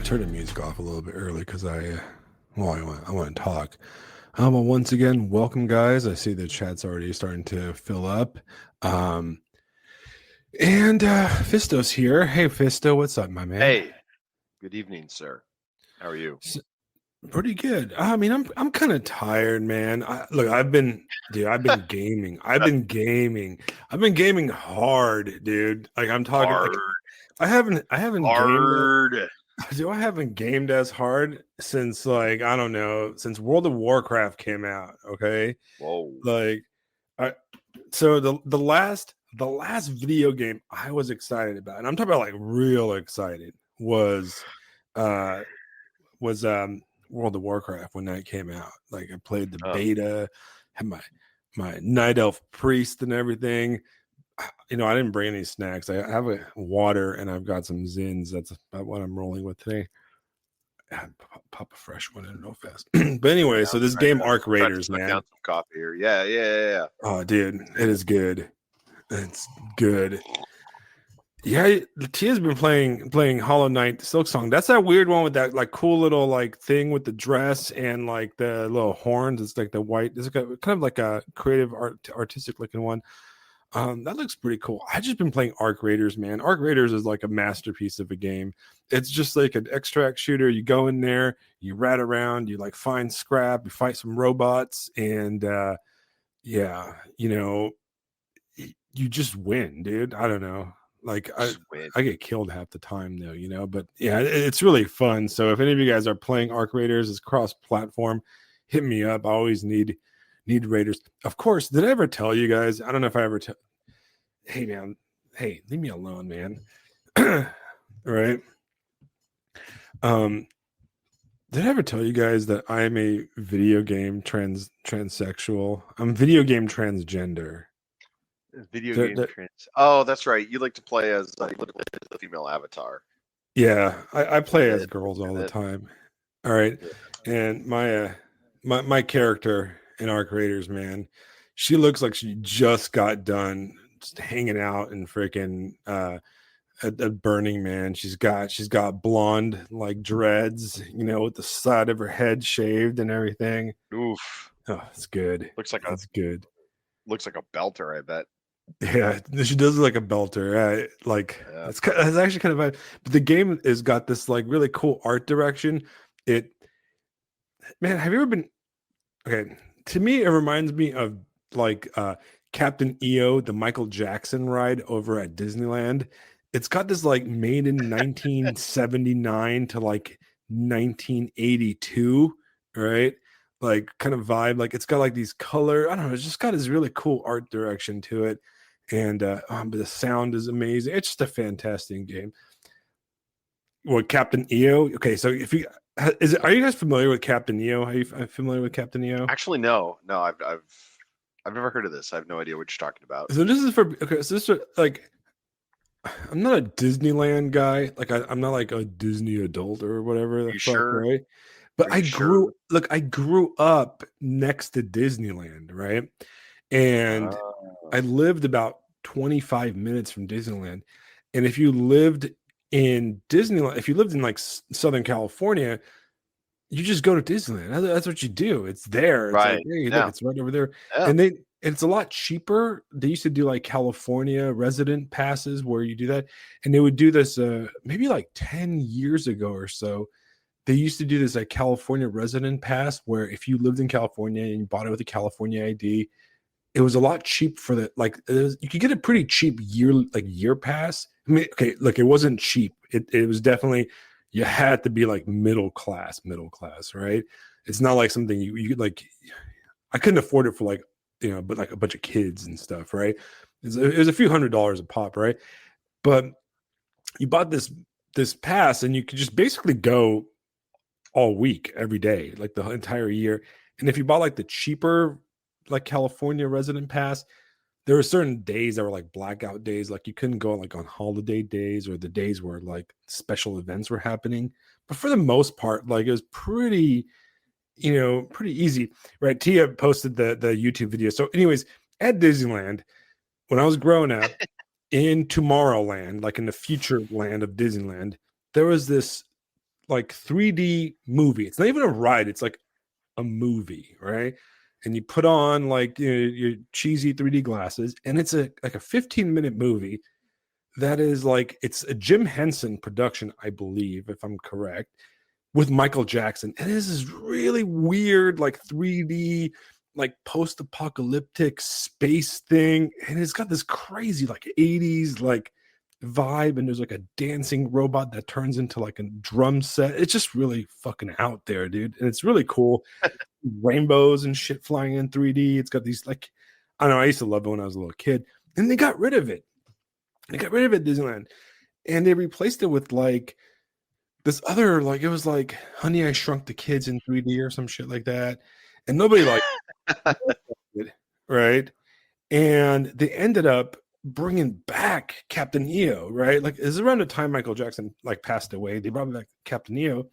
turn the music off a little bit early because I want to talk. Well, once again, welcome, guys. I see the chat's already starting to fill up. Um, and Fisto's here. Hey, Phisto, what's up, my man? Hey, good evening, sir. How are you? S- Pretty good. I mean, I'm kind of tired, man. Look, I've been gaming. I've been gaming hard, dude. Like I'm talking, like Hard, I haven't gamed. hard. I haven't gamed as hard since like I don't know since World of Warcraft came out. Okay, Whoa. like I so the last video game I was excited about, and I'm talking about like real excited uh was World of Warcraft when that came out. Like I played the Oh, beta, had my night elf priest and everything. You know, I didn't bring any snacks. I have a water and I've got some zins. That's about what I'm rolling with today. Pop a fresh one in real fast. But anyway, yeah. so this game Arc Trying to Raiders, suck down man. some coffee here. Yeah. Oh, dude, it is good. It's good. Yeah, Tia's been playing Hollow Knight Silk Song. That's that weird one with that like cool little like thing with the dress and like the little horns. It's like the white. It's like kind of like a creative artistic looking one. That looks pretty cool. I just been playing Arc Raiders, man. Arc Raiders is like a masterpiece of a game. It's just like an extract shooter. You go in there, you rat around, you like find scrap, you fight some robots, and yeah, you know, you just win, dude. I don't know. Like Squid. I get killed half the time though, you know, but yeah, it's really fun. So if any of you guys are playing Arc Raiders, it's cross-platform, hit me up. I always need Raiders. Of course, did I ever tell you guys? I don't know if I ever hey man, hey, leave me alone, man. Right? Um, did I ever tell you guys that I'm a video game transsexual? I'm video game transgender. Video There- game there- trends. Oh, that's right. You like to play as like the female avatar. yeah, I play Yeah, as girls all the yeah. time. All right. Yeah. And my character in Arc Raiders, man, she looks like she just got done just hanging out in freaking at Burning Man. She's got blonde like dreads, you know, with the side of her head shaved and everything. Oof. Oh, it's good. Looks like a It's good. looks like a belter, I bet. Yeah, she does look like a belter. Like Yeah. it's actually kind of fun. But the game has got this like really cool art direction. It Man, have you ever been okay? To me, it reminds me of like Captain EO, the Michael Jackson ride over at Disneyland. It's got this like made in 1979 to like 1982, right? Like kind of vibe. Like it's got like these color, I don't know, it's just got this really cool art direction to it. And but the sound is amazing. It's just a fantastic game. What Captain EO? Okay, so if you are you guys familiar with Captain EO? Are you familiar with Captain EO? Actually, no. I've never heard of this. I have no idea what you're talking about. So this is for okay. So this is like I'm not a Disneyland guy. Like I'm not like a Disney adult or whatever the You fuck, sure? right? But Are you sure? I grew up next to Disneyland, right? And I Oh, lived about 25 minutes from Disneyland. And if you lived in Disneyland, if you lived in like Southern California, you just go to Disneyland. That's what you do. It's there. It's like, right. hey, look, Yeah. it's right over there. Yeah. And it's a lot cheaper. They used to do like California resident passes where you do that. And they would do this maybe like 10 years ago or so. They used to do this like California resident pass where if you lived in California and you bought it with a California ID, it was a lot cheap for the like you could get a pretty cheap year pass. I mean, okay, look, it wasn't cheap. It was definitely you had to be like middle class, right? It's not like something you like. I couldn't afford it for like but like a bunch of kids and stuff, right? It was a few $100s a pop, right? But you bought this pass and you could just basically go all week, every day, like the entire year. And if you bought like the cheaper, like California resident pass, there were certain days that were like blackout days. Like you couldn't go like on holiday days or the days where like special events were happening. But for the most part, like it was pretty easy, right? Tia posted the YouTube video. So, anyways, at Disneyland, when I was growing up in Tomorrowland, like in the future land of Disneyland, there was this like 3D movie. It's not even a ride. It's like a movie, right? And you put on like your cheesy 3D glasses, and it's a like a 15-minute movie that is like it's a Jim Henson production, I believe, if I'm correct, with Michael Jackson. And this is really weird, like 3D, like post-apocalyptic space thing. And it's got this crazy like 80s like vibe, and there's like a dancing robot that turns into like a drum set. It's just really fucking out there, dude. And it's really cool. Rainbows and shit flying in 3D. It's got these like, I don't know, I used to love it when I was a little kid. And they got rid of it. They got rid of it at Disneyland. And they replaced it with like this other, like it was like Honey, I Shrunk the Kids in 3D or some shit like that. And nobody like it, right? And they ended up bringing back Captain EO, right? Like this is around the time Michael Jackson like passed away. They brought back Captain EO.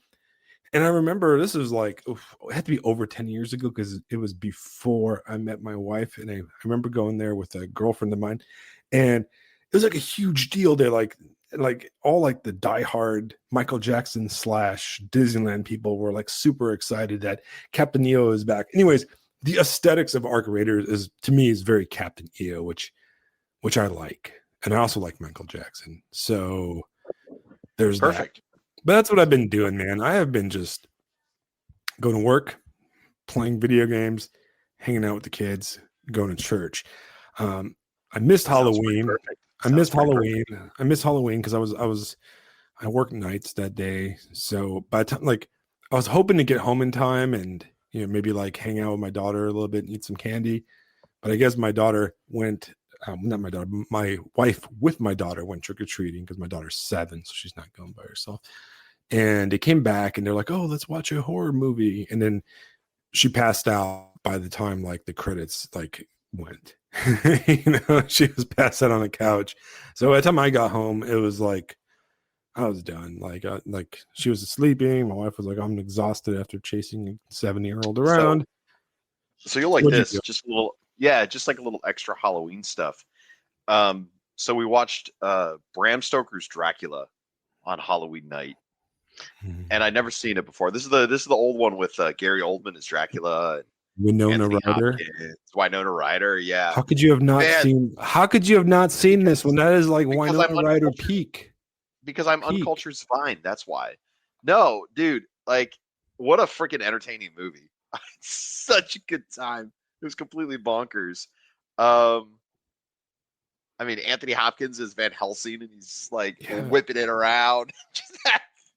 And I remember this was like, it had to be over 10 years ago because it was before I met my wife. And I remember going there with a girlfriend of mine. And it was like a huge deal there. Like all like the diehard Michael Jackson / Disneyland people were like super excited that Captain EO is back. Anyways, the aesthetics of Arc Raiders is to me is very Captain EO, which I like. And I also like Michael Jackson. So there's Perfect. that. But that's what I've been doing, man. I have been just going to work, playing video games, hanging out with the kids, going to church. I missed Halloween. I missed Halloween because I worked nights that day. So by the time like I was hoping to get home in time and maybe like hang out with my daughter a little bit and eat some candy. But I guess my daughter went not my daughter, my wife with my daughter went trick-or-treating because my daughter's 7, so she's not going by herself. And they came back and they're like, oh, let's watch a horror movie. And then she passed out by the time like the credits like went. She was passed out on the couch. So by the time I got home, it was like I was done. Like she was sleeping. My wife was like, I'm exhausted after chasing a 70-year-old around. So you'll like this, just a little, just like a little extra Halloween stuff. So we watched Bram Stoker's Dracula on Halloween night. And I'd never seen it before. This is the old one with Gary Oldman as Dracula, and Winona Ryder. Winona Ryder, yeah. How could you have not seen? How could you have not seen this when that is like Winona Ryder peak? Because I'm uncultured swine. That's why. No, dude, like what a freaking entertaining movie. Such a good time. It was completely bonkers. I mean, Anthony Hopkins is Van Helsing, and he's like whipping it around.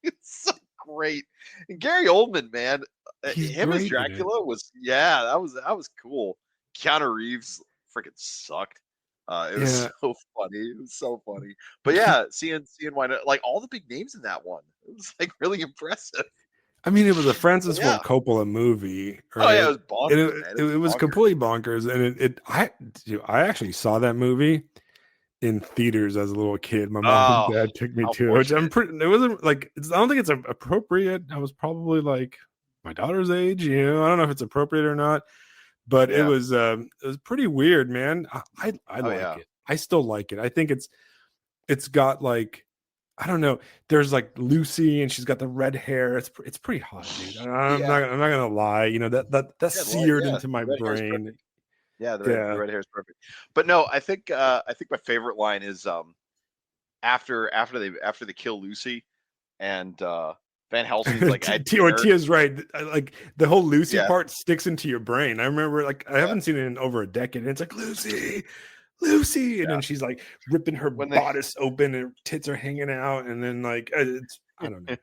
It's so great. And Gary Oldman, man, him as Dracula was that was cool. Keanu Reeves freaking sucked. It was so funny. It was so funny. But yeah, seeing why like all the big names in that one, it was like really impressive. I mean, it was a Francis Ford Coppola movie. Right? Oh yeah, it was bonkers. It was completely bonkers, and I actually saw that movie in theaters as a little kid. My mom and dad took me to it, which it wasn't like I don't think it's appropriate. I was probably like my daughter's age, I don't know if it's appropriate or not, but it was pretty weird, man. I like it. I still like it. I think it's got like I don't know. There's like Lucy, and she's got the red hair. It's pretty hot, dude. I'm not gonna lie. That's seared into my brain. Yeah, the red hair is perfect. But no, I think my favorite line is after they kill Lucy, and Van Helsing's like Tia's right. Like the whole Lucy part sticks into your brain. I remember like I haven't seen it in over a decade, and it's like Lucy, and then she's like ripping her bodice open, and her tits are hanging out, and then like it's I don't know.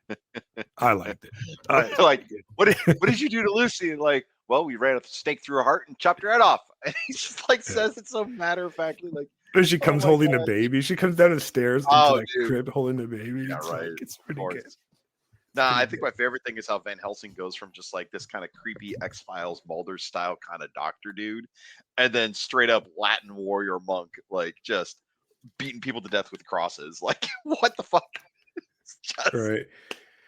I liked it. Like what did you do to Lucy? And like, well, we ran a stake through her heart and chopped her head off. And he just like says it so matter of factly, like. And she comes holding a baby. She comes down the stairs into the crib holding the baby. Yeah, it's right. Like, it's pretty good. Nah, I think my favorite thing is how Van Helsing goes from just like this kind of creepy X-Files Mulder style kind of doctor dude, and then straight up Latin warrior monk, like just beating people to death with crosses. Like, what the fuck? It's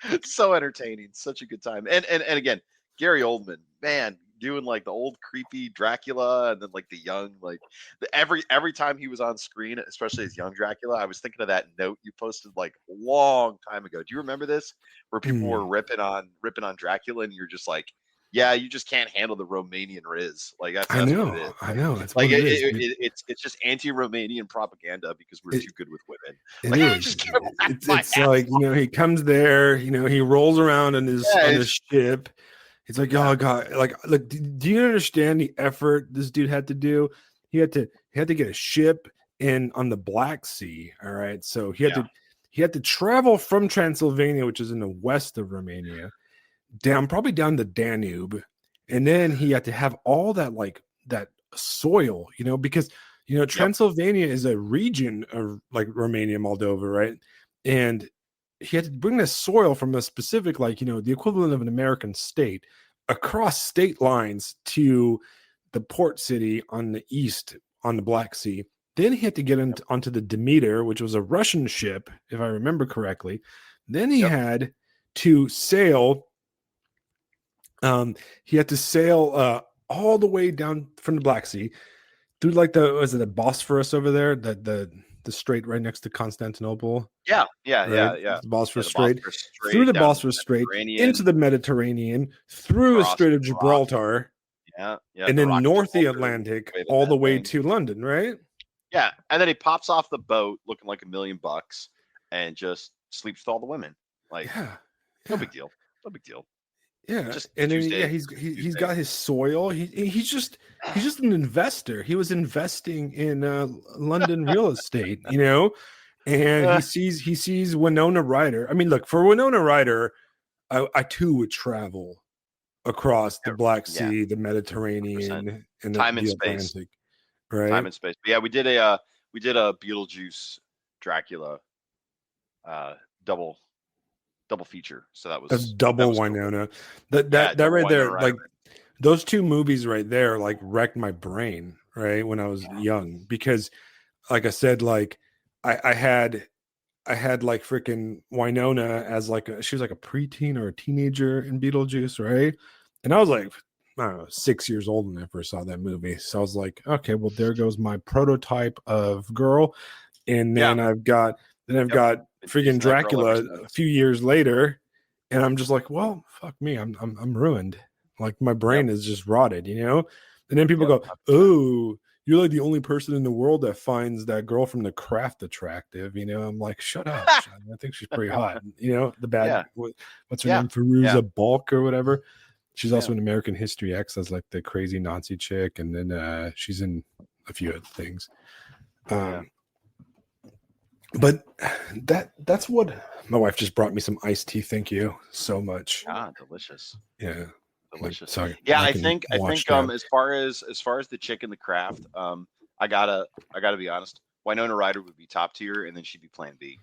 just so entertaining. Such a good time. And again, Gary Oldman, man, doing like the old creepy Dracula, and then like the young, like every time he was on screen, especially as young Dracula, I was thinking of that note you posted like a long time ago. Do you remember this? Where people were ripping on Dracula, and you're just like, yeah, you just can't handle the Romanian Riz. Like that's what it is. I know. That's Like what it is. it's just anti-Romanian propaganda because we're too good with women. It Like I is. just can't laugh my It's ass like, he comes there, he rolls around on his ship. He's like, oh God, like, look, do you understand the effort this dude had to do? He had to get a ship in on the Black Sea. All right. So he had to travel from Transylvania, which is in the west of Romania, probably down the Danube. And then he had to have all that, like, that soil, because Transylvania is a region of like Romania, Moldova, right? And he had to bring this soil from a specific, like, the equivalent of an American state across state lines to the port city on the east on the Black Sea. Then he had to get onto the Demeter, which was a Russian ship, if I remember correctly. Then he had to sail. He had to sail all the way down from the Black Sea through, like, the Bosphorus over there, the strait right next to Constantinople. The Bosphorus Strait, through the Bosphorus Strait, into the Mediterranean, through the Strait of Gibraltar, and then north the Atlantic, all the way to London, right? Yeah, and then he pops off the boat looking like $1 million and just sleeps with all the women. Like, no big deal. No big deal. Yeah, and then he's got his soil. He's just an investor. He was investing in London real estate, and he sees Winona Ryder. I mean, look, for Winona Ryder, I too would travel across the Black Sea, the Mediterranean, 100%. And time and Atlantic, space, right? Time and space. But yeah, we did a Beetlejuice Dracula double feature. So that was double Winona. Cool. That right there, Ryder. Like those two movies right there, like wrecked my brain, right, when I was young, because, like I said, like I had like freaking Winona as like she was like a preteen or a teenager in Beetlejuice, right? And I was like, I don't know, 6 years old when I first saw that movie. So I was like, okay, well, there goes my prototype of girl. And then I've got freaking Dracula a few years later, and I'm just like, well, fuck me, I'm ruined. Like my brain is just rotted, And then people go, oh, you're like the only person in the world that finds that girl from The Craft attractive. I'm like, shut up. I think she's pretty hot. The bad, what's her name? Firuza Balk or whatever. She's also in American History X as like the crazy Nazi chick. And then she's in a few other things. But that's what my wife just brought me some iced tea. Thank you so much. Delicious. Yeah. Delicious. Sorry, I think as far as the chick in The Craft, I gotta be honest. Winona Ryder would be top tier, and then she'd be Plan B.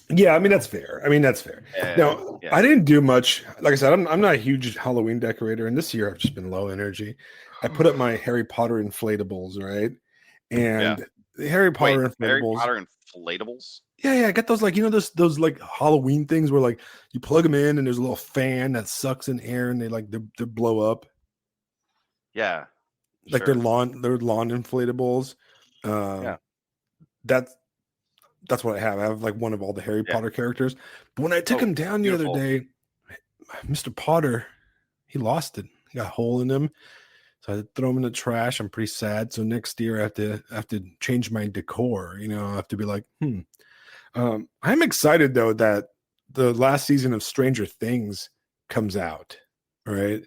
Yeah, I mean that's fair. No, I didn't do much. Like I said, I'm not a huge Halloween decorator, and this year I've just been low energy. I put up my Harry Potter inflatables, right? And the Harry Potter inflatables. Harry Potter inflatables. Yeah, I got those, like, those like Halloween things where like you plug them in and there's a little fan that sucks in air and they blow up. Yeah, like they're lawn inflatables. That's what I have. I have like one of all the Harry Potter characters. But when I took him down the other day, Mr. Potter, he lost it. He got a hole in him. So I had to throw him in the trash. I'm pretty sad. So next year I have to change my decor. I have to be like, I'm excited though that the last season of Stranger Things comes out, right?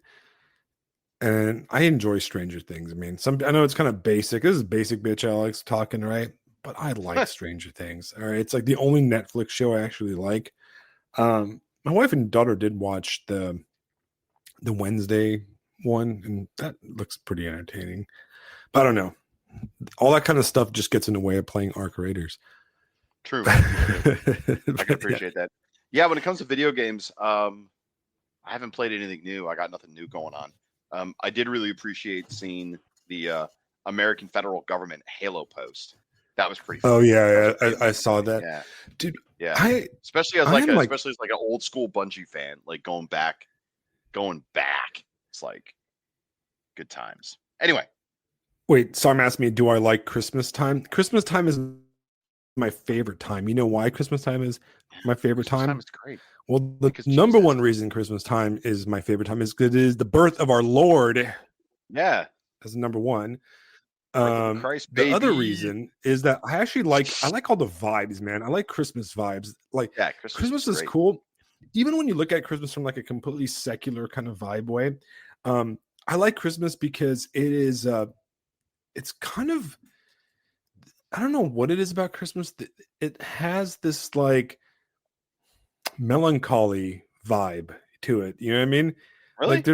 And I enjoy Stranger Things. I mean, I know it's kind of basic. This is basic bitch Alex talking, right? But I like Stranger Things. All right, it's like the only Netflix show I actually like. My wife and daughter did watch the Wednesday one, and that looks pretty entertaining. But I don't know. All that kind of stuff just gets in the way of playing Arc Raiders. True. I can appreciate that. Yeah, when it comes to video games, I haven't played anything new. I got nothing new going on. I did really appreciate seeing the American federal government Halo post. That was pretty fun. Oh yeah, I saw that. Yeah. Dude, yeah. Especially as like an old school Bungie fan, like going back. It's like Good times. Anyway. Wait, Sam asked me, do I like Christmas time? Christmas time is my favorite time. You know why Christmas time is my favorite Christmas time time? is great. Well, the Because number Jesus. one reason Christmas time is my favorite time is because it is the birth of our Lord. Yeah. That's number one. Birth of Christ, The other baby. reason is that I like all the vibes, man. I like Christmas vibes. Like Yeah, Christmas Christmas is great. cool. Even when you look at Christmas from like a completely secular kind of vibe way. I like Christmas because it's kind of, I don't know what it is about Christmas. It has this like melancholy vibe to it. You know what I mean? Really? Like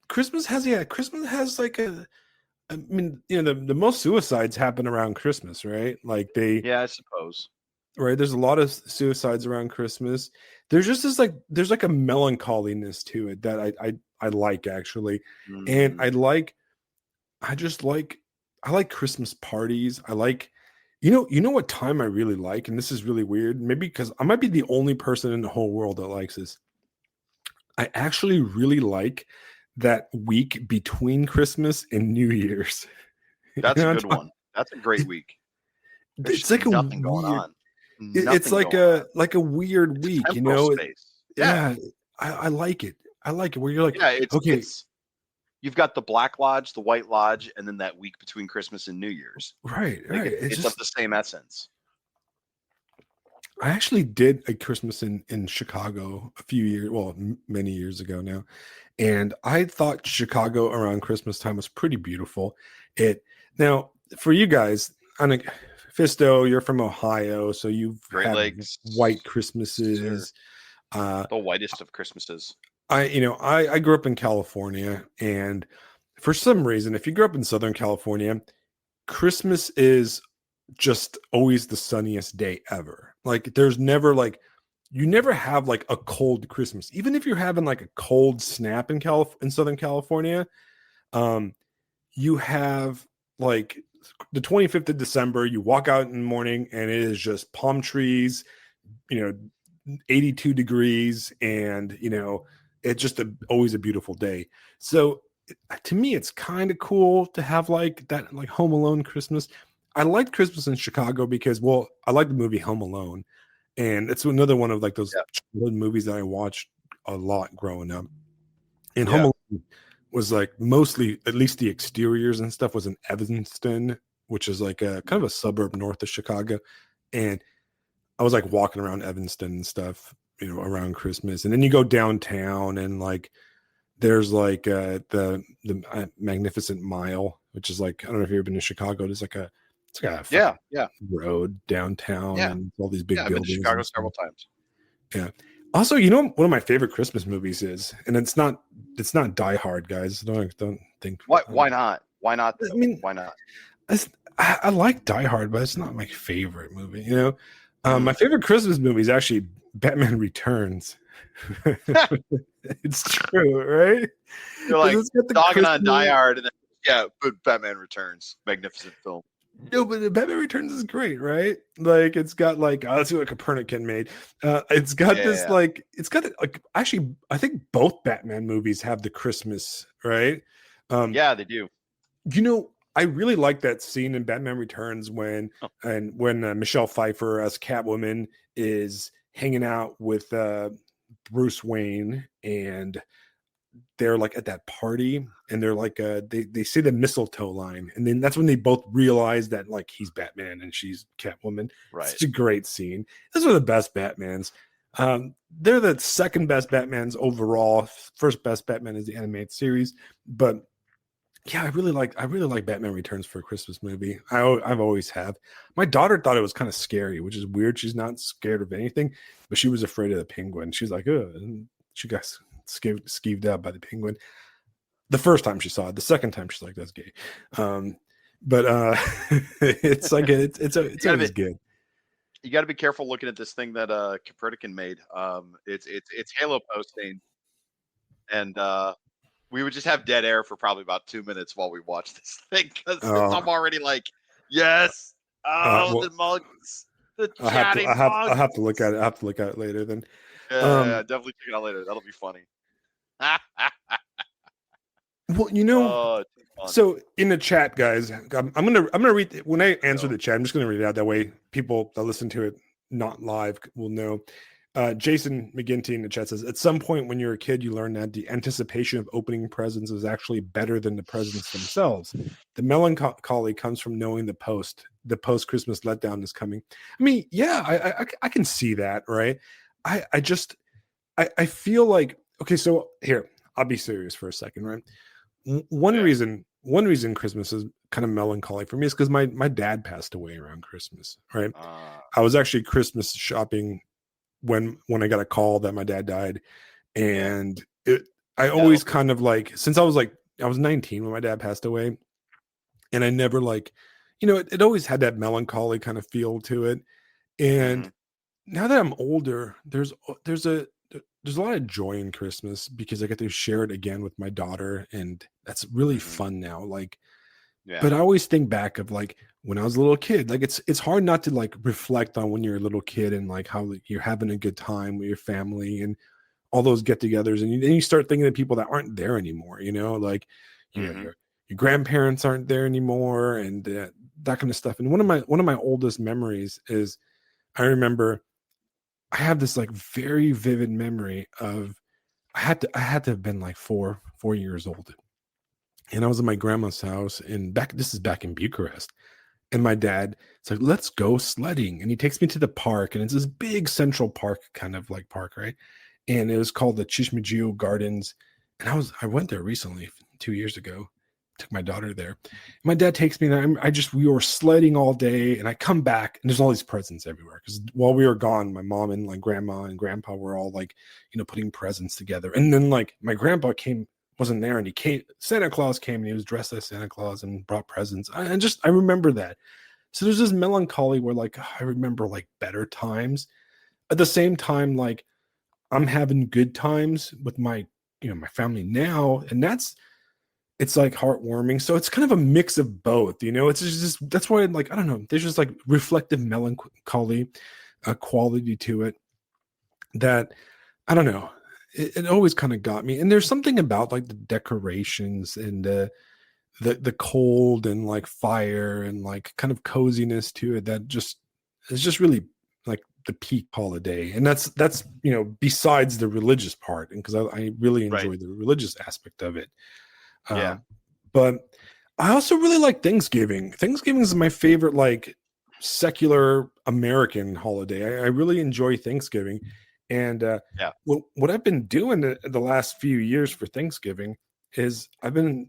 Christmas has like I mean, you know, the most suicides happen around Christmas, right? Like Yeah, I suppose. right? There's a lot of suicides around Christmas. There's just this like, there's like a melancholiness to it that I like actually, and I just like, I like Christmas parties. I like, you know what time I really like, and this is really weird, maybe because I might be the only person in the whole world that likes this. I actually really like that week between Christmas and New Year's. You That's a know good one. That's a great week. There's it's just like a nothing going weird, on. it's Nothing going on. like a weird It's week, you temporal know. space. Yeah. Yeah, I like it. I like it where you're like, Yeah, okay, it's you've got the Black Lodge, the White Lodge, and then that week between Christmas and New Year's. right, Like right. It's it's of just, the same essence. I actually did a Christmas in Chicago a few years, well, many years ago now, and I thought Chicago around Christmas time was pretty beautiful. It Now for you guys, on a Phisto, you're from Ohio, so you've Great had Lakes, white sir. Christmases. Uh, The whitest of Christmases. I grew up in California, and for some reason, if you grew up in Southern California, Christmas is just always the sunniest day ever. Like there's never like, you never have like a cold Christmas. Even if you're having like a cold snap in Southern California, um you have like the 25th of December, you walk out in the morning and it is just palm trees, you know, 82 degrees, and you know, it's just always a beautiful day. So to me it's kind of cool to have like that, like Home Alone Christmas. I liked Christmas in Chicago because, well, I like the movie Home Alone, and it's another one of like those Yeah. childhood movies that I watched a lot growing up. And Home Yeah. Alone was like mostly, at least the exteriors and stuff, was in Evanston, which is like a kind of a suburb north of Chicago. And I was like walking around Evanston and stuff, you know, around Christmas. And then you go downtown and like there's like the Magnificent Mile, which is like, I don't know if you've ever been to Chicago. There's like a, it's like a Yeah. fucking Yeah. road downtown Yeah. and all these Yeah. big I've been to buildings Chicago and several stuff. times. Yeah. Also, you know, one of my favorite Christmas movies is, and it's not Die Hard, guys. Don't think. Why not? Why not I though? mean, Why not? I like Die Hard, but it's not my favorite movie. You know, my Mm. favorite Christmas movie is actually Batman Returns. It's true, right? You're Because like it's got the dogging on Die Christmas. Hard, and then yeah, but Batman Returns, magnificent film. No, but the Batman Returns is great, right? Like it's got like, oh, let's see what Copernican made. It's got this Yeah. like, it's got like, actually I think both Batman movies have the Christmas, right? Yeah, they do. You know, I really like that scene in Batman Returns when Oh, Michelle Pfeiffer as Catwoman is hanging out with Bruce Wayne, and they're like at that party, and they're like they say the mistletoe line, and then that's when they both realize that like he's Batman and she's Catwoman. It's right. such a great scene. Those are the best Batmans. They're the second best Batmans overall. First best Batman is the animated series, but yeah, I really like Batman Returns for a Christmas movie. I've always have. My daughter thought it was kind of scary, which is weird. She's not scared of anything, but she was afraid of the penguin. She's like, oh, and she got skeeved out by the penguin. The first time she saw it, the second time she's like, that's gay. But it's like it's You gotta always be good. you gotta be careful looking at this thing that Copernican made. It's Halo posting, and we would just have dead air for probably about 2 minutes while we watch this thing because I'm already like, yes, oh Well, the mugs, the I'll mugs. have to look at it. I have to look at it later then. Yeah, definitely check it out later. That'll be funny. Well, Well, you know, Oh, too fun. so in the chat, guys, I'm gonna read when I answer Go. the chat. I'm just gonna read it out that way people that listen to it not live will know. Jason McGinty in the chat says, at some point when you're a kid, you learn that the anticipation of opening presents is actually better than the presents themselves. The melancholy comes from knowing the post Christmas letdown is coming. I mean, yeah, I can see that, right? I feel like, okay, so here, I'll be serious for a second, right? One Yeah. reason Christmas is kind of melancholy for me is because my dad passed away around Christmas, right? I was actually Christmas shopping when I got a call that my dad died, and I always kind of like, since I was 19 when my dad passed away, and I never like, it always had that melancholy kind of feel to it. And now that I'm older, there's a lot of joy in Christmas because I get to share it again with my daughter, and that's really fun now. Like, but I always think back of like when I was a little kid. Like it's hard not to like reflect on when you're a little kid and like how you're having a good time with your family and all those get-togethers, and then you start thinking of people that aren't there anymore. Like your grandparents aren't there anymore, and that kind of stuff. And one of my oldest memories is I remember I have this like very vivid memory of I had to have been like 4 years old, and I was in my grandma's house, and this is back in Bucharest, and my dad, it's like, let's go sledding, and he takes me to the park, and it's this big central park kind of like park, right? And it was called the Chishmiju Gardens, and I went there recently 2 years ago. Took my daughter there. My dad takes me there. We were sledding all day, and I come back, and there's all these presents everywhere. Because while we were gone, my mom and like grandma and grandpa were all like, putting presents together. And then like my grandpa wasn't there, and Santa Claus came, and he was dressed as Santa Claus and brought presents. I remember that. So there's this melancholy where like I remember like better times. At the same time, like I'm having good times with my my family now, and it's like heartwarming. So it's kind of a mix of both, it's just that's why like I don't know, there's just like reflective melancholy quality to it that I don't know, it always kind of got me. And there's something about like the decorations and the cold and like fire and like kind of coziness to it that just is just really like the peak holiday. And that's besides the religious part, and because I really enjoy the religious aspect of it. But I also really like Thanksgiving. Thanksgiving is my favorite like secular American holiday. I really enjoy Thanksgiving. And what I've been doing the last few years for Thanksgiving is my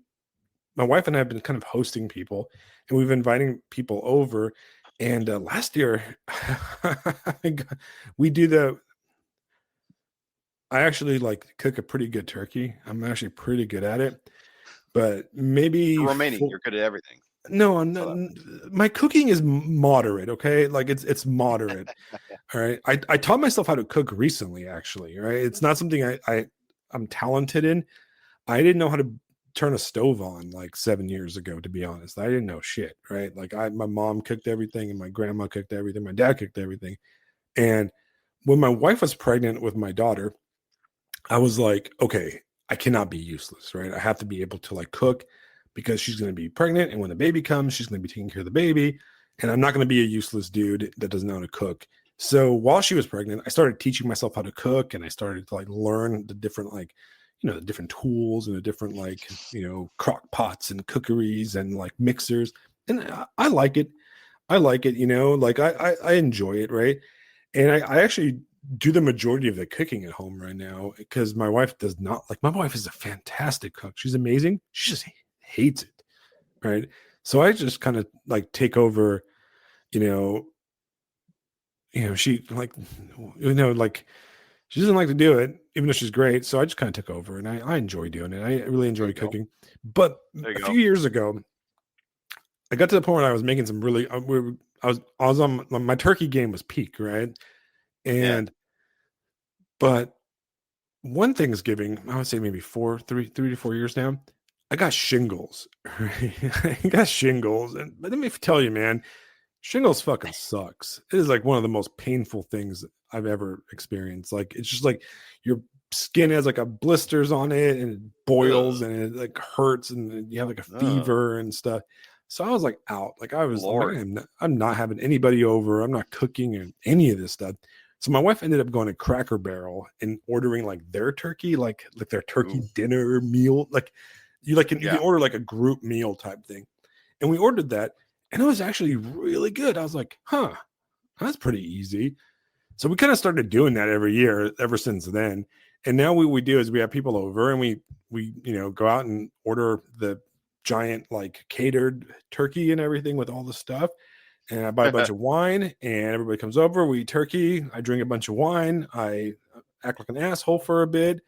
wife and I have been kind of hosting people, and we've been inviting people over. And last year, I actually like cook a pretty good turkey. I'm actually pretty good at it, but maybe You're Romanian. You're good at everything. No, my cooking is moderate. Okay, like it's moderate. All right, I taught myself how to cook recently. Actually, right, it's not something I'm talented in. I didn't know how to turn a stove on like 7 years ago, to be honest. I didn't know shit, right? Like my mom cooked everything, and my grandma cooked everything, my dad cooked everything. And when my wife was pregnant with my daughter, I was like, okay, I cannot be useless, right? I have to be able to like cook because she's going to be pregnant, and when the baby comes, she's going to be taking care of the baby, and I'm not going to be a useless dude that doesn't know how to cook. So while she was pregnant, I started teaching myself how to cook, and I started to like learn the different like the different tools and the different like crock pots and cookeries and like mixers. And I like it. Like I enjoy it, right? And I actually do the majority of the cooking at home right now because my wife does not like. My wife is a fantastic cook. She's amazing. She just hates it, right? So I just kind of like take over. She like like she doesn't like to do it, even though she's great. So I just kind of took over, and I enjoy doing it. I really enjoy cooking. But a few years ago, I got to the point where I was making some really. I was on my turkey game was peak, right? And but one Thanksgiving, I would say maybe 3 to 4 years now, I got shingles. Right? I got shingles, and but let me tell you, man, shingles fucking sucks. It is like one of the most painful things I've ever experienced. Like it's just like your skin has like a blisters on it and it boils Ugh. and it like hurts and you have like a Ugh. fever and stuff. So I was like out. Like I'm Lord. like, I'm not having anybody over. I'm not cooking and any of this stuff. So my wife ended up going to Cracker Barrel and ordering like their turkey, like their turkey Ooh. dinner meal. Like you Yeah. can order like a group meal type thing. And we ordered that and it was actually really good. I was like, huh, that's pretty easy. So we kind of started doing that every year ever since then. And now what we do is we have people over and we go out and order the giant like catered turkey and everything with all the stuff. And I buy a bunch of wine and everybody comes over, we eat turkey, I drink a bunch of wine, I act like an asshole for a bit,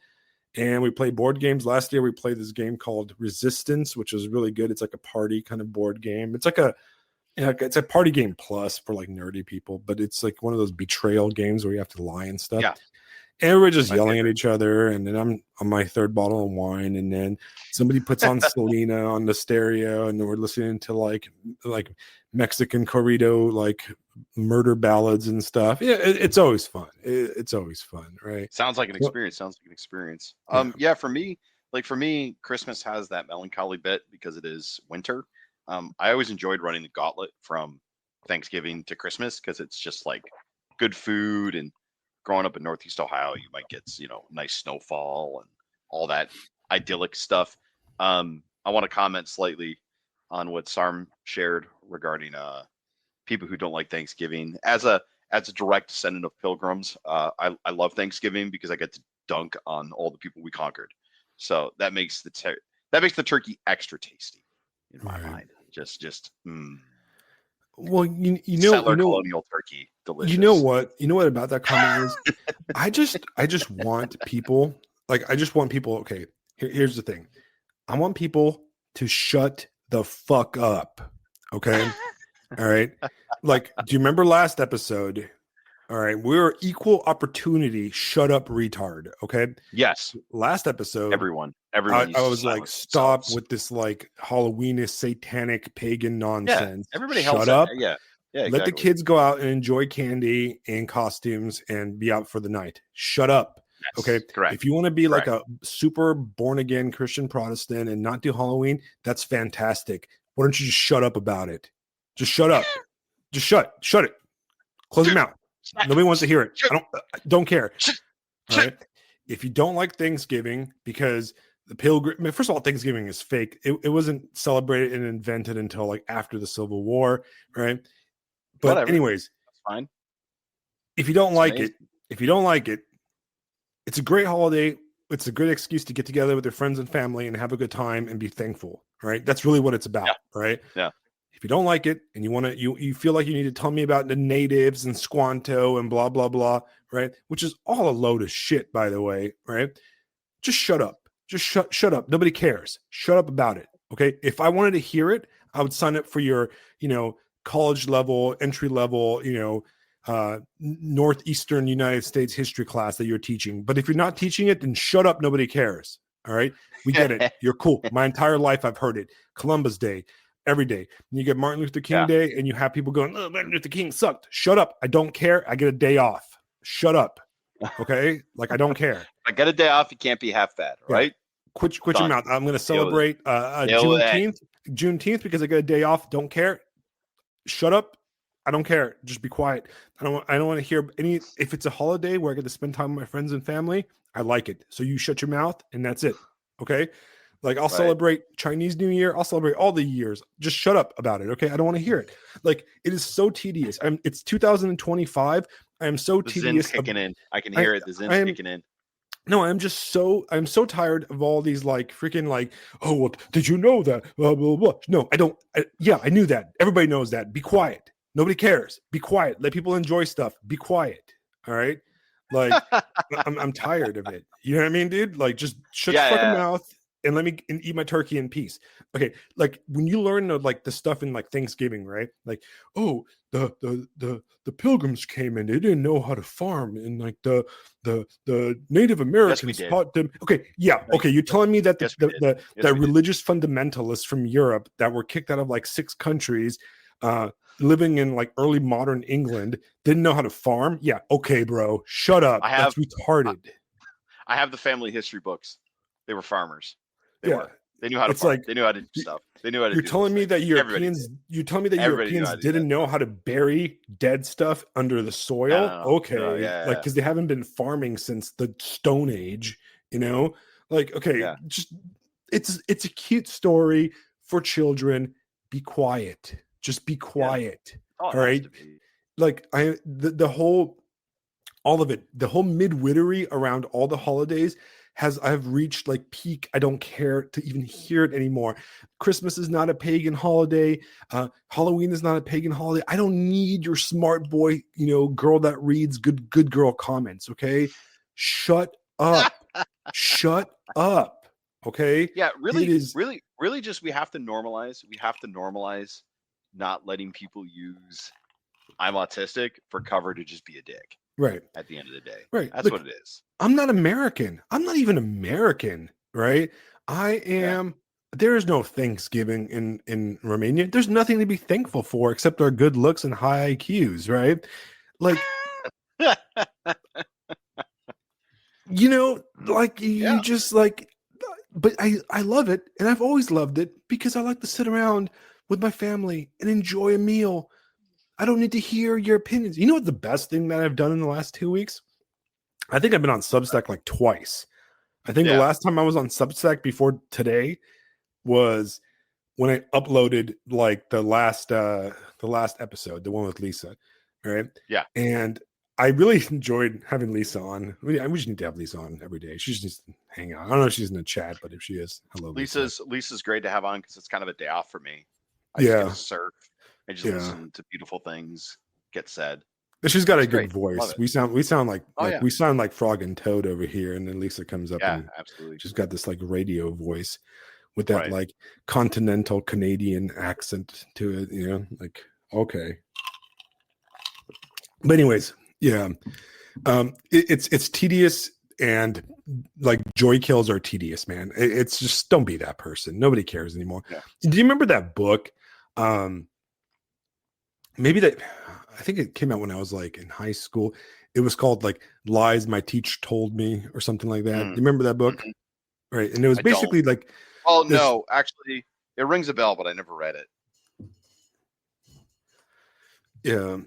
and we play board games. Last year we played this game called Resistance, which is really good. It's like a party kind of board game. It's like it's a party game plus for like nerdy people, but it's like one of those betrayal games where you have to lie and stuff. Yeah. And we're just My yelling favorite. at each other. And then I'm on my third bottle of wine. And then somebody puts on Selena on the stereo. And then we're listening to like Mexican corrido, like murder ballads and stuff. Yeah, it's always fun. It's always fun, right? Sounds like an experience. Sounds like an experience. Yeah, for me, Christmas has that melancholy bit because it is winter. I always enjoyed running the gauntlet from Thanksgiving to Christmas because it's just like good food, and growing up in Northeast Ohio, you might get, nice snowfall and all that idyllic stuff. I want to comment slightly on what Sarm shared regarding people who don't like Thanksgiving. As a direct descendant of pilgrims, I love Thanksgiving because I get to dunk on all the people we conquered. So that makes the turkey extra tasty in my mind. Just Well, settler colonial turkey, delicious. You know what about that comment is? I just want people, okay, here's the thing. I want people to shut the fuck up. Okay. All right. Like, do you remember last episode? All right, we're equal opportunity. Shut up, retard. Okay. Yes. Last episode, everyone. I was like, stop with this like Halloweenish satanic pagan nonsense. Yeah, everybody shut up. Yeah. Yeah. Let the kids go out and enjoy candy and costumes and be out for the night. Shut up. Yes, okay. Correct. If you want to be like a super born again Christian Protestant and not do Halloween, that's fantastic. Why don't you just shut up about it? Just shut up. Just shut it. Close your mouth. Nobody wants to hear it. I don't care. All right. If you don't like Thanksgiving because the pilgrim, first of all, Thanksgiving is fake. It wasn't celebrated and invented until like after the Civil War, right? But whatever. Anyways, that's fine. If you don't like it, it's a great holiday. It's a good excuse to get together with your friends and family and have a good time and be thankful, right? That's really what it's about, right? Yeah. If you don't like it and you feel like you need to tell me about the natives and Squanto and blah, blah, blah, right? Which is all a load of shit, by the way, right? Just shut up. Just shut up. Nobody cares. Shut up about it. Okay. If I wanted to hear it, I would sign up for your, college level, entry level, Northeastern United States history class that you're teaching. But if you're not teaching it, then shut up. Nobody cares. All right. We get it. You're cool. My entire life, I've heard it. Columbus Day, every day. And you get Martin Luther King Day and you have people going, oh, Martin Luther King sucked. Shut up. I don't care. I get a day off. Shut up. Okay. Like, I don't care. I get a day off. You can't be half bad. Right. Quit your mouth. I'm going to celebrate Juneteenth because I get a day off. Don't care. Shut up. I don't care. Just be quiet. I don't want to hear any. If it's a holiday where I get to spend time with my friends and family, I like it. So you shut your mouth and that's it. Okay. Like I'll celebrate Chinese New Year. I'll celebrate all the years. Just shut up about it. Okay. I don't want to hear it. Like it is so tedious. It's 2025. I am so tedious. Zin's kicking in. I can hear it. The Zin's kicking in. No, I'm so tired of all these like freaking like, oh, well, did you know that? Blah, blah, blah. No, I don't. I knew that. Everybody knows that. Be quiet. Nobody cares. Be quiet. Let people enjoy stuff. Be quiet. All right. Like I'm tired of it. You know what I mean, dude? Like just shut your fucking mouth and let me eat my turkey in peace. Okay. Like when you learn like the stuff in like Thanksgiving, right? Like, oh, the pilgrims came in, they didn't know how to farm, and like the Native Americans taught them. Okay. Yeah. Okay. You're telling me that the religious fundamentalists from Europe that were kicked out of like 6 countries, living in like early modern England didn't know how to farm? Yeah. Okay, bro. Shut up. That's retarded. I have the family history books. They were farmers. They Yeah. were. They knew how to It's farm. like They knew how to do stuff. They knew how to you're do those telling me that things. Everybody did. Everybody knew how to do that Didn't know stuff. how to bury dead stuff under the soil? No, no, Okay. Like, yeah, because they haven't been farming since the Stone Age, you know? Like, okay, yeah. just it's a cute story for children. Be quiet. Just be Yeah. quiet. All All it has right. to be. Like the whole all of it, the whole midwintery around all the holidays I've reached like peak. I don't care to even hear it anymore. Christmas is not a pagan holiday. Halloween is not a pagan holiday. I don't need your smart boy, girl that reads good girl comments. Okay. Shut up. Shut up. Okay. Yeah, It really, is really, really just we have to normalize. We have to normalize not letting people use I'm autistic for cover to just be a dick right. at the end of the day. Right. That's Look, what it is. I'm not American. I'm not even American, right? I Yeah. am. There is no Thanksgiving in Romania. There's nothing to be thankful for except our good looks and high IQs, right? Like, like Yeah. you just like, but I love it, and I've always loved it because I like to sit around with my family and enjoy a meal. I don't need to hear your opinions. You know what the best thing that I've done in the last 2 weeks? I think I've been on Substack like twice. I think the Yeah. last time I was on Substack before today was when I uploaded like the last episode, the one with Lisa, right? Yeah. And I really enjoyed having Lisa on. We just need to have Lisa on every day. She just needs to hang out. I don't know if she's in the chat, but if she is, hello, Lisa. Lisa's great to have on because it's kind of a day off for me. I just get Yeah, to surf and just yeah. listen to beautiful things get said. And she's got a It's good great. Love voice. it. We sound like Oh yeah. we sound like Frog and Toad over here, and then Lisa comes up Yeah, and absolutely. she's got this like radio voice with that Right. like continental Canadian accent to it, like okay. But anyways, yeah, it's tedious, and like joy kills are tedious, man. It's just don't be that person. Nobody cares anymore. Yeah. Do you remember that book? Maybe that I think it came out when I was like in high school. It was called like Lies My Teacher Told Me or something like that. Do you remember that book? Mm-hmm. Right. And it was basically like no, actually it rings a bell, but I never read it. Yeah.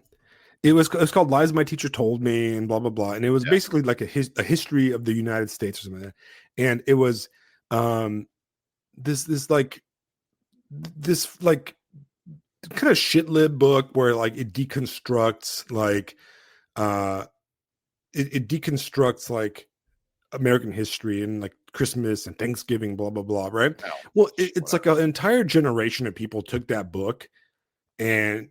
It's called Lies My Teacher Told Me and blah blah blah. And it was basically like a history of the United States or something like that. And it was this kind of shit lib book where like it deconstructs like it deconstructs like American history and like Christmas and Thanksgiving, blah blah blah, right? Well, it's like an entire generation of people took that book and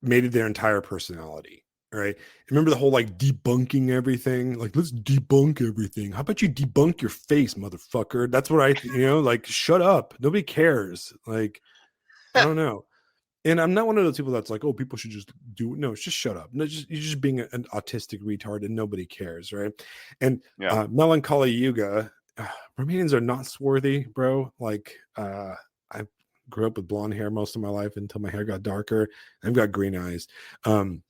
made it their entire personality, right? Remember the whole like debunking everything? Like, let's debunk everything. How about you debunk your face, motherfucker? That's what like shut up. Nobody cares. Like, I don't know. And I'm not one of those people that's like, oh, people should just do. No, it's just shut up. No, you're just being an autistic retard and nobody cares, right? And Melancholy Yuga, Romanians are not swarthy, bro. Like, I grew up with blonde hair most of my life until my hair got darker. I've got green eyes. And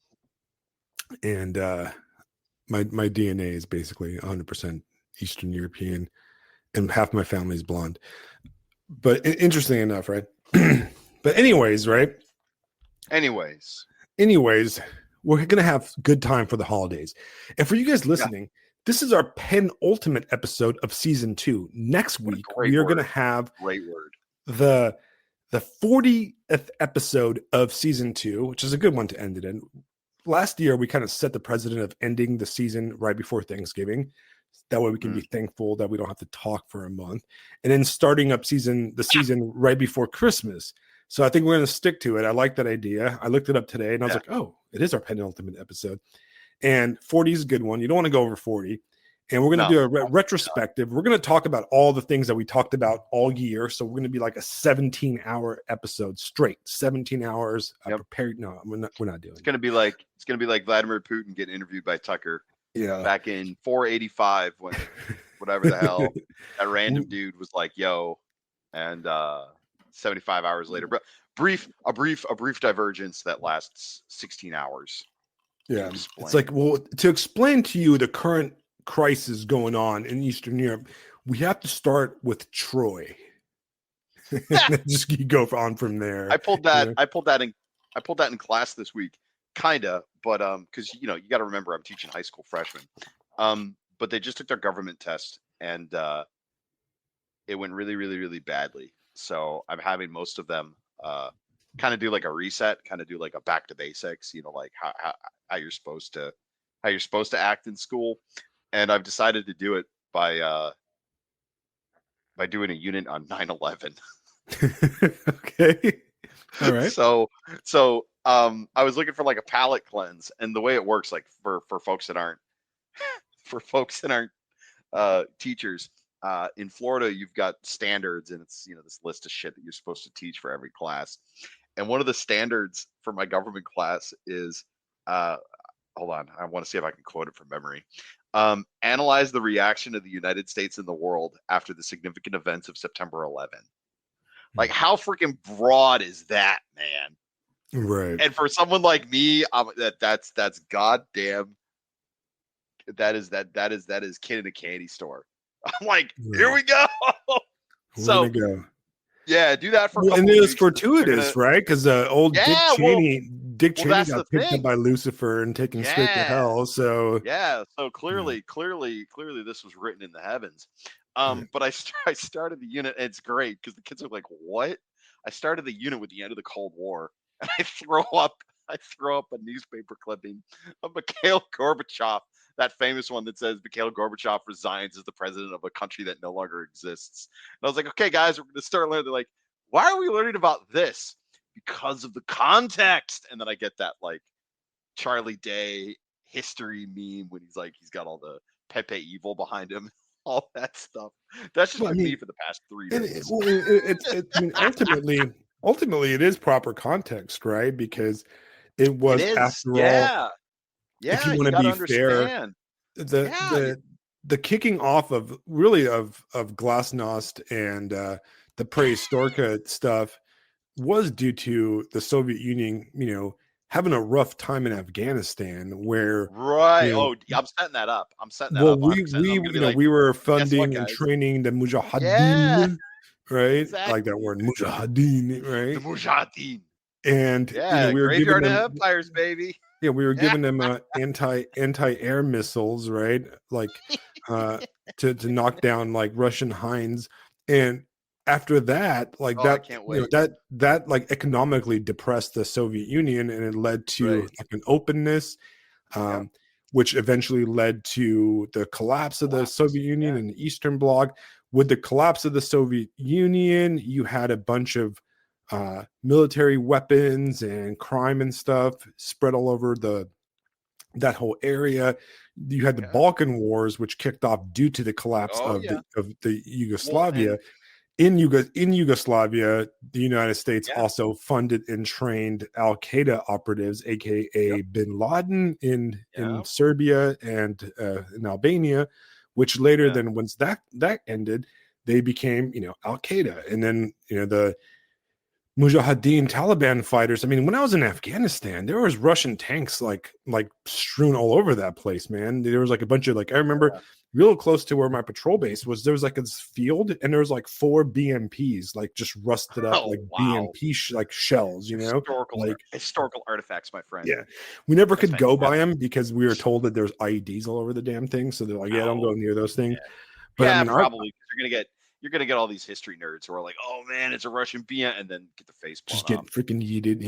my DNA is basically 100% Eastern European, and half my family is blonde. But interesting enough, right? But anyways, right? Anyways, we're gonna have good time for the holidays. And for you guys listening, this is our penultimate episode of season 2. Next week, we are gonna have the 40th episode of season 2, which is a good one to end it in. Last year, we kind of set the precedent of ending the season right before Thanksgiving. That way we can be thankful that we don't have to talk for a month. And then starting up the season right before Christmas. So I think we're going to stick to it. I like that idea. I looked it up today and I was like, oh, it is our penultimate episode. And 40 is a good one. You don't want to go over 40. And we're going to do a retrospective. We're going to talk about all the things that we talked about all year. So we're going to be like a 17-hour episode straight. 17 hours. Prepared. No, we're not doing it. It's going to be like Vladimir Putin getting interviewed by Tucker. Yeah. Back in 485 when whatever the hell that random dude was like, yo, and 75 hours later. But a brief divergence that lasts 16 hours. Yeah. It's like, well, to explain to you the current crisis going on in Eastern Europe, we have to start with Troy. Just you go on from there. I pulled that in class this week, kinda, but because you got to remember I'm teaching high school freshmen, but they just took their government test and it went really, really, really badly. So I'm having most of them kind of do like a reset, kind of do like a back to basics, like how you're supposed to act in school, and I've decided to do it by doing a unit on 9/11. Okay. All right. So I was looking for like a palate cleanse, and the way it works, like for folks that aren't teachers, in Florida you've got standards, and it's this list of shit that you're supposed to teach for every class. And one of the standards for my government class is hold on, I want to see if I can quote it from memory. Analyze the reaction of the United States and the world after the significant events of September 11. Like, how freaking broad is that, man? Right. And for someone like me, that's goddamn. That is kid in a candy store. I'm like, here we go. We're gonna go. Yeah, do that for a couple and of it weeks. was fortuitous, right? Because old Dick Cheney got picked up by Lucifer and taken straight to hell. So so clearly this was written in the heavens. But I started the unit, and it's great because the kids are like, what? I started the unit with the end of the Cold War, and I throw up a newspaper clipping of Mikhail Gorbachev, that famous one that says Mikhail Gorbachev resigns as the president of a country that no longer exists. And I was like, okay, guys, we're going to start learning. They're like, why are we learning about this? Because of the context. And then I get that like Charlie Day history meme when he's got all the Pepe Evil behind him, all that stuff. That's just been me for the past 3 days. Ultimately, it is proper context, right? Because it was, after all, if you want to be fair, the kicking off of Glasnost and the Perestroika stuff was due to the Soviet Union, having a rough time in Afghanistan, where I'm setting that up. we were funding and training the Mujahideen, right? Exactly. I like that word, Mujahideen, right? The Mujahideen. And we were giving them empires, baby. Yeah, we were giving them anti-air missiles, right? Like to knock down like Russian Hinds. And after that, like that like economically depressed the Soviet Union, and it led to like an openness, which eventually led to the collapse of the Soviet Union and the Eastern Bloc. With the collapse of the Soviet Union, you had a bunch of military weapons and crime and stuff spread all over that whole area. You had the Balkan Wars, which kicked off due to the collapse of the Yugoslavia. In Yugoslavia, the United States also funded and trained Al Qaeda operatives, aka Bin Laden, in Serbia and in Albania, which later then, once that ended, they became Al Qaeda, and then the Mujahideen Taliban fighters. I mean, when I was in Afghanistan, there was Russian tanks like strewn all over that place, man. There was like a bunch of I remember real close to where my patrol base was. There was like this field, and there was like 4 BMPs, like just rusted up, BMP shells. Historical artifacts, my friend. Yeah, we never could go by them because we were told that there's IEDs all over the damn thing. So they're like, don't go near those things. But I mean, probably you're gonna get all these history nerds who are like, "Oh man, it's a Russian BM," and then get the face blown just get freaking yeeted,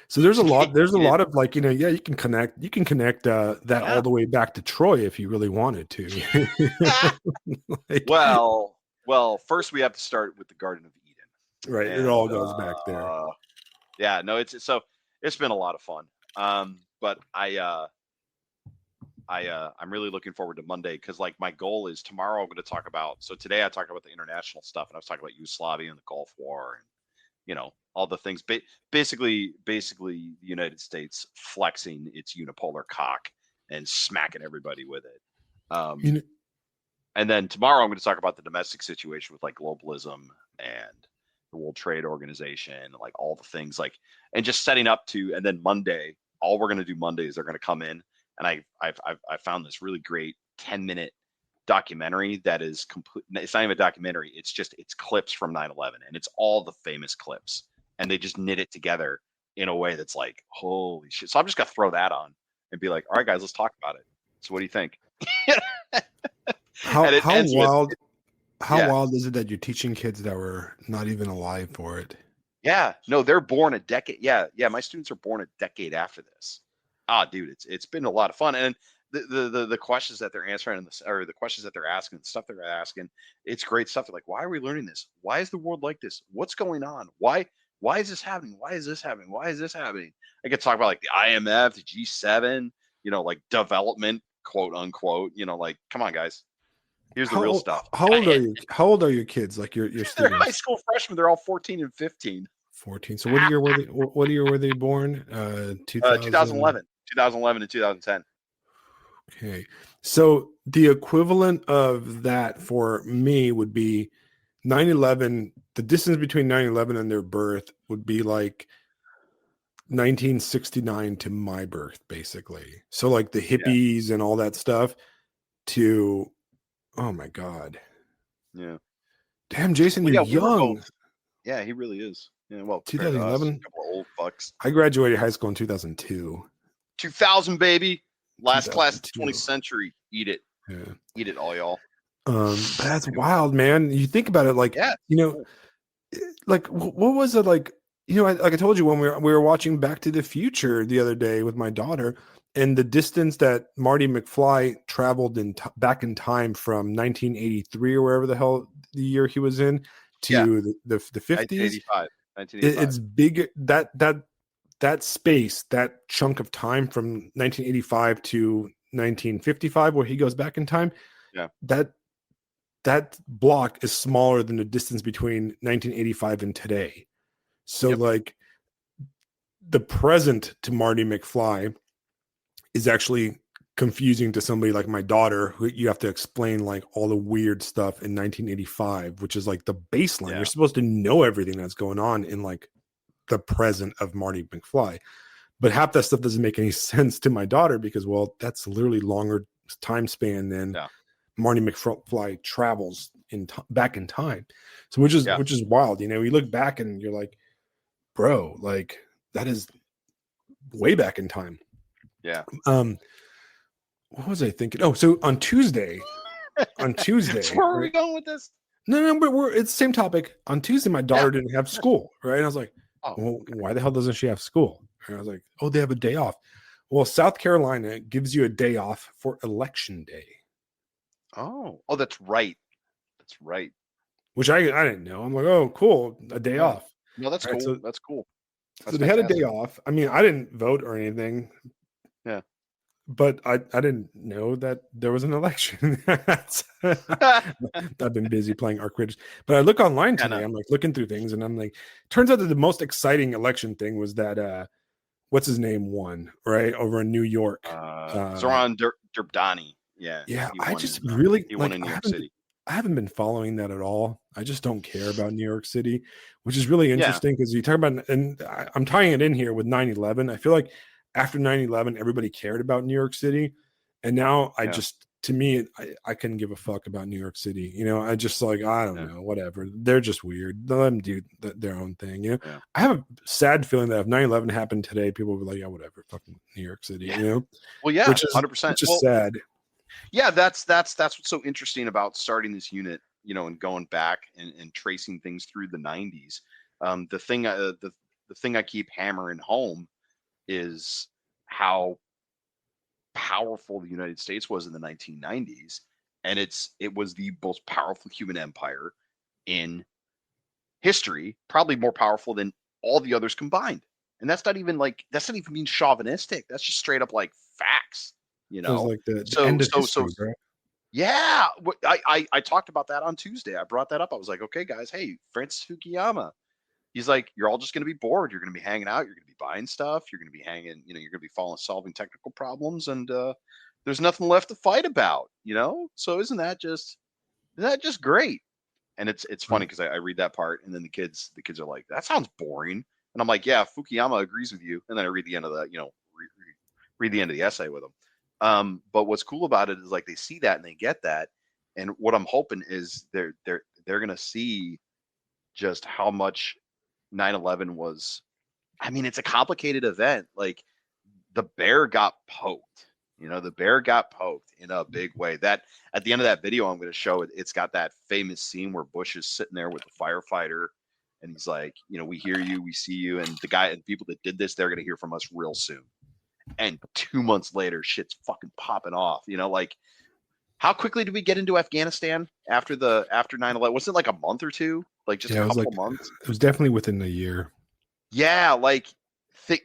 So there's a lot. There's a lot of you can connect that all the way back to Troy if you really wanted to. Well, first we have to start with the Garden of Eden. Right, and it all goes back there. It's been a lot of fun. But I'm really looking forward to Monday, because my goal is tomorrow I'm going to talk about. So today I talked about the international stuff, and I was talking about Yugoslavia and the Gulf War, and all the things. Basically the United States flexing its unipolar cock and smacking everybody with it. And then tomorrow I'm going to talk about the domestic situation with globalism and the World Trade Organization, and all the things and just setting up to. And then Monday, all we're going to do Monday is they're going to come in. And I found this really great 10-minute documentary that is complete. It's not even a documentary. It's clips from 9/11, and it's all the famous clips, and they just knit it together in a way that's like, holy shit. So I'm just gonna throw that on and be like, all right, guys, let's talk about it. So what do you think? How And it ends wild with, how yeah, wild is it that you're teaching kids that were not even alive for it? yeah, no, they're born a decade. Yeah, yeah, my students are born a decade after this. Ah, dude, it's been a lot of fun, and the questions that they're answering and or the questions that they're asking, the stuff they're asking, it's great stuff. They're like, why are we learning this? Why is the world like this? What's going on? Why is this happening? Why is this happening? Why is this happening? I could talk about like the IMF, the G7, like development, quote unquote. Like, come on, guys, here's the real stuff. How old are you? How old are your kids? Like your They're high students? school freshmen. They're all 14 and 15. 14. So what year were they? What year were they born? 2000. 2011 and 2010. Okay. So the equivalent of that for me would be 9/11. The distance between 9/11 and their birth would be like 1969 to my birth, basically. So like the Yeah, hippies and all that stuff to, oh my God. yeah. Damn, Jason, Well, you're yeah, we were both. young. Yeah, he really is. Yeah, well, compared to us, 2011. a couple of old fucks. I graduated high school in 2002. 2000, baby. Last class of the 20th 2002. century. Eat it. Yeah. Eat it, all y'all. But that's wild, man. You think about it, like, Yeah. like what was it like? Like I told you when we were watching Back to the Future the other day with my daughter, and the distance that Marty McFly traveled back in time from 1983 or wherever the hell the year he was in Yeah. to the 50s. 1985. 1985. It's big. That space, that chunk of time from 1985 to 1955, where he goes back in time. Yeah. That block is smaller than the distance between 1985 and today. So like the present to Marty McFly is actually confusing to somebody like my daughter, who you have to explain like all the weird stuff in 1985, which is like the baseline. Yeah. You're supposed to know everything that's going on in like the present of Marty McFly. But half that stuff doesn't make any sense to my daughter because, well, that's literally longer time span than Marty McFly travels back in time. So which is wild. You look back and you're like, bro, like that is way back in time. Yeah. What was I thinking? Oh, so on Tuesday. So where are we going with this? No, but it's the same topic. On Tuesday, my daughter didn't have school, right? And I was like, well, why the hell doesn't she have school? And I was like, oh, they have a day off. Well, South Carolina gives you a day off for election day. Oh, that's right. That's right. Which I didn't know. I'm like, oh, cool, a day off. No, that's cool. So, that's cool. So they had a day off. I mean, I didn't vote or anything. Yeah. But I didn't know that there was an election. I've been busy playing Arc Raiders. But I look online today. I'm like looking through things, and I'm like, turns out that the most exciting election thing was that what's his name won, right? Over in New York. Zoran Derbdani. Yeah. Yeah. I just really he won in New York City. I haven't been following that at all. I just don't care about New York City, which is really interesting because you talk about, and I'm tying it in here with 9/11. I feel like after 9/11, everybody cared about New York City. And now to me, I couldn't give a fuck about New York City. I just like, I don't know, whatever. They're just weird. Let them do their own thing. I have a sad feeling that if 9/11 happened today, people would be like, yeah, whatever, fucking New York City, Well, yeah, which is 100%. Which is sad. Yeah, that's what's so interesting about starting this unit, and going back and tracing things through the 90s. The thing I keep hammering home is how powerful the United States was in the 1990s, and it was the most powerful human empire in history, probably more powerful than all the others combined. And that's not even being chauvinistic. That's just straight up like facts. It was like the end of history, bro. Yeah, I talked about that on Tuesday. I brought that up. I was like, okay, guys, hey, Francis Fukuyama. He's like, you're all just going to be bored. You're going to be hanging out. You're going to be buying stuff. You're going to be hanging. You're going to be solving technical problems, and there's nothing left to fight about. So isn't that just great? And it's funny because I read that part, and then the kids are like, that sounds boring. And I'm like, yeah, Fukuyama agrees with you. And then I read the end of the read the end of the essay with them. But what's cool about it is like they see that and they get that. And what I'm hoping is they're gonna see just how much 9/11 was. I mean, it's a complicated event. Like the bear got poked. The bear got poked in a big way. That at the end of that video, I'm going to show it. It's got that famous scene where Bush is sitting there with the firefighter, and he's like, "We hear you, we see you," and the guy and people that did this, they're going to hear from us real soon. And 2 months later, shit's fucking popping off. Like how quickly did we get into Afghanistan after 9/11? Was it like a month or two? Like just a couple of months? It was definitely within a year. Yeah, like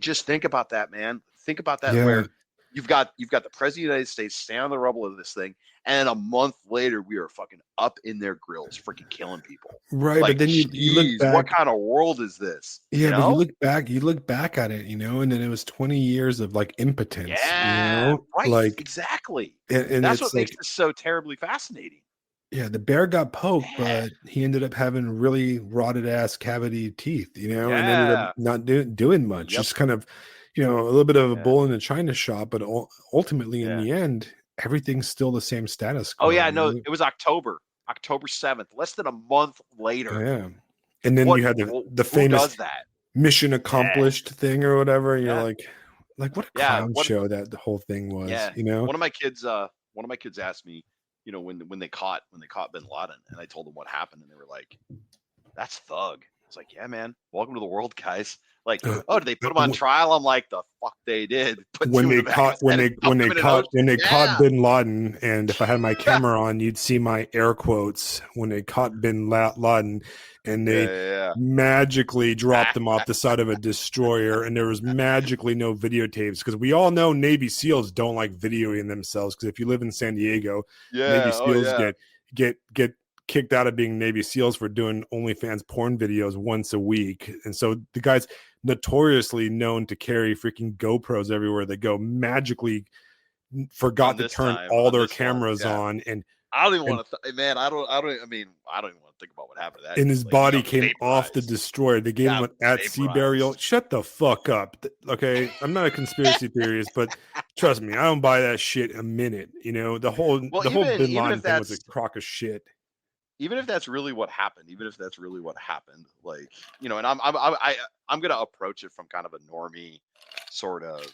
just think about that, man. Think about that. Yeah. Where you've got the president of the United States standing on the rubble of this thing, and then a month later we are fucking up in their grills, freaking killing people. Right, like, but then you look back. What kind of world is this? Yeah, but you look back at it, and then it was 20 years of like impotence. Yeah, right. Like exactly. And that's what makes this so terribly fascinating. Yeah, the bear got poked, but he ended up having really rotted ass cavity teeth, and ended up not doing much. Just kind of, a little bit of a bull in a china shop, but ultimately in the end, everything's still the same status quo. Oh yeah, no, it was October 7th, less than a month later. Yeah, and then you had the famous mission accomplished thing or whatever. And you're like what a clown show that the whole thing was. One of my kids asked me, when they caught bin Laden, and I told them what happened, and they were like, "That's thug." It's like, yeah, man, welcome to the world, guys. Like, did they put him on trial? I'm like, the fuck they did. When they caught bin Laden, and if I had my camera on, you'd see my air quotes when they caught bin Laden, and they magically dropped them off the side of a destroyer, and there was magically no videotapes, because we all know Navy SEALs don't like videoing themselves, because if you live in San Diego, Navy SEAls get kicked out of being Navy SEAls for doing OnlyFans porn videos once a week. And so the guys notoriously known to carry freaking GoPros everywhere they go magically forgot to turn all their cameras on. And I don't even want to, man. I don't even want to think about what happened to that. And his body came off the destroyer. They gave him an at-sea burial. Shut the fuck up. Okay. I'm not a conspiracy theorist, but trust me, I don't buy that shit a minute. The whole bin Laden thing was a crock of shit. Even if that's really what happened, like, and I'm gonna approach it from kind of a normie sort of,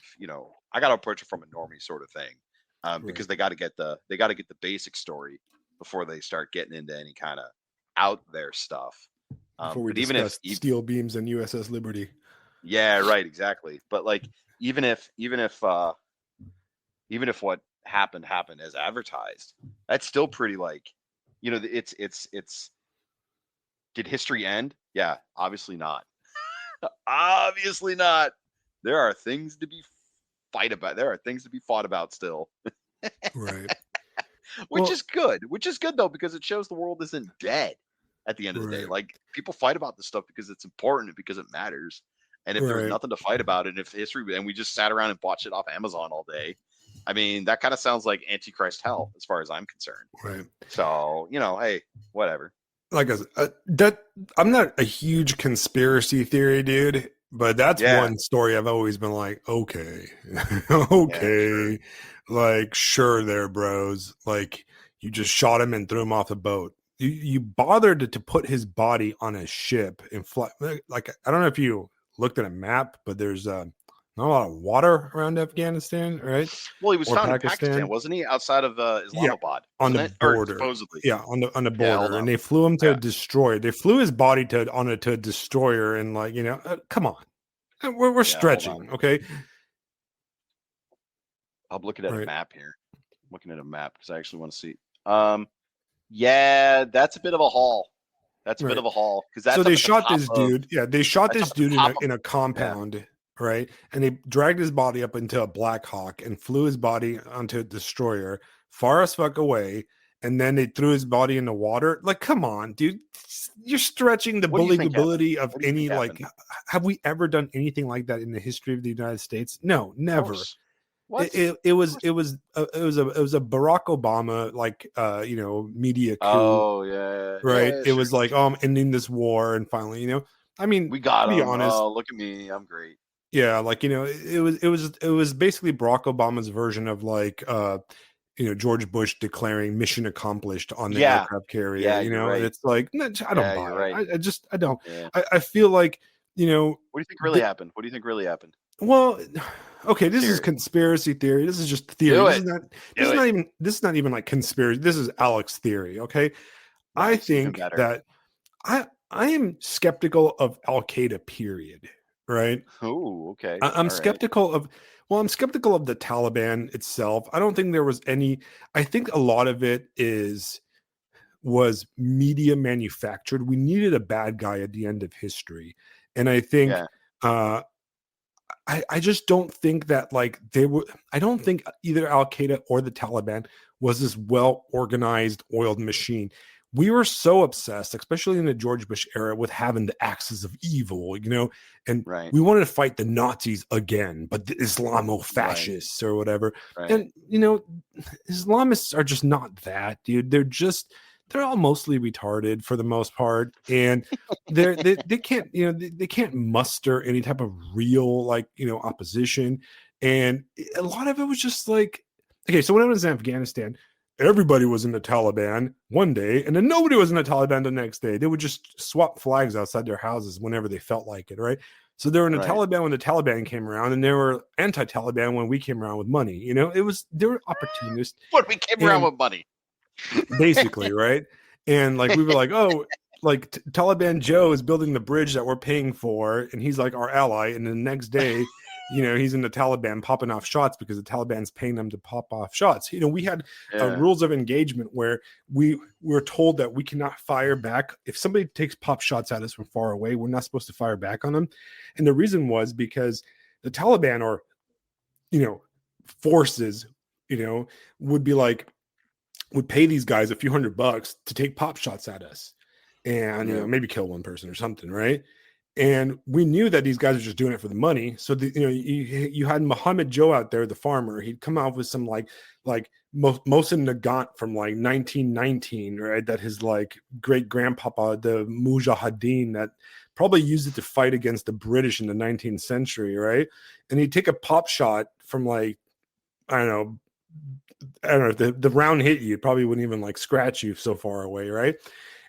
I gotta approach it from a normie sort of thing, because they got to get the basic story before they start getting into any kind of out there stuff. Before we discuss steel beams and USS Liberty. Yeah, right, exactly. But like, even if what happened as advertised, that's still pretty like. It's did history end? Yeah, obviously not. Obviously not. There are things to be fought about still. Right. Which is good though, because it shows the world isn't dead at the end of the day. Like, people fight about this stuff because it's important, because it matters. And if there's nothing to fight about, and if history, and we just sat around and bought shit off Amazon all day, I mean, that kind of sounds like Antichrist hell as far as I'm concerned. Right. So, hey, whatever. Like I said, I'm not a huge conspiracy theory dude, but that's one story I've always been like, okay, okay, like, sure there, bros. Like, you just shot him and threw him off the boat. You bothered to put his body on a ship and fly. Like, I don't know if you looked at a map, but there's not a lot of water around Afghanistan, right? Well, he was found in Pakistan, wasn't he? Outside of Islamabad, on the border, supposedly. Yeah, on the border, and they flew him to a destroyer. They flew his body to a destroyer, and like, come on, we're stretching, okay? I'm looking at a map here. I'm looking at a map because I actually want to see. Yeah, that's a bit of a haul. That's a bit of a haul, because that's so they shot this dude. Yeah, they shot this dude in a compound. Yeah. Right, and they dragged his body up into a Black Hawk and flew his body onto a destroyer far as fuck away, and then they threw his body in the water. Like, come on, dude, you're stretching the believability of any. Like, have we ever done anything like that in the history of the United States? No, never. It was a Barack Obama media coup. Oh yeah, right. It was like, I'm ending this war, and finally, I mean, we got to be him. honest, oh, look at me, I'm great. Yeah, like it was basically Barack Obama's version of like George Bush declaring mission accomplished on the Yeah, aircraft carrier, yeah, you're and right. it's like, no, I don't Yeah, you're buy it. right. I don't. Yeah. I feel like, What do you think really happened? What do you think really happened? well, okay, I'm this is serious. conspiracy theory. This is just theory. Do This it. is not this Do is it. not even this is not even like conspiracy. This is Alex theory, okay? I Nice. Even think better. that I am skeptical of Al Qaeda, period. Right? Oh, okay. I'm All right. skeptical of I'm skeptical of the Taliban itself. I don't think there was any. I think a lot of it was media manufactured. We needed a bad guy at the end of history, and I think Yeah. uh, I just don't think that like they were. I don't think either Al Qaeda or the Taliban was this well organized, oiled machine. We were so obsessed, especially in the George Bush era, with having the axis of evil, and Right. we wanted to fight the Nazis again, but the Right. Islamo-fascists or whatever. Right. And Islamists are just not that, dude. They're all mostly retarded for the most part, and they can't they can't muster any type of real like opposition, and a lot of it was just like, okay, so when I was in Afghanistan, everybody was in the Taliban one day, and then nobody was in the Taliban the next day. They would just swap flags outside their houses whenever they felt like it, right? So they were in the Right. Taliban when the Taliban came around, and they were anti-Taliban when we came around with money. They were opportunists, What, we came around and with money. basically, right? And like we were like, oh, like Taliban Joe is building the bridge that we're paying for, and he's like our ally. And the next day, he's in the Taliban popping off shots because the Taliban's paying them to pop off shots. We had Yeah. rules of engagement where we were told that we cannot fire back if somebody takes pop shots at us from far away. We're not supposed to fire back on them, and the reason was because the Taliban or forces, would be like would pay these guys a few $100 to take pop shots at us and Yeah. maybe kill one person or something, right? And we knew that these guys were just doing it for the money. So you had Muhammad Joe out there, the farmer. He'd come out with some like Mohsen Nagant from like 1919, right? That his like great grandpapa, the Mujahideen, that probably used it to fight against the British in the 19th century, right? And he'd take a pop shot from like, I don't know, if the round hit you, it probably wouldn't even like scratch you so far away, right?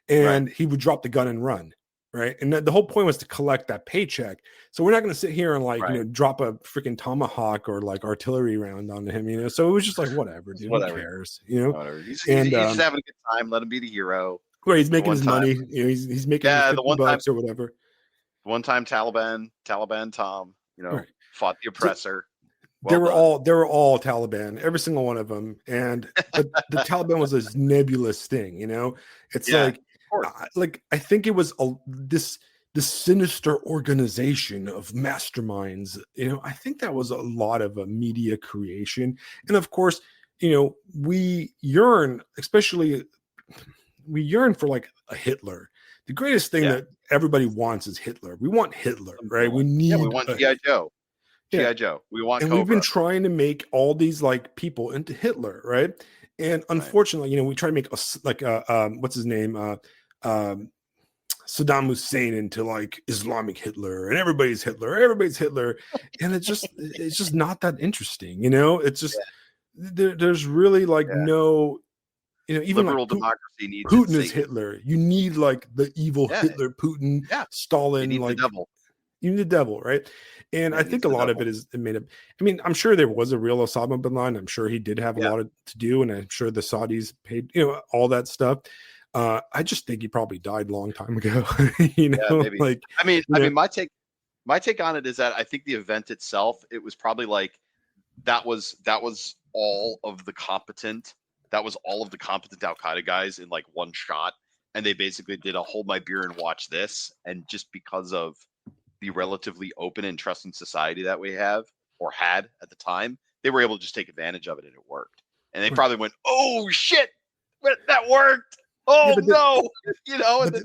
And he would drop the gun and run, right? And the whole point was to collect that paycheck. So we're not going to sit here and like drop a freaking tomahawk or like artillery round onto him, So it was just like whatever, dude. Whatever. Who cares, Whatever. He's just having a good time. Let him be the hero. Where he's making One his time. money, he's making Yeah, the 50 one time, bucks or whatever. one time Taliban Tom, Right. fought the oppressor. They were all Taliban, every single one of them, but the Taliban was this nebulous thing, It's like I think it was this sinister organization of masterminds. I think that was a lot of a media creation, and of course, we yearn for like a Hitler. The greatest thing that everybody wants is Hitler. We want Hitler, right? We want G.I. Joe. G.I. Joe. We want and Cobra. We've been trying to make all these like people into Hitler, right? And unfortunately, we try to make what's his name, Saddam Hussein into like Islamic Hitler, and everybody's Hitler, and it's just not that interesting, It's just there's really like no, even liberal like democracy needs Putin is Hitler. You need like the evil Hitler, Putin, Stalin, like the devil. You need the devil, right? And I think a lot of it is made up. I mean, I'm sure there was a real Osama bin Laden. I'm sure he did have a lot to do, and I'm sure the Saudis paid, all that stuff. I just think he probably died a long time ago. Maybe. Like I mean, my take on it is that I think the event itself, it was probably like that was all of the competent. That was all of the competent Al Qaeda guys in like one shot, and they basically did a hold my beer and watch this. And just because of the relatively open and trusting society that we have or had at the time, they were able to just take advantage of it, and it worked. And they probably went, "Oh shit, that worked! Oh no!"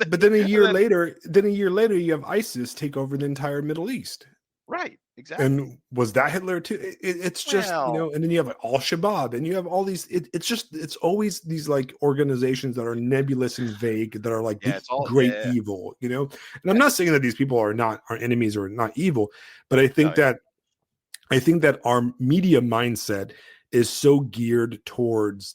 But then a year later, you have ISIS take over the entire Middle East. Right. Exactly. And was that Hitler too? It's just, Well, and then you have like Al Shabaab, and you have all these. It's always these like organizations that are nebulous and vague that are like yeah, the it's all great yeah. evil. And I'm Yeah. not saying that these people are not our enemies or not evil, but No, yeah. I think that our media mindset is so geared towards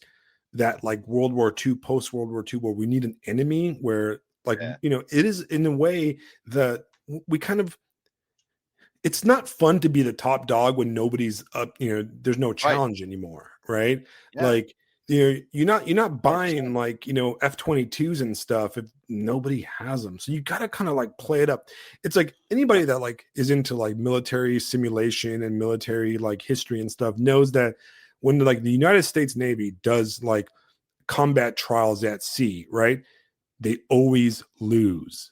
that like World War II, post World War II, where we need an enemy, where like Yeah. it is in a way that we kind of it's not fun to be the top dog when nobody's up, there's no Right. challenge anymore, right? Yeah. Like you're not buying 100%. like F-22s and stuff if nobody has them. So you got to kind of like play it up. It's like Yeah. anybody that like is into like military simulation and military like history and stuff knows that when like the United States Navy does like combat trials at sea, right? They always lose,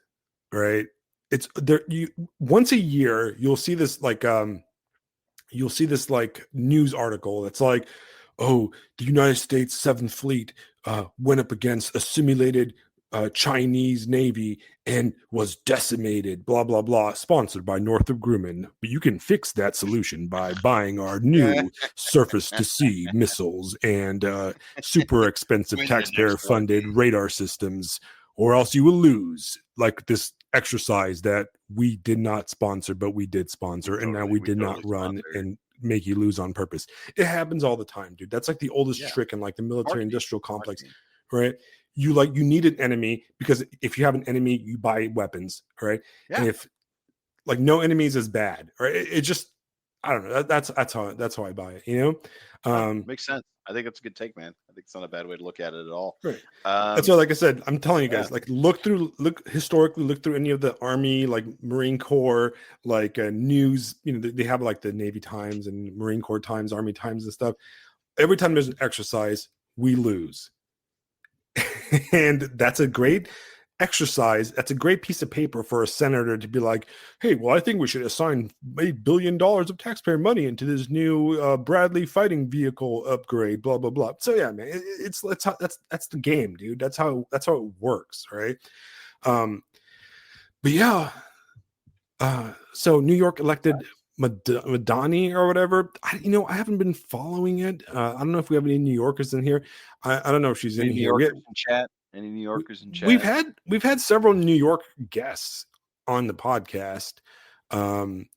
right? It's there. You once a year you'll see this like news article that's like, oh, the United States Seventh Fleet went up against a simulated Chinese Navy and was decimated, blah, blah, blah, sponsored by Northrop Grumman. But you can fix that solution by buying our Yeah. new surface to sea missiles and super expensive Win the taxpayer next war funded game. radar systems, or else you will lose. Like this exercise that we did not sponsor, but we did sponsor, and now we We did not totally run sponsored. and make you lose on purpose. It happens all the time, dude. That's like the oldest Yeah. trick in like the military Marketing. industrial complex, Marketing. right? You need an enemy because if you have an enemy, you buy weapons, right? And Yeah. if like no enemies is bad, right? It just I don't know. That's how I buy it, No, Um, makes sense. I think that's a good take, man. I think it's not a bad way to look at it at all. right. And Um, so, like I said, I'm telling you yeah. guys, like look historically, look through any of the Army, like Marine Corps, like news. They have like the Navy Times and Marine Corps Times, Army Times, and stuff. Every time there's an exercise, we lose, and that's a great exercise. That's a great piece of paper for a senator to be like, "Hey, well, I think we should assign $8 billion of taxpayer money into this new Bradley fighting vehicle upgrade." Blah blah blah. So yeah, man, that's the game, dude. That's how it works, right? Um, but yeah, so New York elected Madani or whatever. I haven't been following it. I don't know if we have any New Yorkers in here. I don't know if she's in Any New here. Yorkers in chat? Any New We, Yorkers in we've chat? had several New York guests on the podcast, um,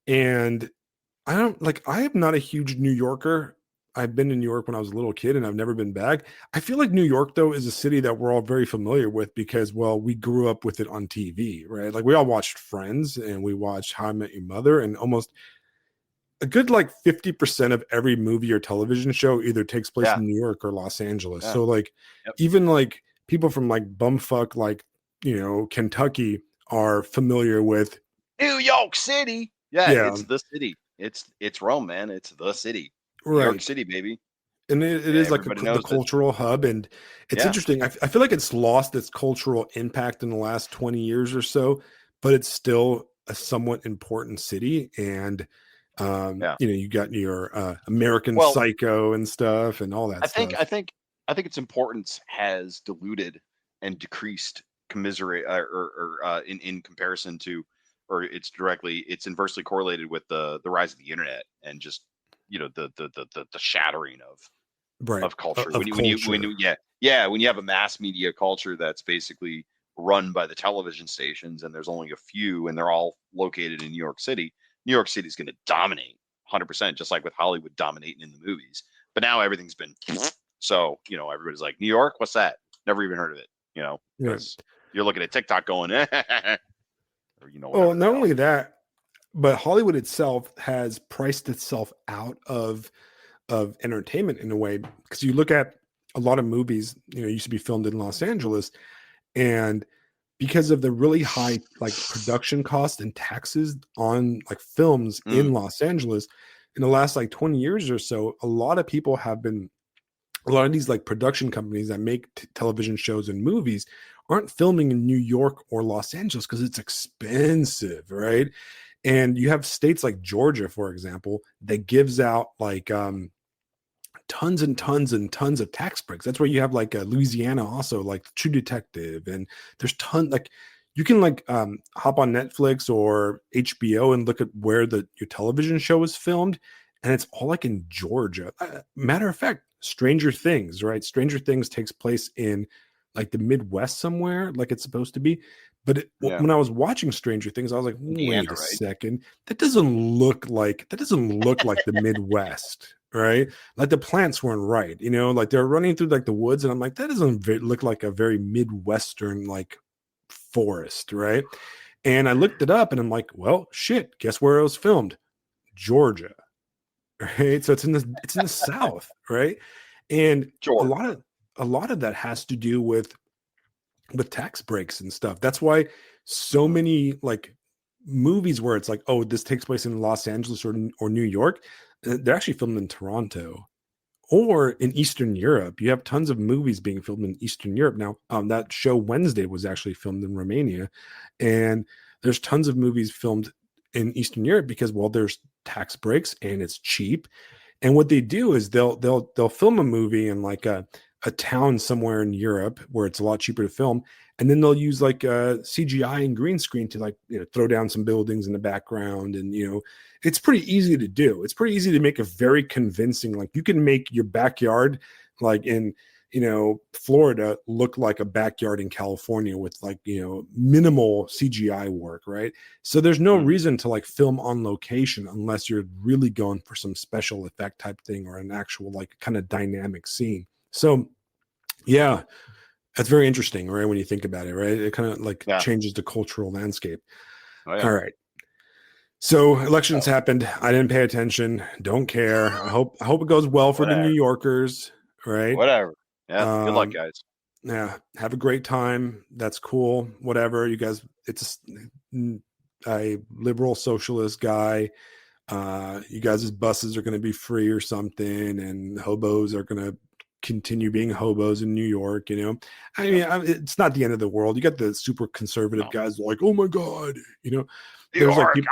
and I am not a huge New Yorker. I've been to New York when I was a little kid and I've never been back. I feel like New York, though, is a city that we're all very familiar with because, well, we grew up with it on TV, right? Like we all watched Friends and we watched How I Met Your Mother, and almost a good like 50% of every movie or television show either takes place Yeah. in New York or Los Angeles. Yeah. So, like, Yep. even like people from like bumfuck, like, Kentucky are familiar with, New York City. Yeah, yeah, it's the city. It's Rome, man. It's the city. New York right. City, baby. And it Yeah, is like everybody the knows it. cultural hub, and it's Yeah. interesting. I feel like it's lost its cultural impact in the last 20 years or so, but it's still a somewhat important city. And Yeah. you got your American Well, Psycho and stuff and all that I think stuff. I think I think its importance has diluted and decreased commiserate in comparison to, or it's inversely correlated with the rise of the internet and just the shattering Right. of culture. Of culture. When you have a mass media culture that's basically run by the television stations and there's only a few and they're all located in New York City, New York City is going to dominate 100%, just like with Hollywood dominating in the movies. But now everything's been so, everybody's like, New York, what's that? Never even heard of it, Yeah. because you're looking at TikTok going, or Well, whatever the not hell. only that, but Hollywood itself has priced itself out of entertainment in a way, because you look at a lot of movies, used to be filmed in Los Angeles, and because of the really high like production cost and taxes on like films Mm, in Los Angeles in the last like 20 years or so, a lot of these like production companies that make television shows and movies aren't filming in New York or Los Angeles because it's expensive, right? And you have states like Georgia, for example, that gives out like tons and tons and tons of tax breaks. That's where you have like Louisiana also, like True Detective, and there's ton like you can like hop on Netflix or HBO and look at where your television show is filmed, and it's all like in Georgia. Matter of fact, Stranger Things, right? Stranger Things takes place in like the Midwest somewhere, like it's supposed to be. But when I was watching Stranger Things, I was like, wait Indiana, a right? second, that doesn't look like the Midwest, right? Like the plants weren't right, like they're running through like the woods, and I'm like, that doesn't look like a very Midwestern like forest, right? And I looked it up, and I'm like, well, shit, guess where it was filmed? Georgia, right? So it's in the South, right? And a Georgia. lot of that has to do with tax breaks and stuff. That's why so many like movies where it's like, oh, this takes place in Los Angeles or New York, they're actually filmed in Toronto or in Eastern Europe. You have tons of movies being filmed in Eastern Europe now. That show Wednesday was actually filmed in Romania, and there's tons of movies filmed in Eastern Europe because, well, there's tax breaks and it's cheap. And what they do is they'll film a movie in like a town somewhere in Europe where it's a lot cheaper to film, and then they'll use like CGI and green screen to like throw down some buildings in the background, and it's pretty easy to do. It's pretty easy to make a very convincing, like you can make your backyard like in Florida look like a backyard in California with like minimal CGI work, right? So there's no reason to like film on location unless you're really going for some special effect type thing or an actual like kind of dynamic scene. So yeah, that's very interesting, right? When you think about it, right? It kind of like changes the cultural landscape. Oh, yeah. All right. So elections happened. I didn't pay attention. Don't care. I hope it goes well for the New Yorkers, right? Whatever. Yeah. Good luck, guys. Yeah. Have a great time. That's cool. Whatever. You guys, it's a liberal socialist guy. You guys' buses are going to be free or something, and hobos are going to continue being hobos in New York. I mean, it's not the end of the world. You got the super conservative guys like, oh my god, there's like people,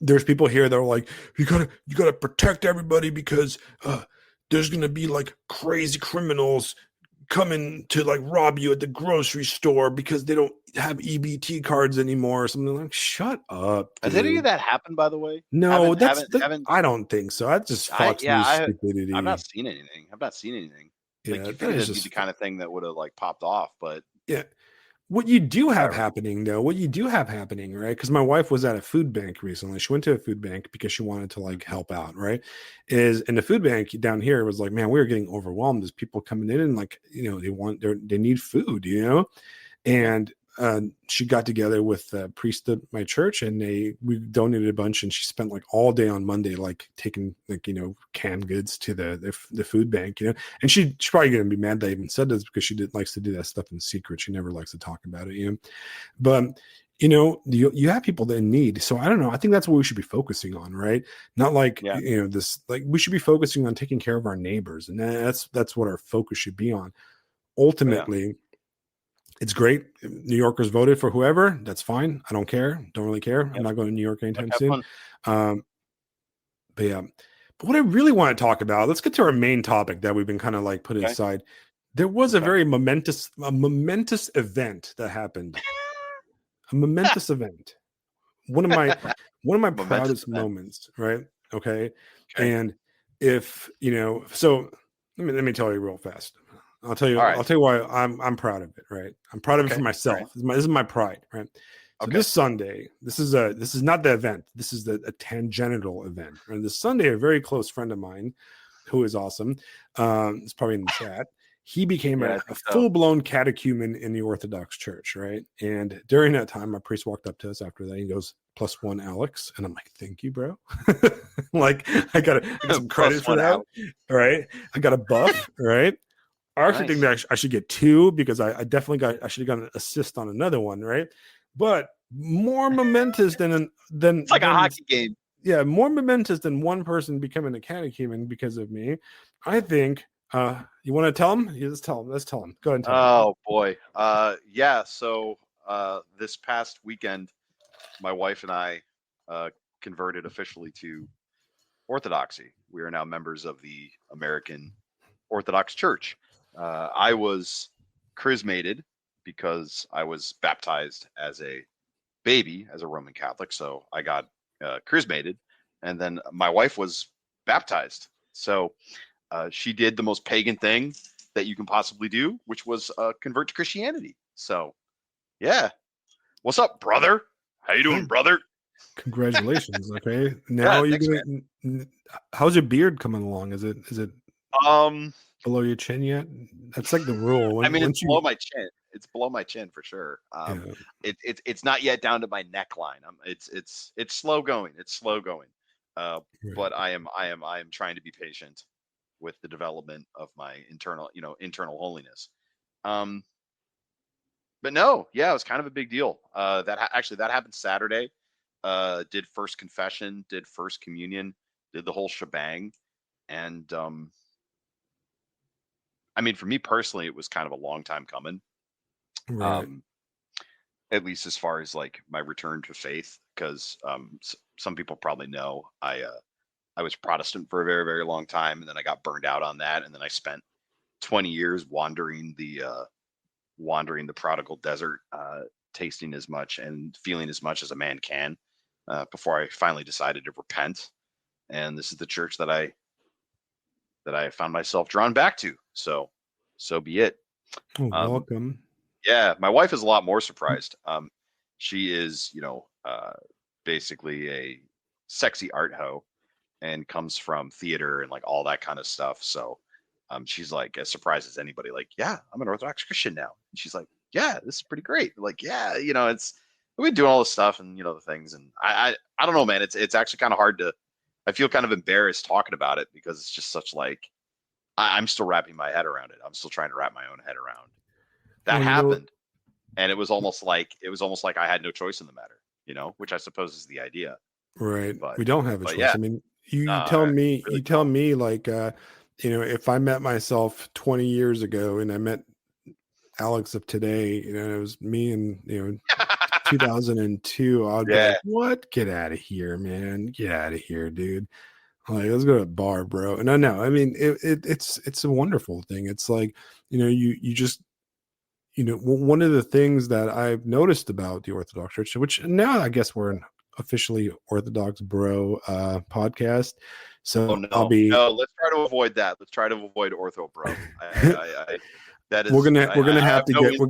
there's people here that are like, you gotta protect everybody because there's gonna be like crazy criminals coming to like rob you at the grocery store because they don't have EBT cards anymore or something. Like, shut up, dude. Has any of that happened, by the way? No, I don't think so. That's just Fox News stupidity. I've not seen anything. Yeah, like, you figured it'd be the kind of thing that would have like popped off, but yeah. What you do have happening, right? Because my wife was at a food bank recently. She went to a food bank because she wanted to like help out, right? Is in the food bank down here was like, man, we were getting overwhelmed. There's people coming in and like, they need food, and she got together with the priest at my church, and we donated a bunch, and she spent like all day on Monday like taking like canned goods to the food bank, and she's probably gonna be mad that I even said this because likes to do that stuff in secret. She never likes to talk about it, but you have people that in need. So I don't know. I think that's what we should be focusing on, right? Not like this. Like we should be focusing on taking care of our neighbors, and that's what our focus should be on. Ultimately, it's great. New Yorkers voted for whoever. That's fine. I don't care. Don't really care. I'm not going to New York anytime soon. But yeah. But what I really want to talk about, let's get to our main topic that we've been kind of like put aside. There was a very momentous event that happened. A momentous event. One of my proudest moments, right? Okay. And if so let me tell you real fast. I'll tell you why I'm proud of it, right? I'm proud of it for myself. This is my pride, right? So this Sunday, this is not the event. This is a tangential event. And this Sunday, a very close friend of mine, who is awesome, is probably in the chat. He became a full-blown catechumen in the Orthodox Church, right? And during that time, my priest walked up to us after that. He goes, +1, Alex. And I'm like, thank you, bro. Like, I got some credit for that. All right. I got a buff, right? I actually think that I should get 2 because I definitely I should have got an assist on another one, right? But more momentous than it's like a hockey game. Yeah, more momentous than one person becoming a catechumen because of me. I think you want to tell him? Yeah, let's tell him. Let's tell him. Go ahead and tell him. Oh boy. Yeah, so this past weekend my wife and I converted officially to Orthodoxy. We are now members of the American Orthodox Church. I was chrismated because I was baptized as a baby as a Roman Catholic, so I got chrismated, and then my wife was baptized. So she did the most pagan thing that you can possibly do, which was convert to Christianity. So yeah, what's up, brother? How you doing, Oh, brother? congratulations. Okay. Yeah, Now you're thanks, gonna how's your beard coming along? Is it man. below your chin yet? That's like the rule. I When mean, it's once below you my chin. It's below my chin for sure. yeah, It's not yet down to my neckline. It's slow going. It's slow going. Uh, right. but I am trying to be patient with the development of my internal holiness. Um, but no, yeah, it was kind of a big deal. Actually that happened Saturday. Did first confession, did first communion, did the whole shebang, and I mean, for me personally, it was kind of a long time coming. Right. Um, at least as far as like my return to faith, because some people probably know I was Protestant for a very very long time, and then I got burned out on that, and then I spent 20 years wandering the prodigal desert, tasting as much and feeling as much as a man can, before I finally decided to repent. And this is the church that I found myself drawn back to. So be it. Oh, Um, welcome. yeah, my wife is a lot more surprised. She is, basically a sexy art hoe and comes from theater and like all that kind of stuff. So she's like as surprised as anybody. Like, yeah, I'm an Orthodox Christian now. And she's like, yeah, this is pretty great. Like, yeah, it's we've been doing all this stuff and the things. And I don't know, man. It's actually kind of hard to. I feel kind of embarrassed talking about it because it's just such like I'm still wrapping my head around it. I'm still trying to wrap my own head around. That Well, happened, and it was almost like I had no choice in the matter. Which I suppose is the idea. right. But We don't have a but choice. yeah, I mean, you tell I me, really don't. like, if I met myself 20 years ago and I met Alex of today, it was me in, 2002, I'd be like, Yeah, what? Get out of here, man. Get out of here, dude. Like, let's go to a bar, bro. And I know, I mean, it's a wonderful thing. It's like, you just, one of the things that I've noticed about the Orthodox Church, which now I guess we're an officially Orthodox bro podcast. oh So I'll no, be, no. Let's try to avoid that. Let's try to avoid ortho, bro. That we're is, gonna we're gonna I have have to no get interest.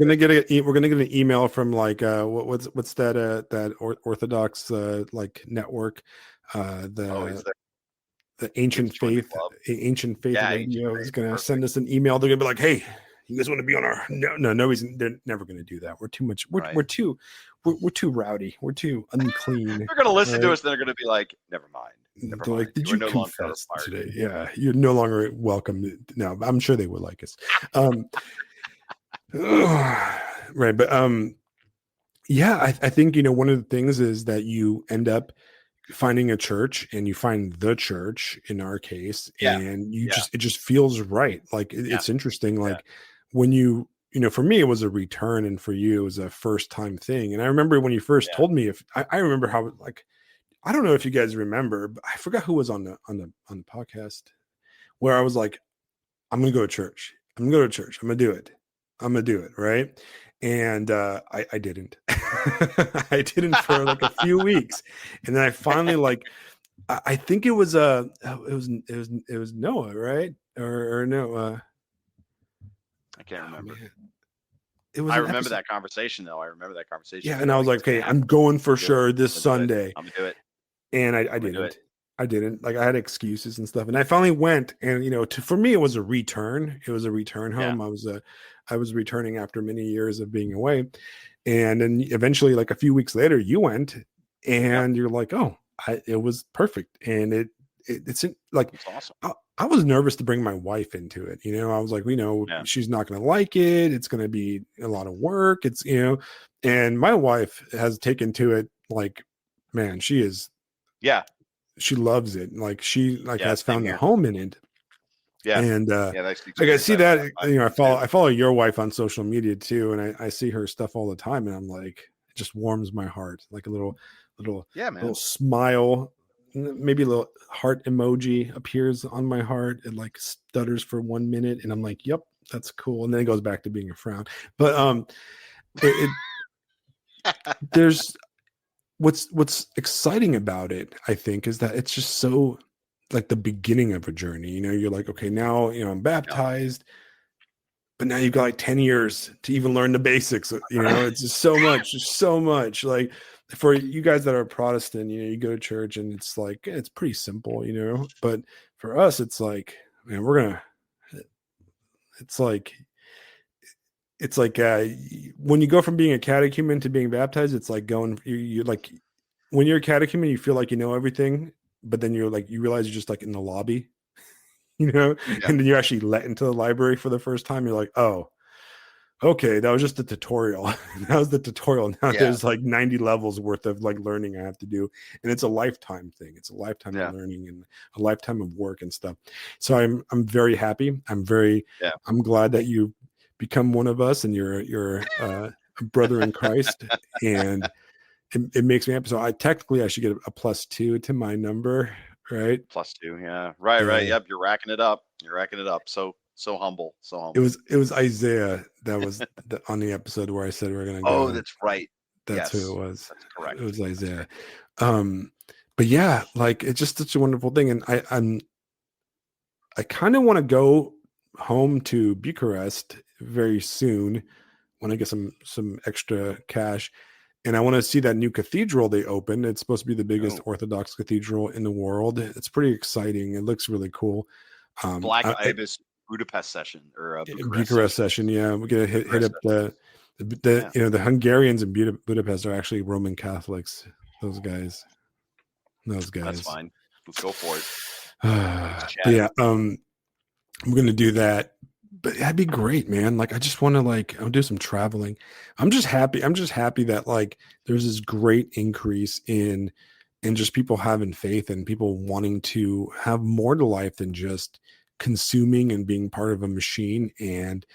we're gonna get an email from like what's that Orthodox like network Oh, is there the we have to join the club? ancient faith Yeah, ancient radio is faith. gonna send Perfect. us an email. They're gonna be like, hey, you guys want to be on our no reason. They're never gonna do that. We're too much. Right. We're too rowdy. We're too unclean. They're gonna All listen to right. us. Then they're gonna be like, never mind. Never They're like, mind. did You are you no longer confess required. today? Yeah, you're no longer welcome. No, I'm sure they would like us. Um, right, but yeah, I think one of the things is that you end up finding a church, and you find the church in our case, Yeah. and you Yeah. just it just feels right. Like Yeah. it's interesting. Yeah. Like when for me it was a return, and for you it was a first time thing. And I remember when you first Yeah. told me, if I remember how, like, I don't know if you guys remember, but I forgot who was on the podcast where I was like, I'm gonna go to church. I'm gonna go to church. I'm gonna do it. I'm gonna do it. Right. And I didn't. I didn't for like a few weeks. And then I finally, like, I think it was it was Noah, right? Or no, I can't oh remember. man. It was I an remember episode. that conversation though. I remember that conversation. Yeah, You and were I was like, like, "It's gonna okay, happen. I'm going for I'm gonna do it. sure this I'm gonna do it. Sunday. I'm gonna do it. And I I'm gonna do it." didn't. I didn't. Like, I had excuses and stuff. And I finally went, and for me it was a return. It was a return Yeah. home. I was returning after many years of being away. And then eventually, like a few weeks later, you went, Yep. and you're like, oh, it was perfect. And it's like, It's awesome. I was nervous to bring my wife into it. I was like, Yeah. she's not going to like it. It's going to be a lot of work. And my wife has taken to it like, man, Yeah. she loves it. Like, she like Yeah. has Same found a here. home in it. Yeah. And Yeah. That's the like, I experience see I've that, I follow too. your wife on social media too, and I see her stuff all the time, and I'm like, it just warms my heart. Like a Yeah, little man. smile, maybe a little heart emoji appears on my heart. It like stutters for 1 minute, and I'm like, yep, that's cool. And then it goes back to being a frown. But it there's what's exciting about it, I think, is that it's just so like the beginning of a journey. You're like, okay, now I'm Yeah. baptized, but now you've got like 10 years to even learn the basics. It's just so much. Like for you guys that are Protestant, you go to church and it's like it's pretty simple, but for us, it's like, man, it's like it's like when you go from being a catechumen to being baptized, it's like going you like when you're a catechumen, you feel like you know everything, but then you're like you realize you're just like in the lobby, Yeah. and then you're actually let into the library for the first time. You're like, oh, okay, that was just a tutorial. That was the tutorial. Now Yeah. there's like 90 levels worth of like learning I have to do. And it's a lifetime thing. It's a lifetime of Yeah. learning and a lifetime of work and stuff. So I'm very happy. Yeah. I'm glad that you become one of us and you're a brother in Christ. And it makes me happy. So I should get a +2 to my number, right? +2. Yeah. Right. Right. Yeah. Yep. You're racking it up. You're racking it up. So humble. So It humble. was it was Isaiah that was on the episode where I said we're gonna Oh, go. that's right. That's who it Yes. was. That's It correct. was That's Isaiah. correct. Um, but yeah, like it's just such a wonderful thing. And I kind of want to go home to Bucharest very soon when I get some extra cash. And I want to see that new cathedral they opened. It's supposed to be the biggest Oh, Orthodox cathedral in the world. It's pretty exciting. It looks really cool. Black Ibis Budapest session or Bucharest Bucharest session. session. Yeah, we're gonna hit Bucharest up session. Yeah. the Hungarians in Budapest are actually Roman Catholics. Those guys, those That's guys. fine. Let's go for it. Let's But chat. yeah, we're gonna do that. But that'd be great, man. Like, I just want to I'll do some traveling. I'm just happy. I'm just happy that like there's this great increase in just people having faith and people wanting to have more to life than just consuming and being part of a machine. And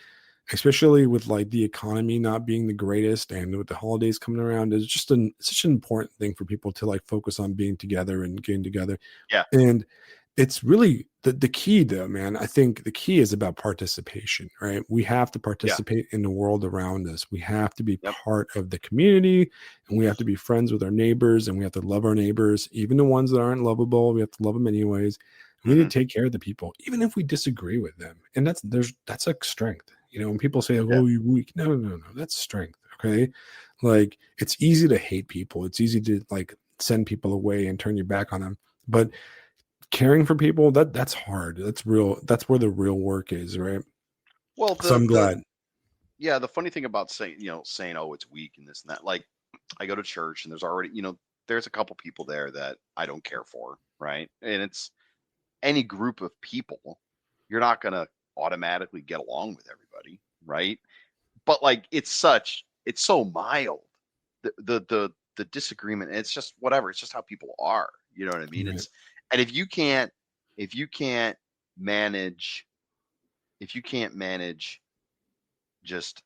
especially with like the economy not being the greatest and with the holidays coming around, is just such an important thing for people to like focus on being together and getting together. Yeah. And it's really the key though, man. I think the key is about participation, right? We have to Yeah. participate in the world around us. We have to be Yep. part of the community, and we have to be friends with our neighbors, and we have to love our neighbors, even the ones that aren't lovable. We have to love them anyways. We Hmm. need to take care of the people, even if we disagree with them. And that's a strength. When people say, Yeah. "Oh, you weak," no, that's strength. Okay, like it's easy to hate people. It's easy to like send people away and turn your back on them, but caring for people, that's hard. That's real. That's where the real work is, right? Well, So I'm glad. the funny thing about saying, oh, it's weak and this and that, like I go to church and there's already, there's a couple people there that I don't care for, right? And it's any group of people, you're not going to automatically get along with everybody, right? But like it's so mild. The disagreement, it's just whatever, it's just how people are. You know what I mean? Right. It's and if you can't manage if you can't manage just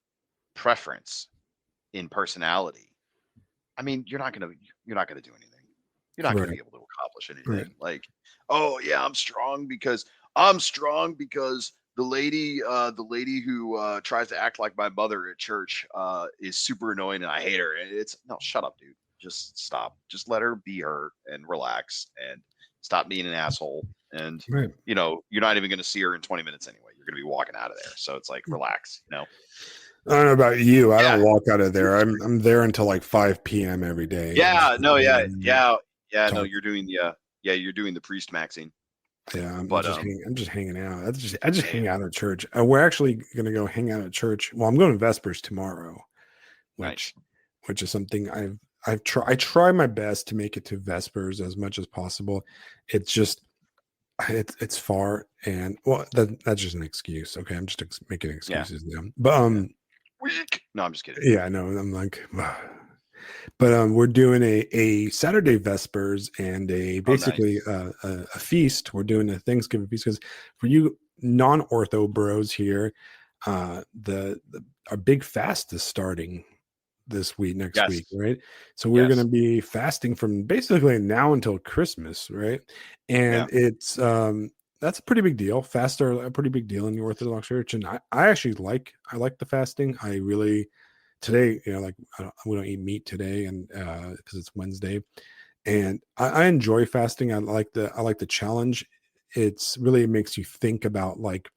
preference in personality, I mean, you're not gonna do anything. You're not gonna be Right. able to accomplish Right. anything. Like, oh yeah, I'm strong because the lady who tries to act like my mother at church is super annoying and I hate her. And it's no, shut up, dude. Just stop. Just let her be her and relax and stop being an asshole. And Right. you're not even gonna see her in 20 minutes anyway. You're gonna be walking out of there. So it's like relax. I don't know about you. I Yeah. don't walk out of there. I'm there until like 5 p.m. every day. I'm just Yeah, no, yeah, yeah, yeah. No, talk. you're doing the priest maxing. Yeah, But I'm just hanging out. I just yeah, hang out at church. We're actually gonna go hang out at church. Well, I'm going to Vespers tomorrow, nice. which which is something I try my best to make it to Vespers as much as possible. It's just it's far, and well that's just an excuse. Okay, I'm just making Yeah, excuses now. But yeah. Weak. No, I'm just kidding. yeah, I know. I'm like, but we're doing a Saturday Vespers and a Oh, basically nice. a feast. We're doing a Thanksgiving feast because for you non-ortho bros here, the our big fast is starting this week, next week, Yes, right? So we're going to yes, be fasting from basically now until Christmas, right? yeah, And it's that's a pretty big deal. Fasts are a pretty big deal in the Orthodox Church, and I actually I like the fasting. I really today, like we don't eat meat today, and because it's Wednesday, and I enjoy fasting. I like the challenge. It's really makes you think about like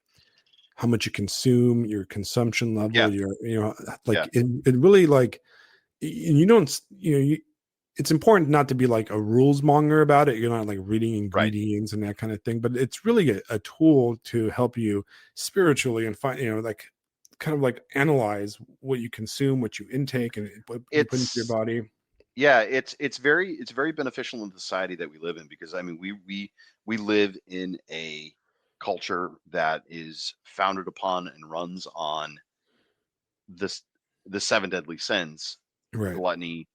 how much you consume, your consumption Yeah, level, your yeah, like it really like you don't it's important not to be like a rules monger about it. You're not like reading right. ingredients and that kind of thing, but it's really a tool to help you spiritually and find, like kind of like analyze what you consume, what you intake, and what you put into your It's body. yeah, it's very beneficial in the society that we live in because I mean we live in a culture that is founded upon and runs on this the seven deadly sins, Right. gluttony,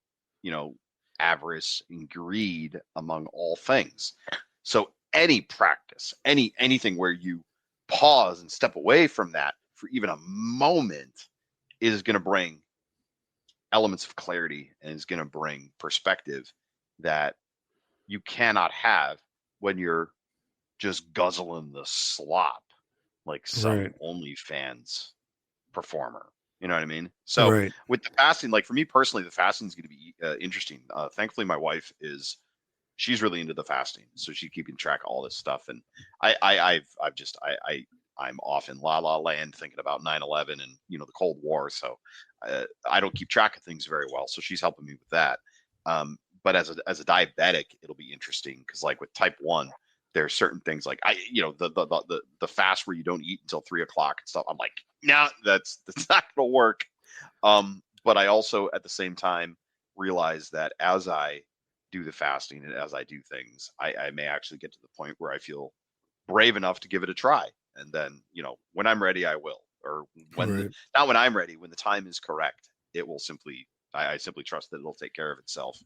you know, avarice and greed among all things. So any practice, anything where you pause and step away from that for even a moment is going to bring elements of clarity and is going to bring perspective that you cannot have when you're just guzzling the slop like some Right. OnlyFans performer. You know what I mean? So Right. with the fasting, like for me personally, the fasting is going to be interesting. Thankfully, my wife she's really into the fasting, so she's keeping track of all this stuff. And I'm off in la la land thinking about 9/11 and the Cold War, so I don't keep track of things very well. So she's helping me with that. But as a diabetic, it'll be interesting because like with type 1, there are certain things like the fast where you don't eat until 3 o'clock and stuff. I'm like, no, that's not gonna work. But I also at the same time realize that as I do the fasting and as I do things, I may actually get to the point where I feel brave enough to give it a try. And then, when I'm ready, I will. Or Right. not when I'm ready, when the time is correct, it will I simply trust that it'll take care of itself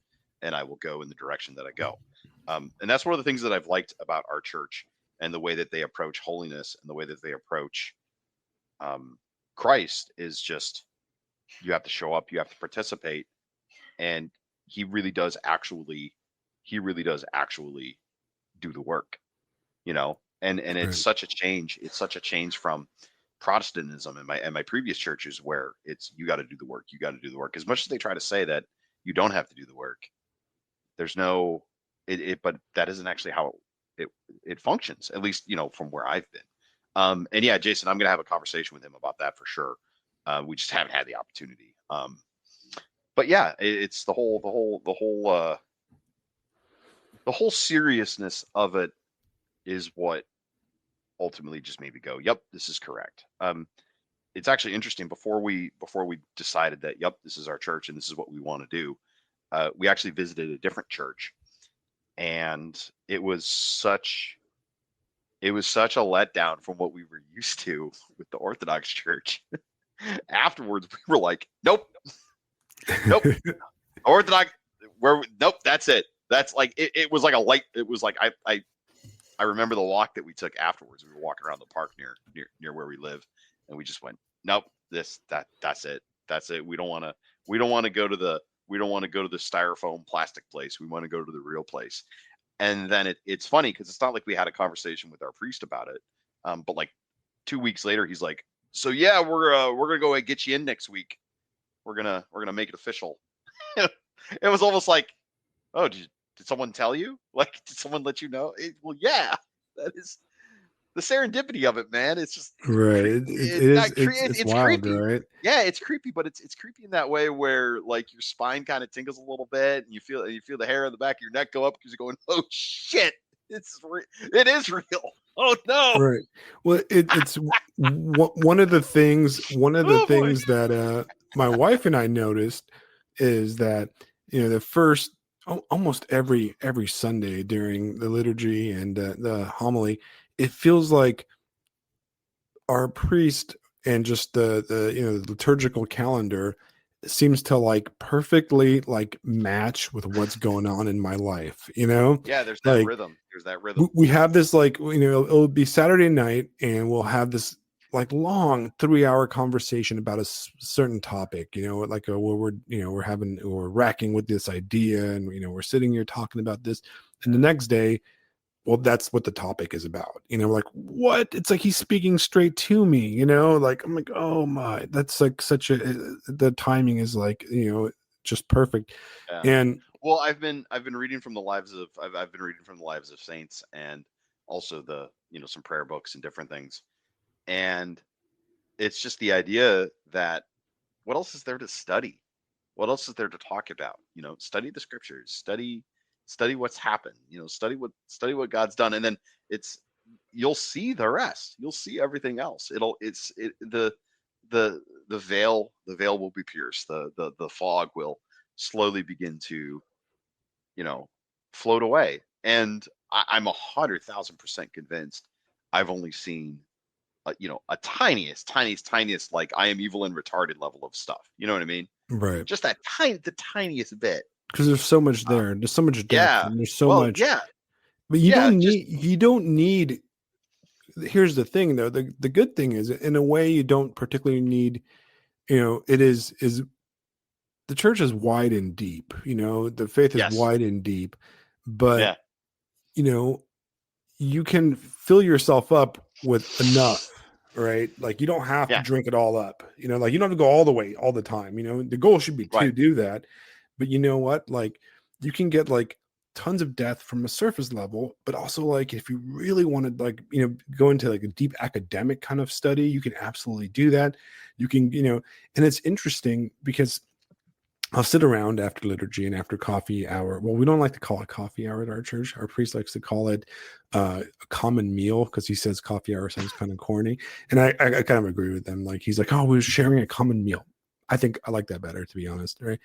and I will go in the direction that I go. And that's one of the things that I've liked about our church and the way that they approach holiness and the way that they approach Christ is just you have to show up, you have to participate, and he really does actually he really does actually do the work, and it's Right. such a change. It's such a change from Protestantism and my previous churches where it's you got to do the work, you got to do the work. As much as they try to say that you don't have to do the work, there's no but that isn't actually how it functions, at least from where I've been. And yeah, Jason, I'm gonna have a conversation with him about that for sure. We just haven't had the opportunity. But yeah, it's the whole seriousness of it is what ultimately just made me go, "Yep, this is correct." It's actually interesting. Before we decided that, "Yep, this is our church and this is what we want to do," we actually visited a different church, and it was such a letdown from what we were used to with the Orthodox Church. Afterwards, we were like, "Nope, nope, Orthodox. Nope, that's it. That's like it was like a light. It was like I remember the walk that we took afterwards. We were walking around the park near where we live, and we just went, nope, that's it. That's it. We don't want to go to the styrofoam plastic place. We want to go to the real place. And then it's funny because it's not like we had a conversation with our priest about it. But like 2 weeks later, he's like, so yeah, we're gonna go and get you in next week. We're gonna make it official. It was almost like, oh, did someone tell you? Like, did someone let you know? Well, yeah, that is the serendipity of it, man. It's just Right. creepy. It It's is. not It's it's wild, creepy. right? Yeah, it's creepy, but it's creepy in that way where like your spine kind of tingles a little bit, and you feel the hair on the back of your neck go up because you're going, oh shit, it is real. Oh no. Right. Well, it's one of the things. One of the Oh boy. things that my wife and I noticed is that the first almost every Sunday during the liturgy and the homily, it feels like our priest and just the liturgical calendar seems to like perfectly like match with what's going on in my life. Yeah, there's that Like rhythm. There's that we rhythm. we have this like it'll be Saturday night and we'll have this like long 3-hour conversation about a certain topic, like where we're racking with this idea, and we're sitting here talking about this, and the next day well, that's what the topic is about. Like, what? It's like he's speaking straight to me, like, I'm like, oh my, that's like such the timing is like, just perfect. Yeah. And well, I've been reading from the lives of I've been reading from the lives of saints, and also the some prayer books and different things. And it's just the idea that what else is there to study? What else is there to talk about? Study the scriptures, study what's happened, study what God's done, and then it's you'll see the rest. You'll see everything else. The veil will be pierced. The fog will slowly begin to, float away. And I'm 100,000% convinced I've only seen a tiniest, like I am evil and retarded level of stuff. You know what I mean? right, Just the tiniest bit. because there's so much Uh, there's so much depth, yeah. and there's so Well, much, yeah. but Yeah. Just you don't need. Here's the thing, though. The good thing is, in a way, you don't particularly need. It is the church is wide and deep. The faith is yes. wide and deep, but Yeah. you know, you can fill yourself up with enough, right? Like you don't have to Yeah. drink it all up. Like you don't have to go all the way all the time. The goal should be to Right. do that. But you know what? Like you can get like tons of depth from a surface level, but also like if you really want to like, go into like a deep academic kind of study, you can absolutely do that. You can, and it's interesting because I'll sit around after liturgy and after coffee hour. Well, we don't like to call it coffee hour at our church. Our priest likes to call it a common meal because he says coffee hour sounds kind of corny. And I kind of agree with them. Like he's like, oh, we're sharing a common meal. I think I like that better, to be honest. Right.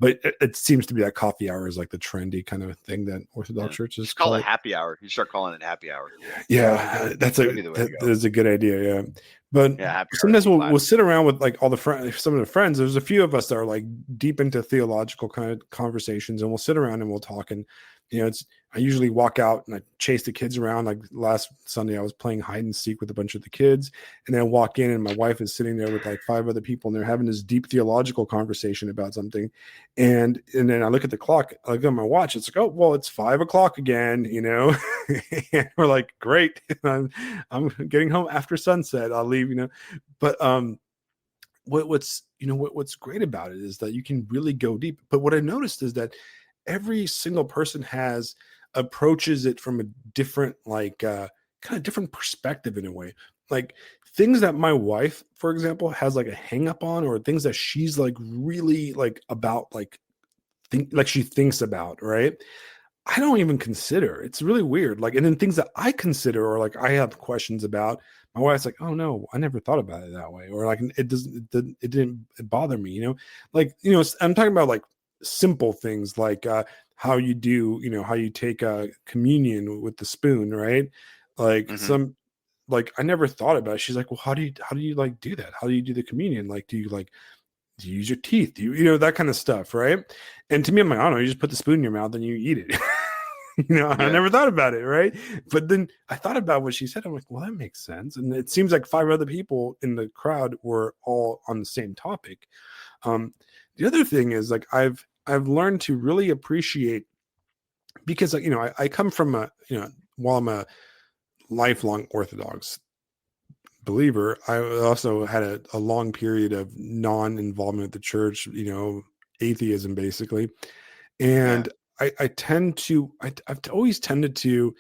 But it seems to be that coffee hour is like the trendy kind of thing that Yeah. Orthodox churches Just call call it it. happy hour. You start calling it happy hour. Yeah, That'd be the way to go. that's a good idea. Yeah, but Yeah. Happy hour would sometimes be we'll classic. sit around with like all the friends, some of the friends. There's a few of us that are like deep into theological kind of conversations, and we'll sit around and we'll talk. And it's I usually walk out and I chase the kids around. Like last Sunday, I was playing hide and seek with a bunch of the kids, and then I walk in and my wife is sitting there with like 5 other people, and they're having this deep theological conversation about something. And then I look at the clock, I look at my watch. It's like, oh well, it's 5 o'clock again, and we're like, great. I'm getting home after sunset. I'll leave, But what's great about it is that you can really go deep. But what I noticed is that every single person has approaches it from a different, like kind of different perspective in a way. Like things that my wife, for example, has like a hang up on, or things that she's like really like about, like she thinks about, right? I don't even consider. It's really weird. Like, and then things that I consider or like I have questions about, my wife's like, "Oh no, I never thought about it that way," or like it didn't bother me. Like I'm talking about like simple things like how you do, how you take a communion with the spoon, right? Like Hmm. some like I never thought about it. She's like, "Well, how do you like do that? How do you do the communion? Like, do you use your teeth? Do that kind of stuff, right?" And to me, I'm like, I don't know, you just put the spoon in your mouth and you eat it. I Yeah. never thought about it, right? But then I thought about what she said. I'm like, well, that makes sense. And it seems like 5 other people in the crowd were all on the same topic. The other thing is like I've learned to really appreciate, because like, I come from while I'm a lifelong Orthodox believer, I also had a long period of non-involvement with the church, atheism basically. Yeah. And I've always tended to,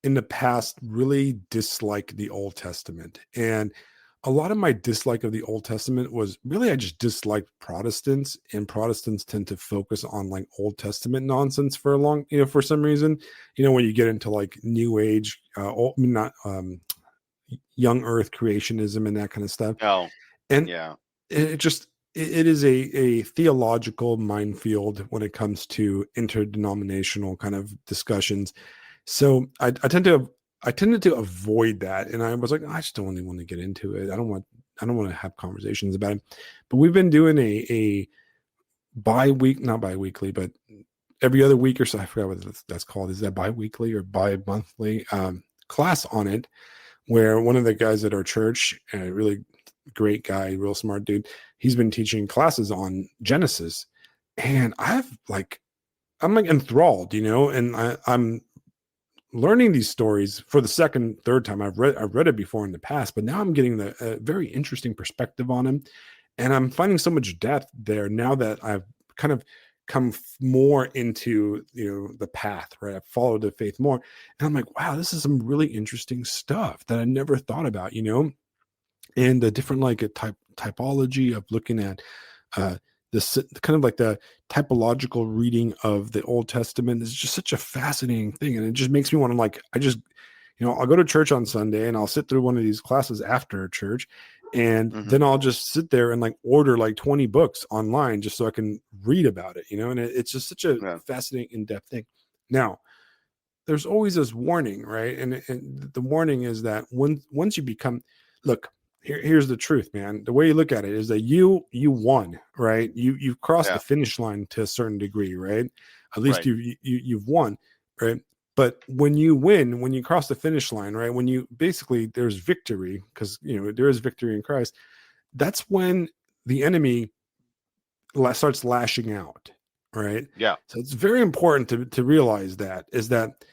in the past, really dislike the Old Testament. And a lot of my dislike of the Old Testament was really I just disliked Protestants, and Protestants tend to focus on like Old Testament nonsense for some reason. When you get into like New Age, not young Earth creationism and that kind of stuff. Oh. And Yeah. it is a theological minefield when it comes to interdenominational kind of discussions. So I tended to avoid that, and I was like, I just don't really want to get into it. I don't want to have conversations about it. But we've been doing a not bi-weekly, but every other week or so. I forgot what that's called. Is that bi-weekly or bi-monthly class on it, where one of the guys at our church, a really great guy, real smart dude, he's been teaching classes on Genesis. And I'm like enthralled, and I'm learning these stories for the second, third time. I've read it before in the past, but now I'm getting the very interesting perspective on him, and I'm finding so much depth there now that I've kind of come more into the path, right? I've followed the faith more, and I'm like, wow, this is some really interesting stuff that I never thought about, and the different like a typology of looking at uh this kind of like the typological reading of the Old Testament is just such a fascinating thing, and it just makes me want to like I'll go to church on Sunday and I'll sit through one of these classes after church, and then I'll just sit there and like order like 20 books online just so I can read about it, and it's just such a fascinating in-depth thing. Now there's always this warning, right? And the warning is that once you become, look, here's the truth, man. The way you look at it is that you won, right? You've crossed the finish line to a certain degree, right? At least you've won, right? But when you win, when you cross the finish line, right? When you basically there's victory, because there is victory in Christ. That's when the enemy starts lashing out, right? Yeah. So it's very important to realize that is that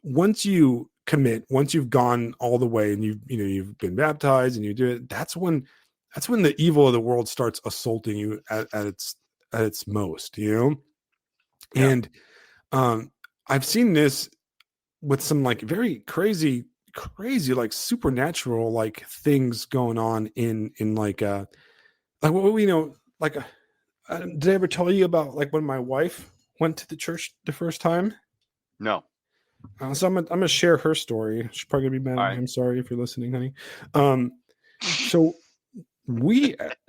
once you commit, once you've gone all the way and you've been baptized and you do it, that's when the evil of the world starts assaulting you at its most, and I've seen this with some like very crazy like supernatural like things going on in like what we know like did I ever tell you about like when my wife went to the church the first time? No. So I'm gonna share her story. She's probably gonna be mad at me. I'm sorry if you're listening, honey. So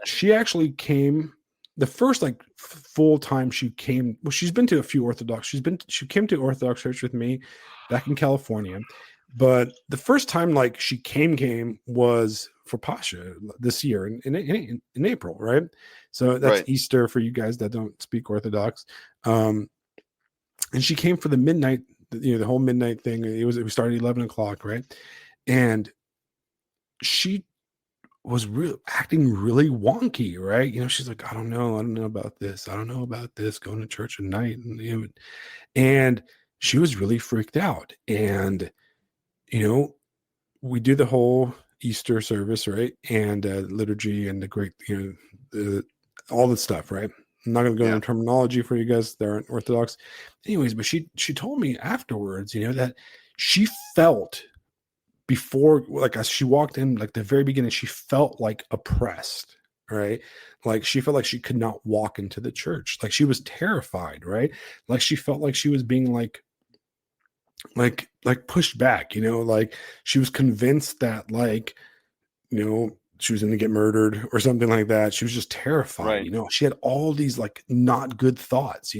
she actually came the first like full time she came. Well, she's been to a few Orthodox. She came to Orthodox church with me back in California, but the first time like she came was for Pascha this year in April, right? So that's Easter for you guys that don't speak Orthodox. And she came for the midnight. The whole midnight thing. We started at 11 o'clock, right? And she was acting really wonky, right? She's like, I don't know about this. I don't know about this. Going to church at night, and she was really freaked out. And we do the whole Easter service, right? And liturgy and the great, all the stuff, right? I'm not going to go into terminology for you guys that aren't Orthodox. Anyways, but she told me afterwards, that she felt before, like as she walked in, like the very beginning, she felt like oppressed, right? Like she felt like she could not walk into the church. Like she was terrified, right? Like she felt like she was being like pushed back, like she was convinced that like, she was going to get murdered or something like that. She was just terrified, she had all these like not good thoughts,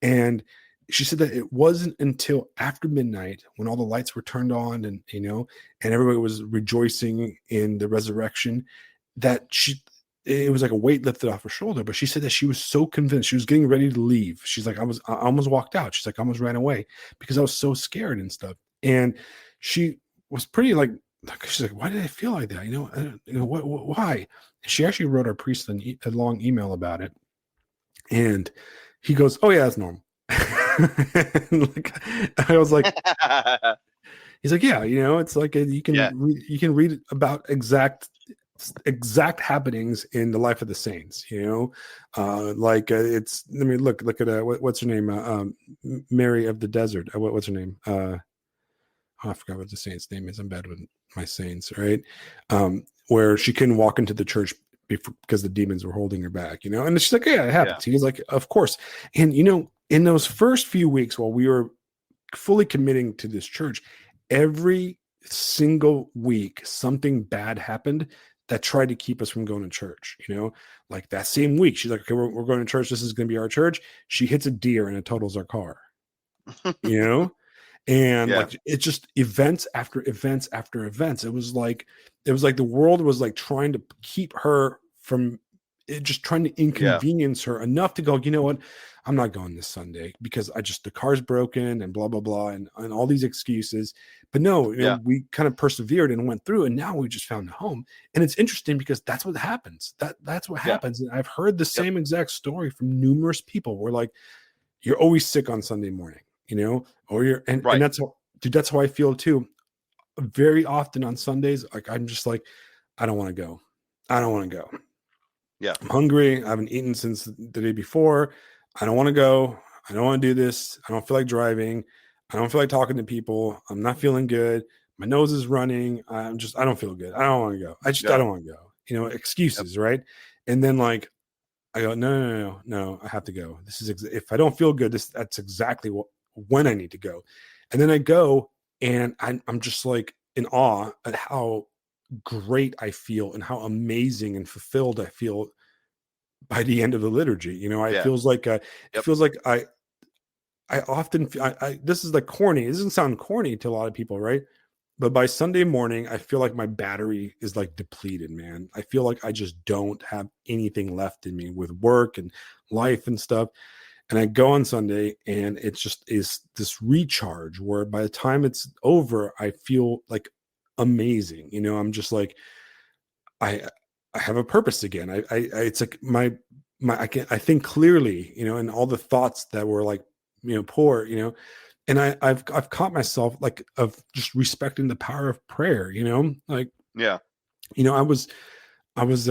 and she said that it wasn't until after midnight when all the lights were turned on and, and everybody was rejoicing in the resurrection that it was like a weight lifted off her shoulder. But she said that she was so convinced, she was getting ready to leave. She's like, I almost walked out. She's like, I almost ran away because I was so scared and stuff. And she was pretty like, she's like, why did I feel like that? Why? She actually wrote our priest a long email about it. And he goes, oh yeah, that's normal. I was like, he's like, yeah, it's like you can read about exact happenings in the life of the saints, it's, I mean, look at what's her name, Mary of the Desert, what's her name, I forgot what the saint's name is. I'm bad with my saints, right? Where she couldn't walk into the church because the demons were holding her back, and she's like, yeah, it happens. He's like, of course. And in those first few weeks while we were fully committing to this church, every single week something bad happened that tried to keep us from going to church. Like that same week, she's like, okay, we're going to church. This is going to be our church. She hits a deer and it totals our car. And like it's just events after events after events. It was like the world was like trying to keep her from it, just trying to inconvenience her enough to go, you know what, I'm not going this Sunday because the car's broken and blah blah blah and all these excuses. But no, we kind of persevered and went through, and now we just found a home. And it's interesting because that's what happens. That's what happens. And I've heard the same exact story from numerous people where like you're always sick on Sunday morning, or you're and that's dude, that's how I feel too. Very often on Sundays, like I'm just like, I don't want to go. I don't want to go. Yeah. I'm hungry. I haven't eaten since the day before. I don't want to go. I don't want to do this. I don't feel like driving. I don't feel like talking to people. I'm not feeling good. My nose is running. I don't feel good. I don't want to go. I Yeah. don't want to go. You know, Yep. excuses, right? And then like I go, no, I have to go. This is if I don't feel good, that's exactly when I need to go. And then I go, and I'm just like in awe at how great I feel and how amazing and fulfilled I feel by the end of the liturgy. You know, Yeah. it Yep. feels like I often this is like corny. It doesn't sound corny to a lot of people, right? But by Sunday morning, I feel like my battery is like depleted, man. I feel like I just don't have anything left in me with work and life and stuff. And I go on Sunday, and it just is this recharge where by the time it's over, I feel like amazing. You know, I'm just like, I I have a purpose again. It's like I think clearly, you know, and all the thoughts that were like, you know, poor, you know, and I've caught myself like of just respecting the power of prayer, you know, like, Yeah. you know, I was what was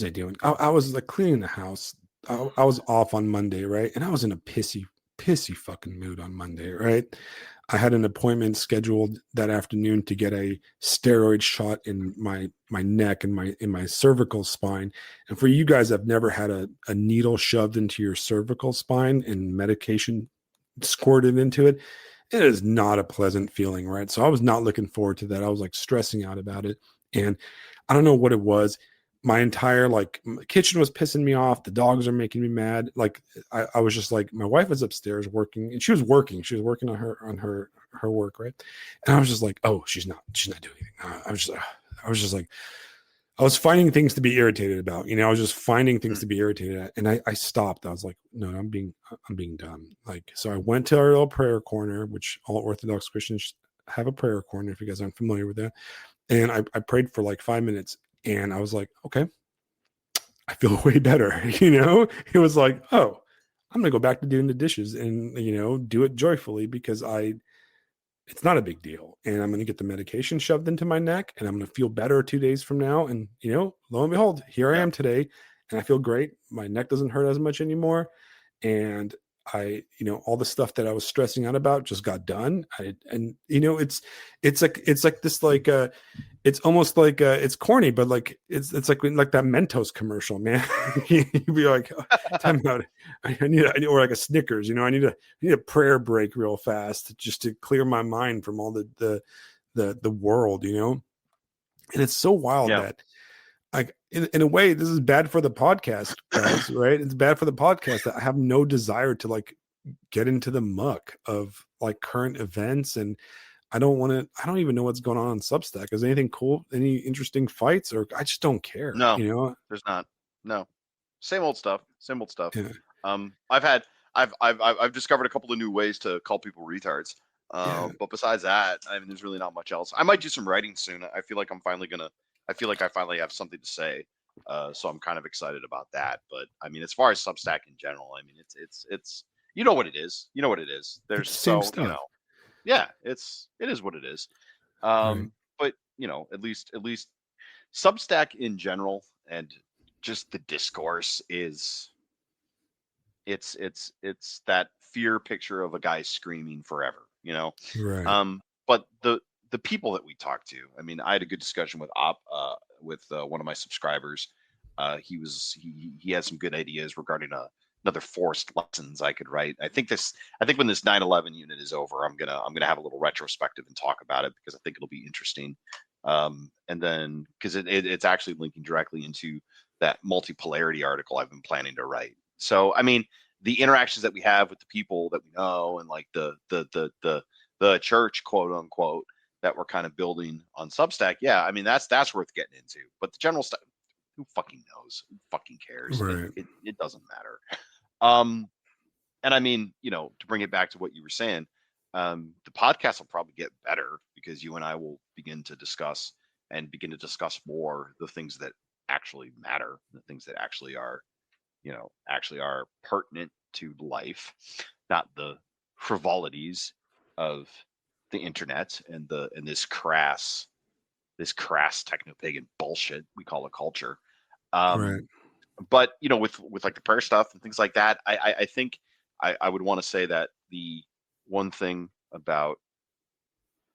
I doing? I was like cleaning the house. I was off on Monday, right? And I was in a pissy fucking mood on Monday, right? I had an appointment scheduled that afternoon to get a steroid shot in my neck and my cervical spine. And for you guys, I've never had a needle shoved into your cervical spine and medication squirted into it. It is not a pleasant feeling, right? So I was not looking forward to that. I was like stressing out about it. And I don't know what it was. My entire like kitchen was pissing me off. The dogs are making me mad. Like I was just like, my wife was upstairs working, and she was working. She was working on her work, right? And I was just like, oh, she's not doing anything. I was just like, I was finding things to be irritated about. You know, I was just finding things Mm. to be irritated at, and I stopped. I was like, no, I'm being dumb. Like, so I went to our little prayer corner, which all Orthodox Christians have a prayer corner. If you guys aren't familiar with that, and I prayed for like 5 minutes, and I was like, okay, I feel way better. You know, it was like, oh, I'm gonna go back to doing the dishes and, you know, do it joyfully because it's not a big deal. And I'm going to get the medication shoved into my neck, and I'm going to feel better 2 days from now. And, you know, lo and behold, here I Yeah. am today, and I feel great. My neck doesn't hurt as much anymore. And you know, all the stuff that I was stressing out about just got done. And, you know, it's like this, like, it's almost like it's corny, but like it's like that Mentos commercial, man. You'd be like, oh, time out. I need, or like a Snickers, you know, I need a prayer break real fast just to clear my mind from all the world, you know. And it's so wild Yeah. that like in a way, this is bad for the podcast, guys, right? It's bad for the podcast that I have no desire to like get into the muck of like current events, and I don't even know what's going on Substack. Is anything cool? Any interesting fights? Or I just don't care, No, you know? there's not. No. Same old stuff. Same old stuff. Yeah. I've had I've discovered a couple of new ways to call people retards. Yeah. But besides that, I mean, there's really not much else. I might do some writing soon. I feel like I feel like I finally have something to say. So I'm kind of excited about that. But I mean, as far as Substack in general, I mean, it's you know what it is. You know what it is. It's There's the same so, you stuff. know, yeah, it is what it is. Right. But you know, at least Substack in general and just the discourse is it's that fear picture of a guy screaming forever, you know. Right. But the people that we talk to, I mean, I had a good discussion with one of my subscribers. He had some good ideas regarding another forced lessons I could write. I think when this 9/11 unit is over, I'm gonna have a little retrospective and talk about it because I think it'll be interesting. And then because it's actually linking directly into that multipolarity article I've been planning to write. So I mean, the interactions that we have with the people that we know and like the church, quote unquote, that we're kind of building on Substack. Yeah, I mean that's worth getting into. But the general stuff, who fucking knows? Who fucking cares? Right. It doesn't matter. Um, and I mean, you know, to bring it back to what you were saying, the podcast will probably get better because you and I will begin to discuss more the things that actually matter, the things that actually are, you know, actually are pertinent to life, not the frivolities. of the internet and this crass techno pagan bullshit we call a culture. Right. Um, but with like the prayer stuff and things like that, I think I would want to say that the one thing about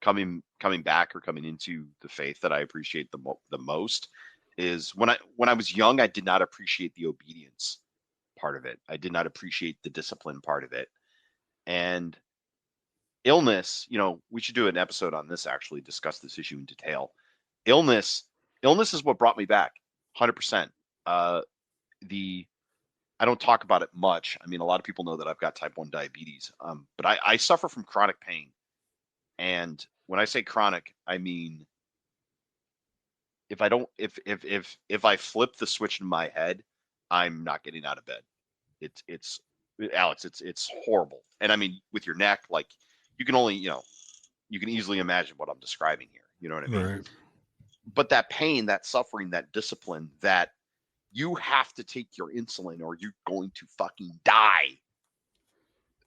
coming back or coming into the faith that I appreciate the most is when I was young, I did not appreciate the obedience part of it. I did not appreciate the discipline part of it. And illness, we should do an episode on this, actually discuss this issue in detail. Illness, illness is what brought me back, 100%. The I don't talk about it much. I mean, a lot of people know that I've got type 1 diabetes, but I suffer from chronic pain. And when I say chronic, I mean if I don't if I flip the switch in my head, I'm not getting out of bed. It's Alex, it's horrible. And I mean, with your neck, like you can only, you can easily imagine what I'm describing here. You know what I mean? Right. But that pain, that suffering, that discipline, that you have to take your insulin or you're going to fucking die,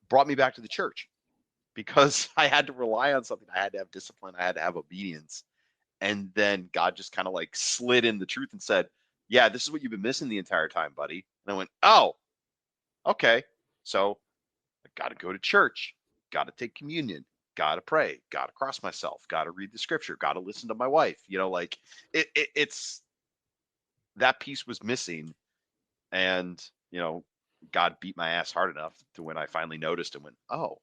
brought me back to the church because I had to rely on something. I had to have discipline. I had to have obedience. And then God just kind of like slid in the truth and said, yeah, this is what you've been missing the entire time, buddy. And I went, oh, okay. So I got to go to church, got to take communion, got to pray, got to cross myself, got to read the scripture, got to listen to my wife. Like it's that piece was missing. And, God beat my ass hard enough to when I finally noticed and went, oh,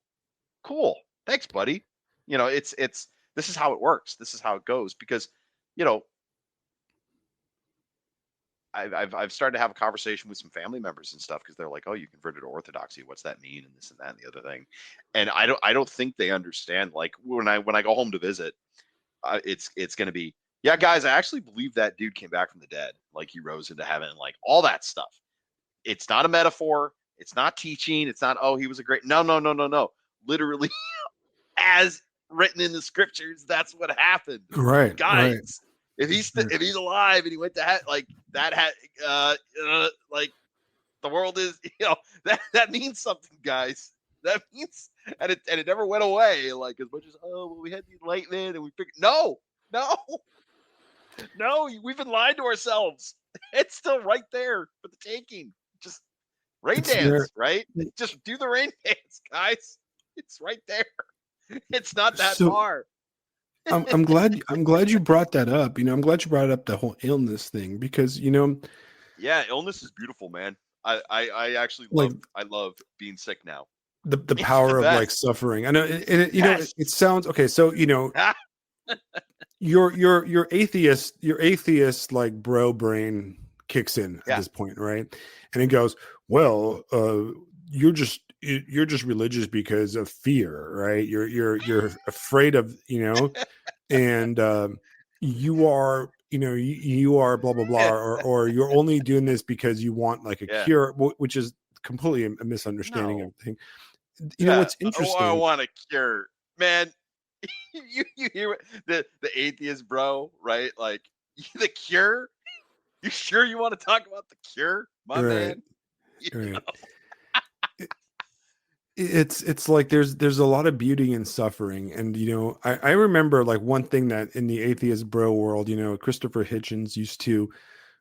cool. Thanks, buddy. This is how it works. This is how it goes because, I've started to have a conversation with some family members and stuff because they're like, "Oh, you converted to Orthodoxy. What's that mean?" And this and that and the other thing. And I don't think they understand. Like when I go home to visit, it's going to be, yeah, guys, I actually believe that dude came back from the dead. Like he rose into heaven and like all that stuff. It's not a metaphor. It's not teaching. It's not, oh, he was a great. No, no, no, no, no. Literally, as written in the scriptures, that's what happened, Right. guys. Right. If he's alive and he went to like that like the world is that means something, guys. That means and it never went away. Like as much as we had the enlightenment and we figured no, we've been lying to ourselves. It's still right there for the taking. Just rain It's dance, there. right? Just do the rain dance, guys. It's right there. It's not that So far. I'm glad you brought that up. I'm glad you brought up the whole illness thing because Yeah, illness is beautiful, man. I actually like love being sick now. the It's power the of like best. suffering. I know Yes. it sounds okay. So your atheist like bro brain kicks in at Yeah. this point, right? And it goes, well, you're just religious because of fear, right? You're afraid of and you are you are blah blah blah, or you're only doing this because you want like a Yeah. cure, which is completely a misunderstanding of No. the thing. Yeah. What's Oh, I interesting, want a cure, man. You hear the atheist bro, right? Like the cure. You sure you want to talk about the cure, my right? man? Right. It's like there's a lot of beauty in suffering, and I remember like one thing that in the atheist bro world, Christopher Hitchens used to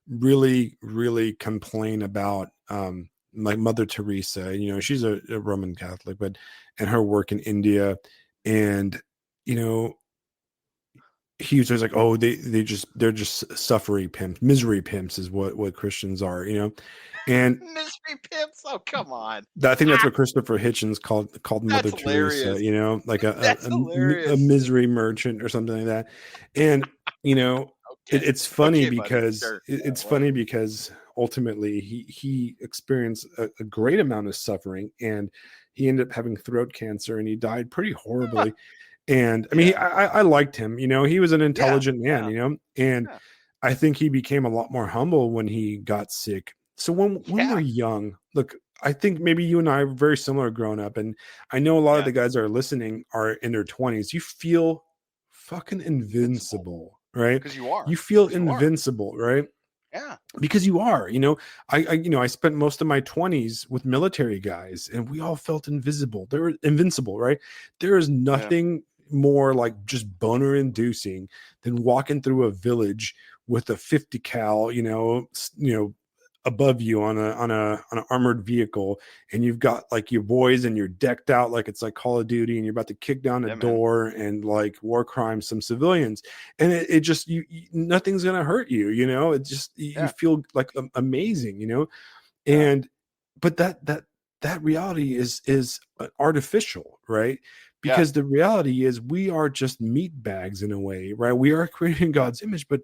really complain about, like Mother Teresa. She's a Roman Catholic, but and her work in India, and you know he was always like, oh, they're just suffering pimps, misery pimps is what Christians are, and Mystery pimps. Oh, come on. I think that's what Christopher Hitchens called Mother That's Teresa, hilarious. like That's a hilarious. misery merchant or something like that. And Okay. it's funny Okay, buddy. because Sure. Yeah, funny whatever. because ultimately he experienced a great amount of suffering, and he ended up having throat cancer, and he died pretty horribly. And I mean, Yeah. I liked him. He was an Yeah. intelligent man. Yeah. And Yeah. I think he became a lot more humble when he got sick. So when we're Yeah. young, look, I think maybe you and I are very similar growing up, and I know a lot of Yeah. the guys that are listening are in their 20s. You feel fucking Invincible. invincible, right? Because you are. You feel Because you are. invincible, right? Yeah. Because you are, I spent most of my 20s with military guys, and we all felt invisible. They're invincible, right? There is Yeah. nothing more like just boner inducing than walking through a village with a 50 cal, above you on an armored vehicle, and you've got like your boys and you're decked out like it's like Call of Duty, and you're about to kick down a Yeah, man. door and like war crime some civilians, and it just nothing's gonna hurt you, it just you Yeah. feel like amazing, Yeah. and but that reality is artificial, right? Yeah. Because the reality is we are just meat bags in a way, right? We are created in Yeah. God's image, but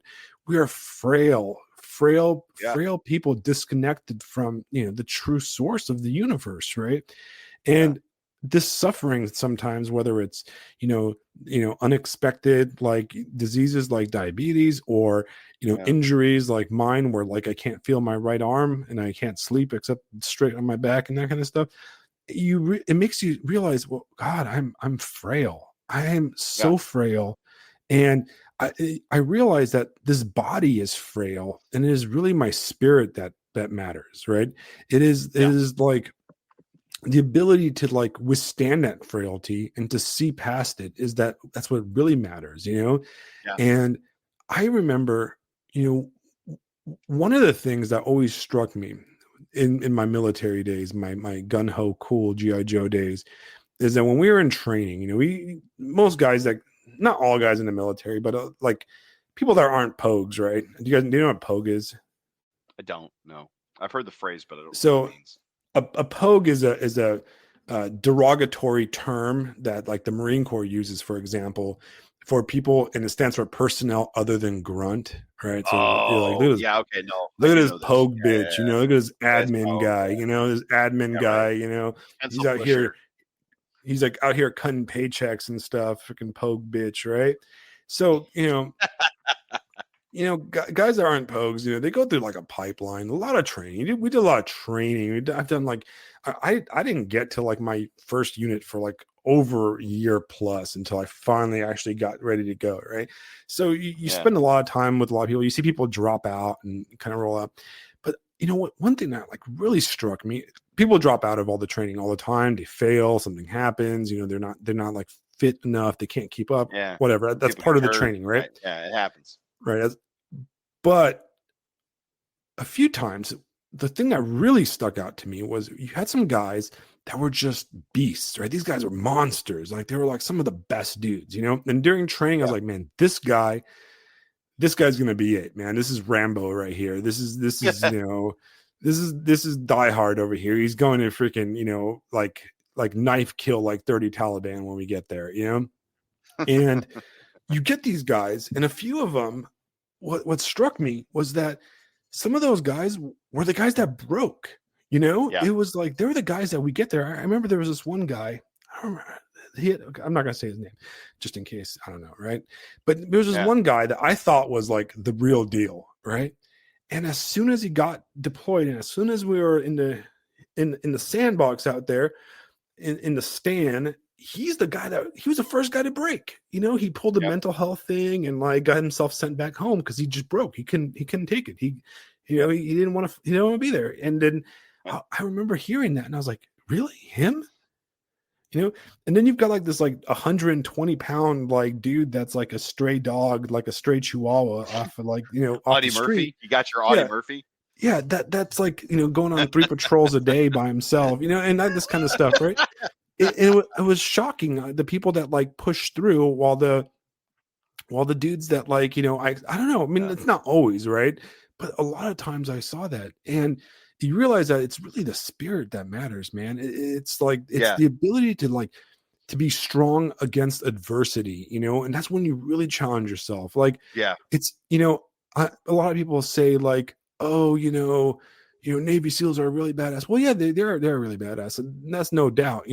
we are Yeah. frail people disconnected from the true source of the universe, right? Yeah. And this suffering sometimes, whether it's unexpected like diseases like diabetes, or Yeah. injuries like mine where like I can't feel my right arm and I can't sleep except straight on my back and that kind of stuff, it makes you realize, well, God, I'm frail. I am Yeah. so frail. And I realize that this body is frail, and it is really my spirit that matters, right? It Yeah. is like the ability to like withstand that frailty and to see past it, that's what really matters, Yeah. and I remember, one of the things that always struck me in my military days, my gun ho cool GI Joe days, is that when we were in training, we most guys, that not all guys in the military, but like people that aren't pogues, right? Do you know what pogue is? I don't know. I've heard the phrase, but I don't know what it So means. a pogue is a derogatory term that like the Marine Corps uses, for example, for people, and it stands for personnel other than grunt, right? So you're like, Oh, yeah. Okay. No, I look at do this know this. pogue Yeah. Yeah. bitch, look at this Yeah. That's, admin oh, guy, this admin yeah. Right. guy, he's Pencil out here, pusher. he's like out here cutting paychecks and stuff, freaking pogue bitch, right? So, guys that aren't pogues, they go through like a pipeline, a lot of training. We did a lot of training. I've done like, I didn't get to like my first unit for like over a year plus until I finally actually got ready to go. Right. So you Yeah. spend a lot of time with a lot of people. You see people drop out and kind of roll up. But you know what? One thing that like really struck me, people drop out of all the training all the time. They fail, something happens, they're not like fit enough. They can't keep up, Yeah. whatever. That's People part of get the hurt. training, right? Right. Yeah. It happens. Right. But a few times, the thing that really stuck out to me was you had some guys that were just beasts, right? These guys were monsters. Like they were like some of the best dudes, And during training, I was Yeah. like, man, this guy's gonna be it, man. This is Rambo right here. This is Die Hard over here. He's going to freaking, like knife kill like 30 Taliban when we get there, And you get these guys, and a few of them, what struck me was that some of those guys were the guys that broke. Yeah. It was like they were the guys that we get there. I remember there was this one guy. I don't remember. I'm not gonna say his name, just in case. I don't know, right? But there was this Yeah. one guy that I thought was like the real deal, right? And as soon as he got deployed, and as soon as we were in the sandbox out there, in the stand, he was the first guy to break. He pulled the Yep. mental health thing and like got himself sent back home because he just broke. He couldn't take it. He didn't want to be there. And then Yep. I remember hearing that, and I was like, really, him? And then you've got like this like 120-pound like dude that's like a stray dog, like a stray chihuahua off of like off the Audie street. Murphy. You got your Audie Yeah, Murphy. yeah, that's like going on 3 patrols a day by himself, and this kind of stuff, right? It was shocking, the people that like push through, while the dudes that like I don't know. I mean, Yeah. it's not always right, but a lot of times I saw that, and you realize that it's really the spirit that matters, man. It's like it's Yeah. the ability to like to be strong against adversity, and that's when you really challenge yourself. Like, Yeah. it's a lot of people say like, oh, Navy SEALs are really badass. Well, yeah, they're really badass, and that's no doubt,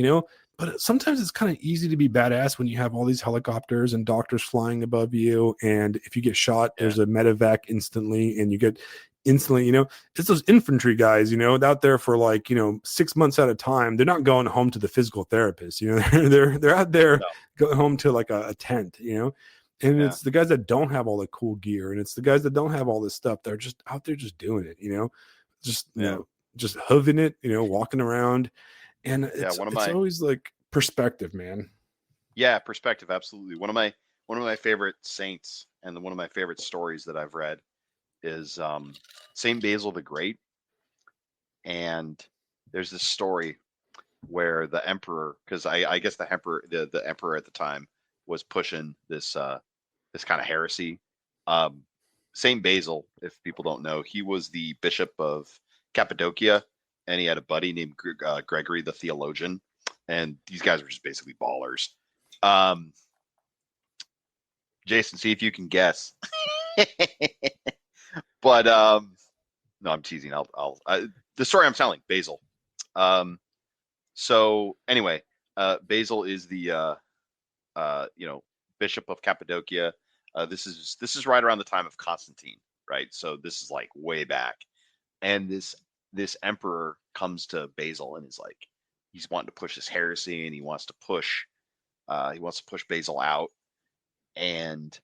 But sometimes it's kind of easy to be badass when you have all these helicopters and doctors flying above you, and if you get shot, Yeah. there's a medevac instantly, and you get instantly, it's those infantry guys, out there for like 6 months at a time. They're not going home to the physical therapist, they're out there No. going home to like a tent, And Yeah. it's the guys that don't have all the cool gear, and it's the guys that don't have all this stuff. They're just out there just doing it, just, Yeah. just hooving it, walking around. And Yeah. it's always like perspective, man. Yeah, perspective. Absolutely. One of my favorite saints and one of my favorite stories that I've read is Saint Basil the Great. And there's this story where the emperor, because I guess the emperor at the time was pushing this this kind of heresy. Um, Saint Basil, if people don't know, he was the bishop of Cappadocia, and he had a buddy named Gregory the theologian, and these guys were just basically ballers. Um, Jason, see if you can guess. But no, I'm teasing. The story I'm telling, Basil. So anyway, Basil is the bishop of Cappadocia. This is right around the time of Constantine, right? So this is like way back, and this emperor comes to Basil and is like, he's wanting to push this heresy, and he wants to push Basil out, and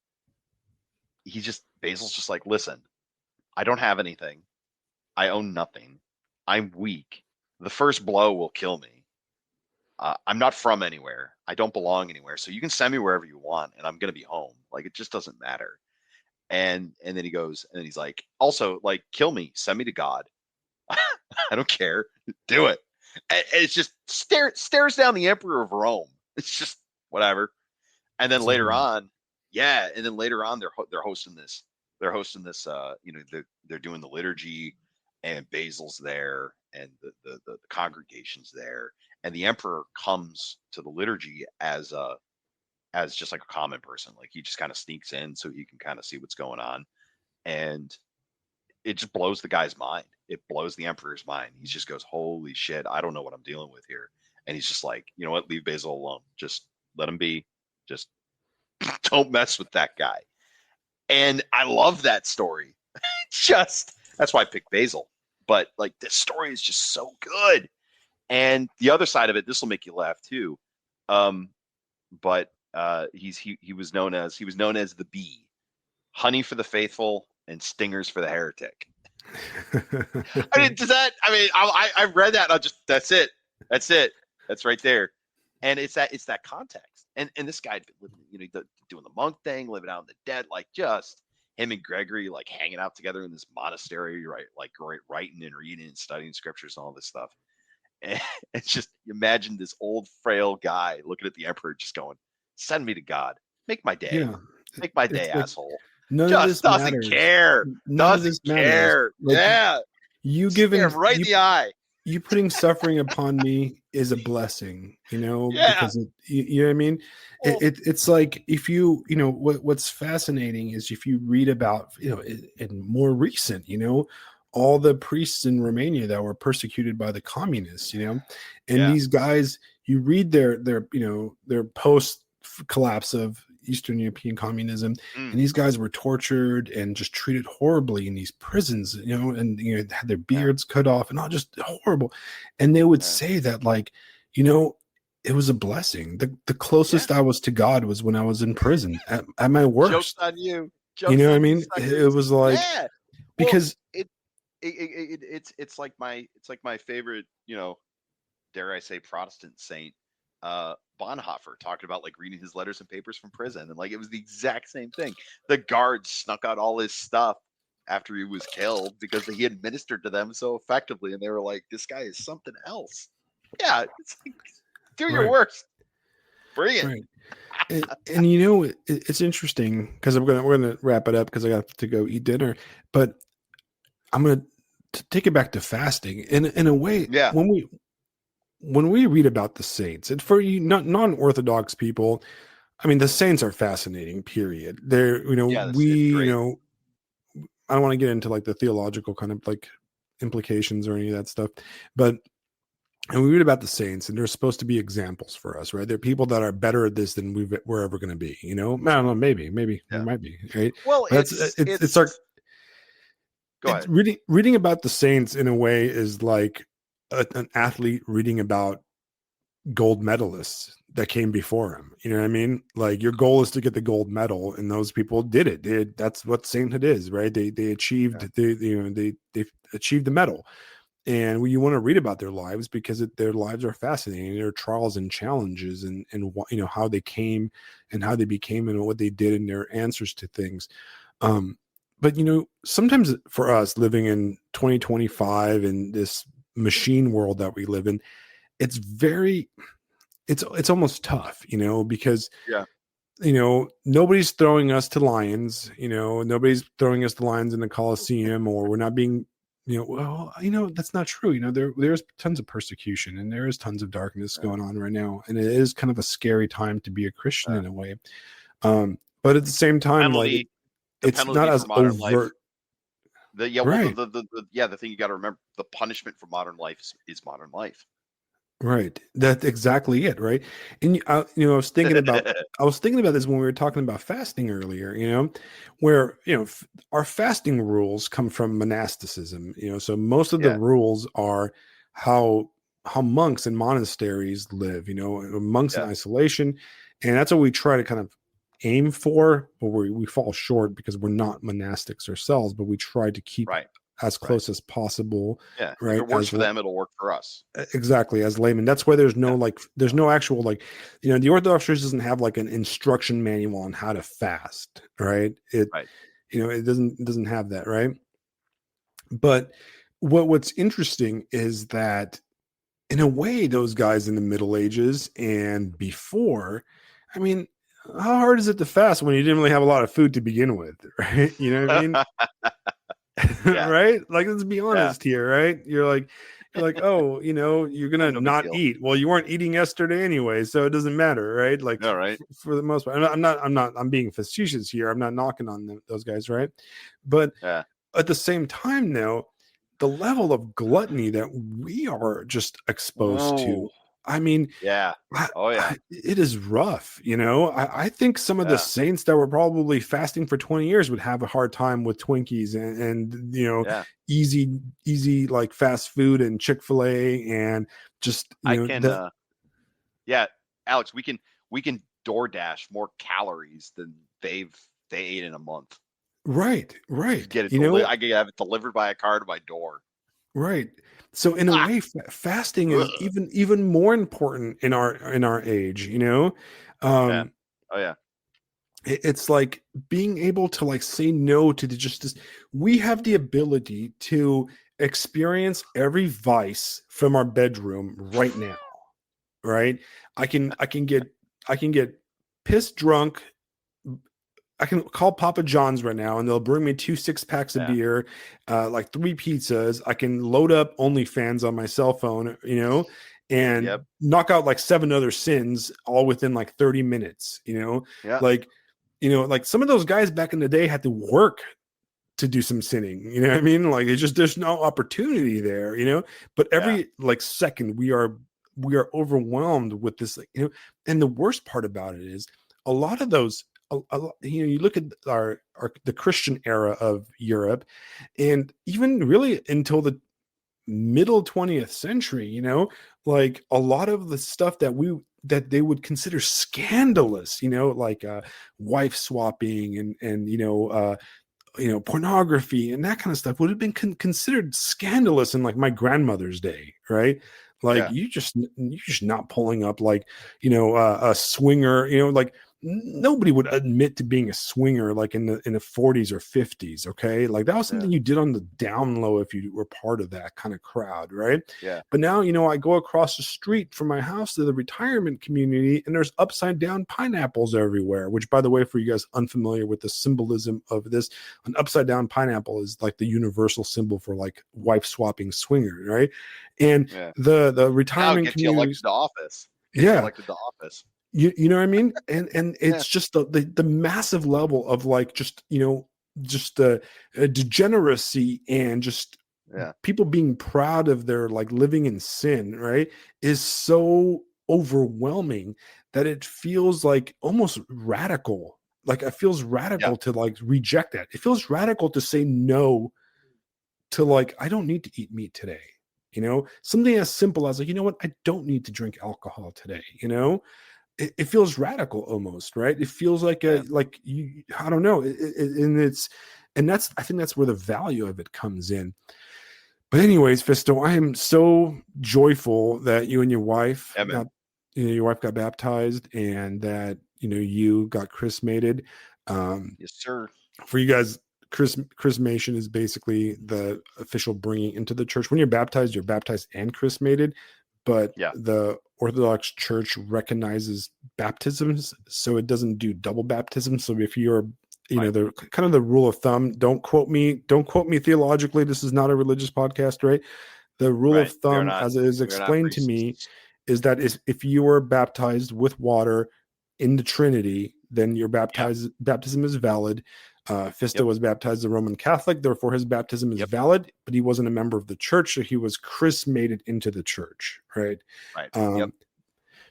Basil's just like, listen, I don't have anything, I own nothing, I'm weak, the first blow will kill me. I'm not from anywhere. I don't belong anywhere. So you can send me wherever you want, and I'm gonna be home. Like, it just doesn't matter. And then he goes, and then he's like, also, like, kill me, send me to God. I don't care. Do it. And it's just stares down the emperor of Rome. It's just whatever. And then later on, yeah, and then later on they're hosting this. They're hosting this. They're doing the liturgy, and Basil's there, and the congregation's there, and the emperor comes to the liturgy as just like a common person. Like, he just kind of sneaks in so he can kind of see what's going on, and it just blows the guy's mind. It blows the emperor's mind. He just goes, holy shit, I don't know what I'm dealing with here. And he's just like, you know what, leave Basil alone. Just let him be. Just don't mess with that guy. And I love that story. That's why I picked Basil. But like, this story is just so good. And the other side of it, this will make you laugh too. But he was known as the bee, honey for the faithful and stingers for the heretic. I mean, I read that. And that's it. That's right there. And it's that context. And this guy, living, doing the monk thing, living out in the dead, like, just him and Gregory, like, hanging out together in this monastery, right? Like, writing and reading and studying scriptures and all this stuff. And it's just, imagine this old frail guy looking at the emperor, just going, "Send me to God, make my day, make my day, like, asshole." None just of this doesn't matters. care. None of this care. Like, yeah, you giving him right in the eye. You putting suffering upon me is a blessing, Yeah. because you know what I mean? It's like, if what's fascinating is, if you read about, in more recent, all the priests in Romania that were persecuted by the communists, and these guys, you read their post collapse of Eastern European communism, and these guys were tortured and just treated horribly in these prisons, and had their beards cut off and all, just horrible. And they would say that, like, it was a blessing. The closest I was to God was when I was in prison at my worst. Joke's on you. You know what I mean? It was like, because it's like my favorite, dare I say, Protestant saint, Bonhoeffer, talking about, like, reading his letters and papers from prison, and, like, it was the exact same thing. The guards snuck out all his stuff after he was killed because he administered to them so effectively, and they were like, "This guy is something else." Yeah, it's like, do your worst. Bring it. Right. And it's interesting, because we're gonna wrap it up, because I got to go eat dinner, but I'm gonna take it back to fasting in a way. Yeah. When we read about the saints, and for you non-Orthodox people, I mean, the saints are fascinating, period. They're, I don't want to get into, like, the theological kind of, like, implications or any of that stuff, but, and we read about the saints, and they're supposed to be examples for us, right? They're people that are better at this than we're ever going to be, I don't know, maybe we might be, right? Well, it's our, go ahead. Reading about the saints in a way is like an athlete reading about gold medalists. that came before him. You know what I mean? Like your goal is to get the gold medal, and those people did it. That's what sainthood is, right? They achieved they achieved the medal, and you want to read about their lives because their lives are fascinating. Their trials and challenges, and how they came and how they became and what they did and their answers to things. But sometimes for us living in 2025 in this machine world that we live in, it's very it's almost tough, because Yeah. nobody's throwing us to lions, nobody's throwing us to lions in the Coliseum, or we're not being, well, that's not true. There's tons of persecution and there is tons of darkness Yeah. going on right now. And it is kind of a scary time to be a Christian Yeah. in a way. But at the same time, like The it's not penalty for as modern life. overt. Well, Right. the thing you got to remember, the punishment for modern life is modern life. Right. That's exactly it. Right. And I was thinking about this when we were talking about fasting earlier, where, our fasting rules come from monasticism, so most of the Yeah. rules are how monks and monasteries live, monks in Yeah. isolation. And that's what we try to kind of aim for, but we fall short because we're not monastics ourselves, but we try to keep Right. as Right. close as possible. Yeah. If Right. it works for them, it'll work for us. Exactly, as laymen. That's why there's no Yeah. there's no actual the Orthodox Church doesn't have like an instruction manual on how to fast, right? Right. It doesn't have that, right? But what's interesting is that in a way, those guys in the Middle Ages and before, I mean, how hard is it to fast when you didn't really have a lot of food to begin with, right? You know what I mean? Yeah. Right? Like, let's be Yeah. honest here, right? You're like, oh, you're gonna No big not deal. eat. Well, you weren't eating yesterday anyway, so it doesn't matter, right? Like All right. for the most part, I'm being facetious here. I'm not knocking on those guys, right? But Yeah. at the same time, now the level of gluttony that we are just exposed Oh. to. I mean, Yeah. Oh yeah. it is rough. I think some of the Yeah. saints that were probably fasting for 20 years would have a hard time with Twinkies and Yeah. easy like fast food and Chick-fil-A and just, I can. the Yeah, Alex, we can DoorDash more calories than they ate in a month. right, Just right. get it. I can have it delivered by a car to my door. Right. So in a Ah. way, fasting is Ugh. even more important in our age, Yeah. Um, Oh yeah. it's like being able to like say no to just this. We have the ability to experience every vice from our bedroom right now, right? I can get pissed drunk. I can call Papa John's right now and they'll bring me 2 6-packs of Yeah. beer, like 3 pizzas. I can load up OnlyFans on my cell phone, and Yep. knock out like 7 other sins all within like 30 minutes, Yeah. like, like some of those guys back in the day had to work to do some sinning, you know what I mean? Like it's just, there's no opportunity there, but Yeah. every like second we are overwhelmed with this, like, and the worst part about it is a lot of those, you look at the Christian era of Europe, and even really until the middle 20th century, like a lot of the stuff that they would consider scandalous, like wife swapping and pornography and that kind of stuff would have been considered scandalous in like my grandmother's day, right? Like Yeah. you just not pulling up like a swinger, like nobody would admit to being a swinger like in the 40s or 50s. Okay, like that was Yeah. something you did on the down low if you were part of that kind of crowd, right? Yeah. But now I go across the street from my house to the retirement community and there's upside down pineapples everywhere, which, by the way, for you guys unfamiliar with the symbolism of this, an upside down pineapple is like the universal symbol for like wife swapping swinger, right? And Yeah. the Now retirement get you elected communities, to office. Get you yeah, elected to office. you know what I mean? And Yeah. it's just the massive level of like just the degeneracy and just Yeah. people being proud of their like living in sin, right, is so overwhelming that it feels like almost radical. Like it feels Yeah. radical to like reject that. It feels radical to say no to like, I don't need to eat meat today. Something as simple as like, I don't need to drink alcohol today, it feels radical almost, right? It feels like Yeah. I don't know, and I think that's where the value of it comes in. But anyways, Fisto, I am so joyful that you and your wife Yeah, man. got, your wife got baptized, and that you got chrismated. Um, Yes, sir. for you guys, chrismation is basically the official bringing into the church. When you're baptized and chrismated, but Yeah. the Orthodox Church recognizes baptisms, so it doesn't do double baptism. So if you're, Right. the kind of the rule of thumb, don't quote me theologically. This is not a religious podcast, right? The rule of Right. We are thumb, not. as it is We are not explained to me, priests. is that if you were baptized with water in the Trinity, then your Yeah. baptism is valid. Phisto Yep. was baptized a Roman Catholic, therefore his baptism is Yep. valid, but he wasn't a member of the church, so he was chrismated into the church, right? Right. Yep. Um,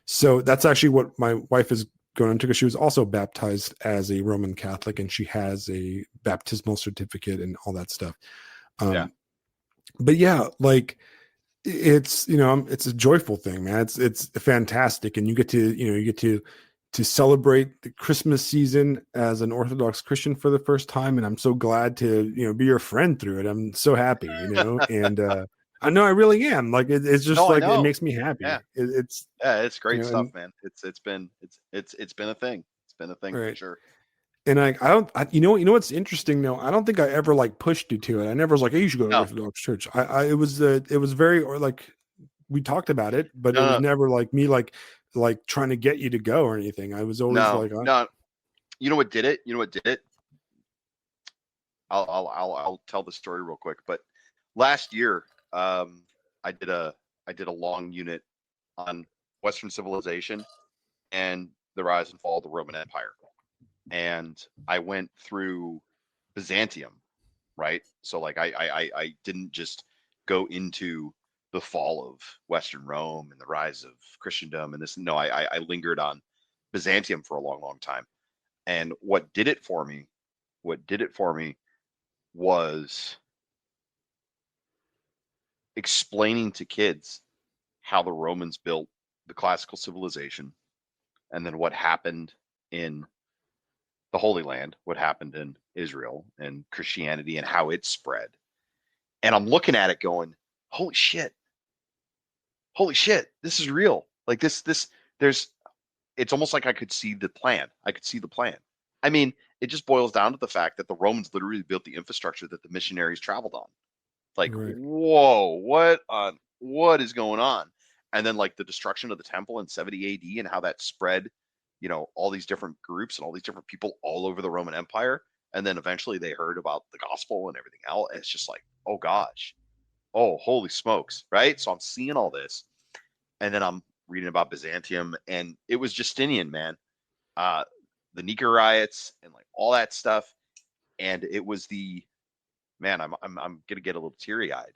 so that's actually what my wife is going into, because she was also baptized as a Roman Catholic, and she has a baptismal certificate and all that stuff. Yeah. But yeah, like it's it's a joyful thing, man. It's fantastic, and you get to celebrate the Christmas season as an Orthodox Christian for the first time, and I'm so glad to be your friend through it. I'm so happy, and I know I really am. Like it's just No, I like it know. makes me happy. Yeah. It's Yeah. It's great stuff, and man. It's been a thing. It's been a thing for right. sure. And I don't, what's interesting though. I don't think I ever like pushed you to it. I never was like, hey, you should go to No. Orthodox church. It was very, or like, we talked about it, but it was No. never like me, like trying to get you to go or anything. I was always No. like, No. You know what did it? You know what did it? I'll tell the story real quick. But last year, I did a long unit on Western civilization and the rise and fall of the Roman Empire, and I went through Byzantium, right? So like I didn't just go into the fall of Western Rome and the rise of Christendom and this. No, I lingered on Byzantium for a long, long time. And what did it for me was explaining to kids how the Romans built the classical civilization, and then what happened in the Holy Land, what happened in Israel and Christianity and how it spread. And I'm looking at it going, holy shit, this is real. Like there's, it's almost like I could see the plan. I could see the plan. I mean, it just boils down to the fact that the Romans literally built the infrastructure that the missionaries traveled on. Like, right, whoa, what is going on? And then like the destruction of the temple in 70 AD and how that spread, all these different groups and all these different people all over the Roman Empire. And then eventually they heard about the gospel and everything else. And it's just like, oh gosh, oh, holy smokes, right? So I'm seeing all this. And then I'm reading about Byzantium, and it was Justinian, man. Uh, the Nika riots and like all that stuff. And it was the man, I'm gonna get a little teary eyed,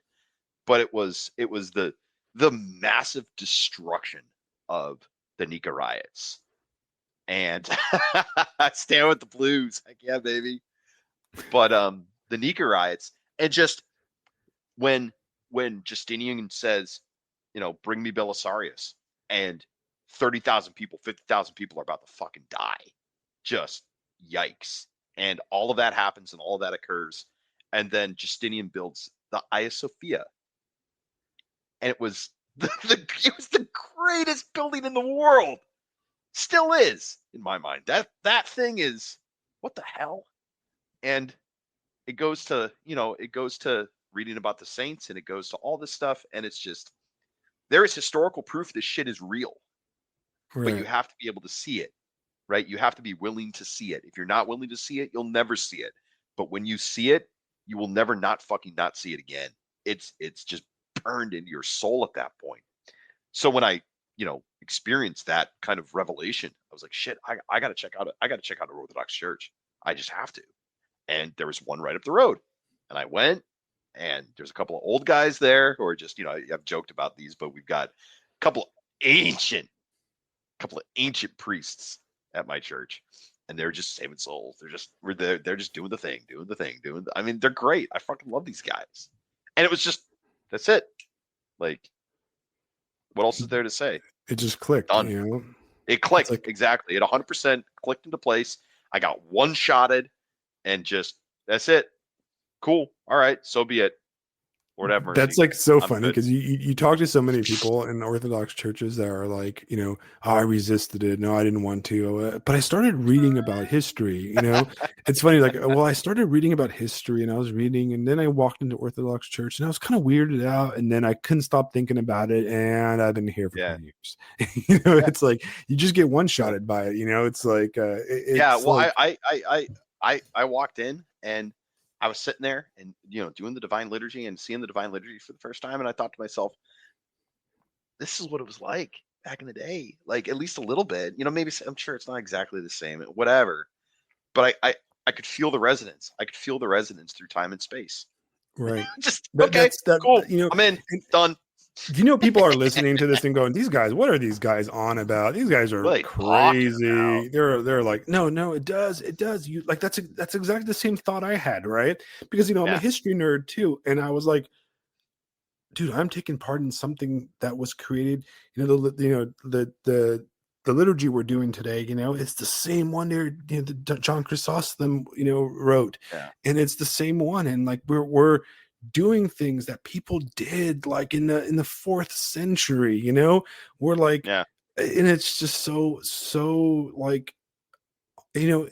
but it was the massive destruction of the Nika riots. And I stand with the blues. Heck yeah, baby. But the Nika riots, and just when Justinian says, bring me Belisarius, and 30,000 people, 50,000 people are about to fucking die. Just yikes. And all of that happens and all of that occurs. And then Justinian builds the Hagia Sophia. And it was it was the greatest building in the world. Still is, in my mind. That thing is, what the hell? And it goes to reading about the saints, and it goes to all this stuff, and it's just, there is historical proof this shit is real, but you right, have to be able to see it, right? You have to be willing to see it. If you're not willing to see it, you'll never see it. But when you see it, you will never not fucking not see it again. It's just burned into your soul at that point. So when I, experienced that kind of revelation, I was like, shit, I gotta check out an Orthodox church. I just have to. And there was one right up the road. And I went, and there's a couple of old guys there who are just, I've joked about these, but we've got a couple of ancient priests at my church, and they're just saving souls. They're just doing the thing, I mean, they're great. I fucking love these guys. And it was just, that's it. Like, what else is there to say? it just clicked, Done. It It's clicked like exactly. It 100% clicked into place. I got one shotted, and just that's it. Cool. All right. So be it. Lord have that's mercy. like so I'm funny good. because you talk to so many people in Orthodox churches that are like, oh, I resisted it. No, I didn't want to. But I started reading about history. It's funny. Like, well, I started reading about history, and I was reading, and then I walked into Orthodox church, and I was kind of weirded out, and then I couldn't stop thinking about it, and I've been here for Yeah. 20 years. Yeah. It's like you just get one Yeah. shotted by it. It's like Yeah. it's Well, like I walked in and I was sitting there and doing the divine liturgy and seeing the divine liturgy for the first time, and I thought to myself, this is what it was like back in the day, like at least a little bit. Maybe I'm sure it's not exactly the same, whatever, but I could feel the resonance. I could feel the resonance through time and space. right. Just That okay, that's that cool. I'm in. and Done. people are listening to this and going, "These guys, what are these guys on about? These guys What are are they talking about? crazy." They're like, "No, it does." You like that's exactly the same thought I had, right? Because I'm a Yeah. history nerd too, and I was like, "Dude, I'm taking part in something that was created." The liturgy we're doing today, it's the same one there, that John Chrysostom, wrote, Yeah. and it's the same one, and like we're doing things that people did like in the fourth century. We're like, Yeah. and it's just so like,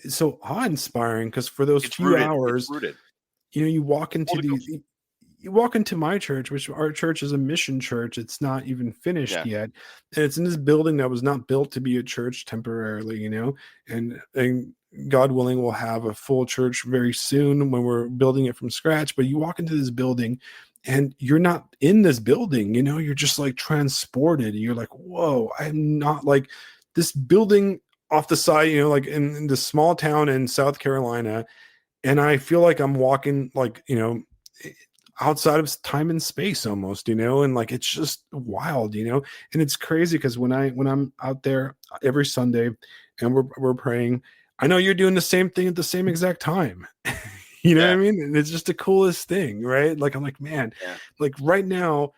so awe-inspiring because for those It's few rooted. It's hours, rooted. you walk Well, into to go. you walk into my church, which our church is a mission church. It's not even finished Yeah. yet. And it's in this building that was not built to be a church temporarily, and God willing, we'll have a full church very soon when we're building it from scratch. But you walk into this building and you're not in this building, you're just like transported. You're like, whoa, I'm not like this building off the side, like in the small town in South Carolina, and I feel like I'm walking like outside of time and space almost, and like it's just wild, and it's crazy because when I'm out there every Sunday and we're praying, I know you're doing the same thing at the same exact time. You know what I Yeah. mean? And it's just the coolest thing, right? Like I'm like, man, Yeah. like right now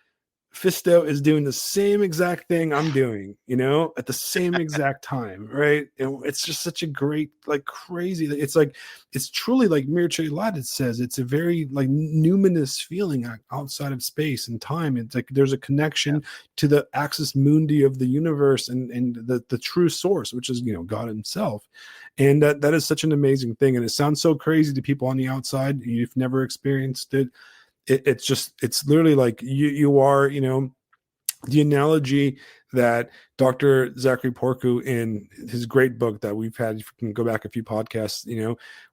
Phisto is doing the same exact thing I'm doing, at the same exact time, right? And it's just such a great, like crazy. It's truly like Mircea Eliade says. It's a very like numinous feeling outside of space and time. It's like there's a Yeah. connection to the axis mundi of the universe and the true source, which is God Himself. And that is such an amazing thing. And it sounds so crazy to people on the outside. You've never experienced it. It's literally like you are, the analogy that Dr. Zachary Porku in his great book that we've had, if you can go back a few podcasts,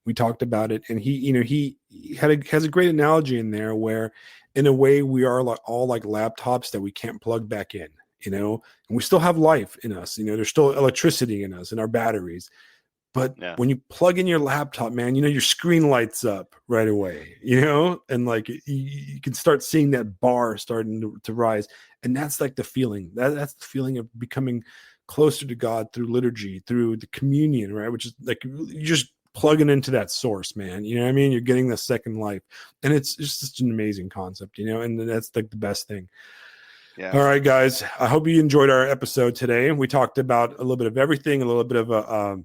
we talked about it, and he has a great analogy in there where in a way we are like all like laptops that we can't plug back in, and we still have life in us, there's still electricity in us in our batteries. But Yeah. when you plug in your laptop, man, your screen lights up right away, and like you can start seeing that bar starting to rise. And that's like the feeling that's the feeling of becoming closer to God through liturgy, through the communion, right? Which is like you just plugging into that source, man. You know what I mean? You're getting the second life. And it's just such an amazing concept, and that's like the best thing. Yeah. All right, guys. I hope you enjoyed our episode today. We talked about a little bit of everything, a little bit of a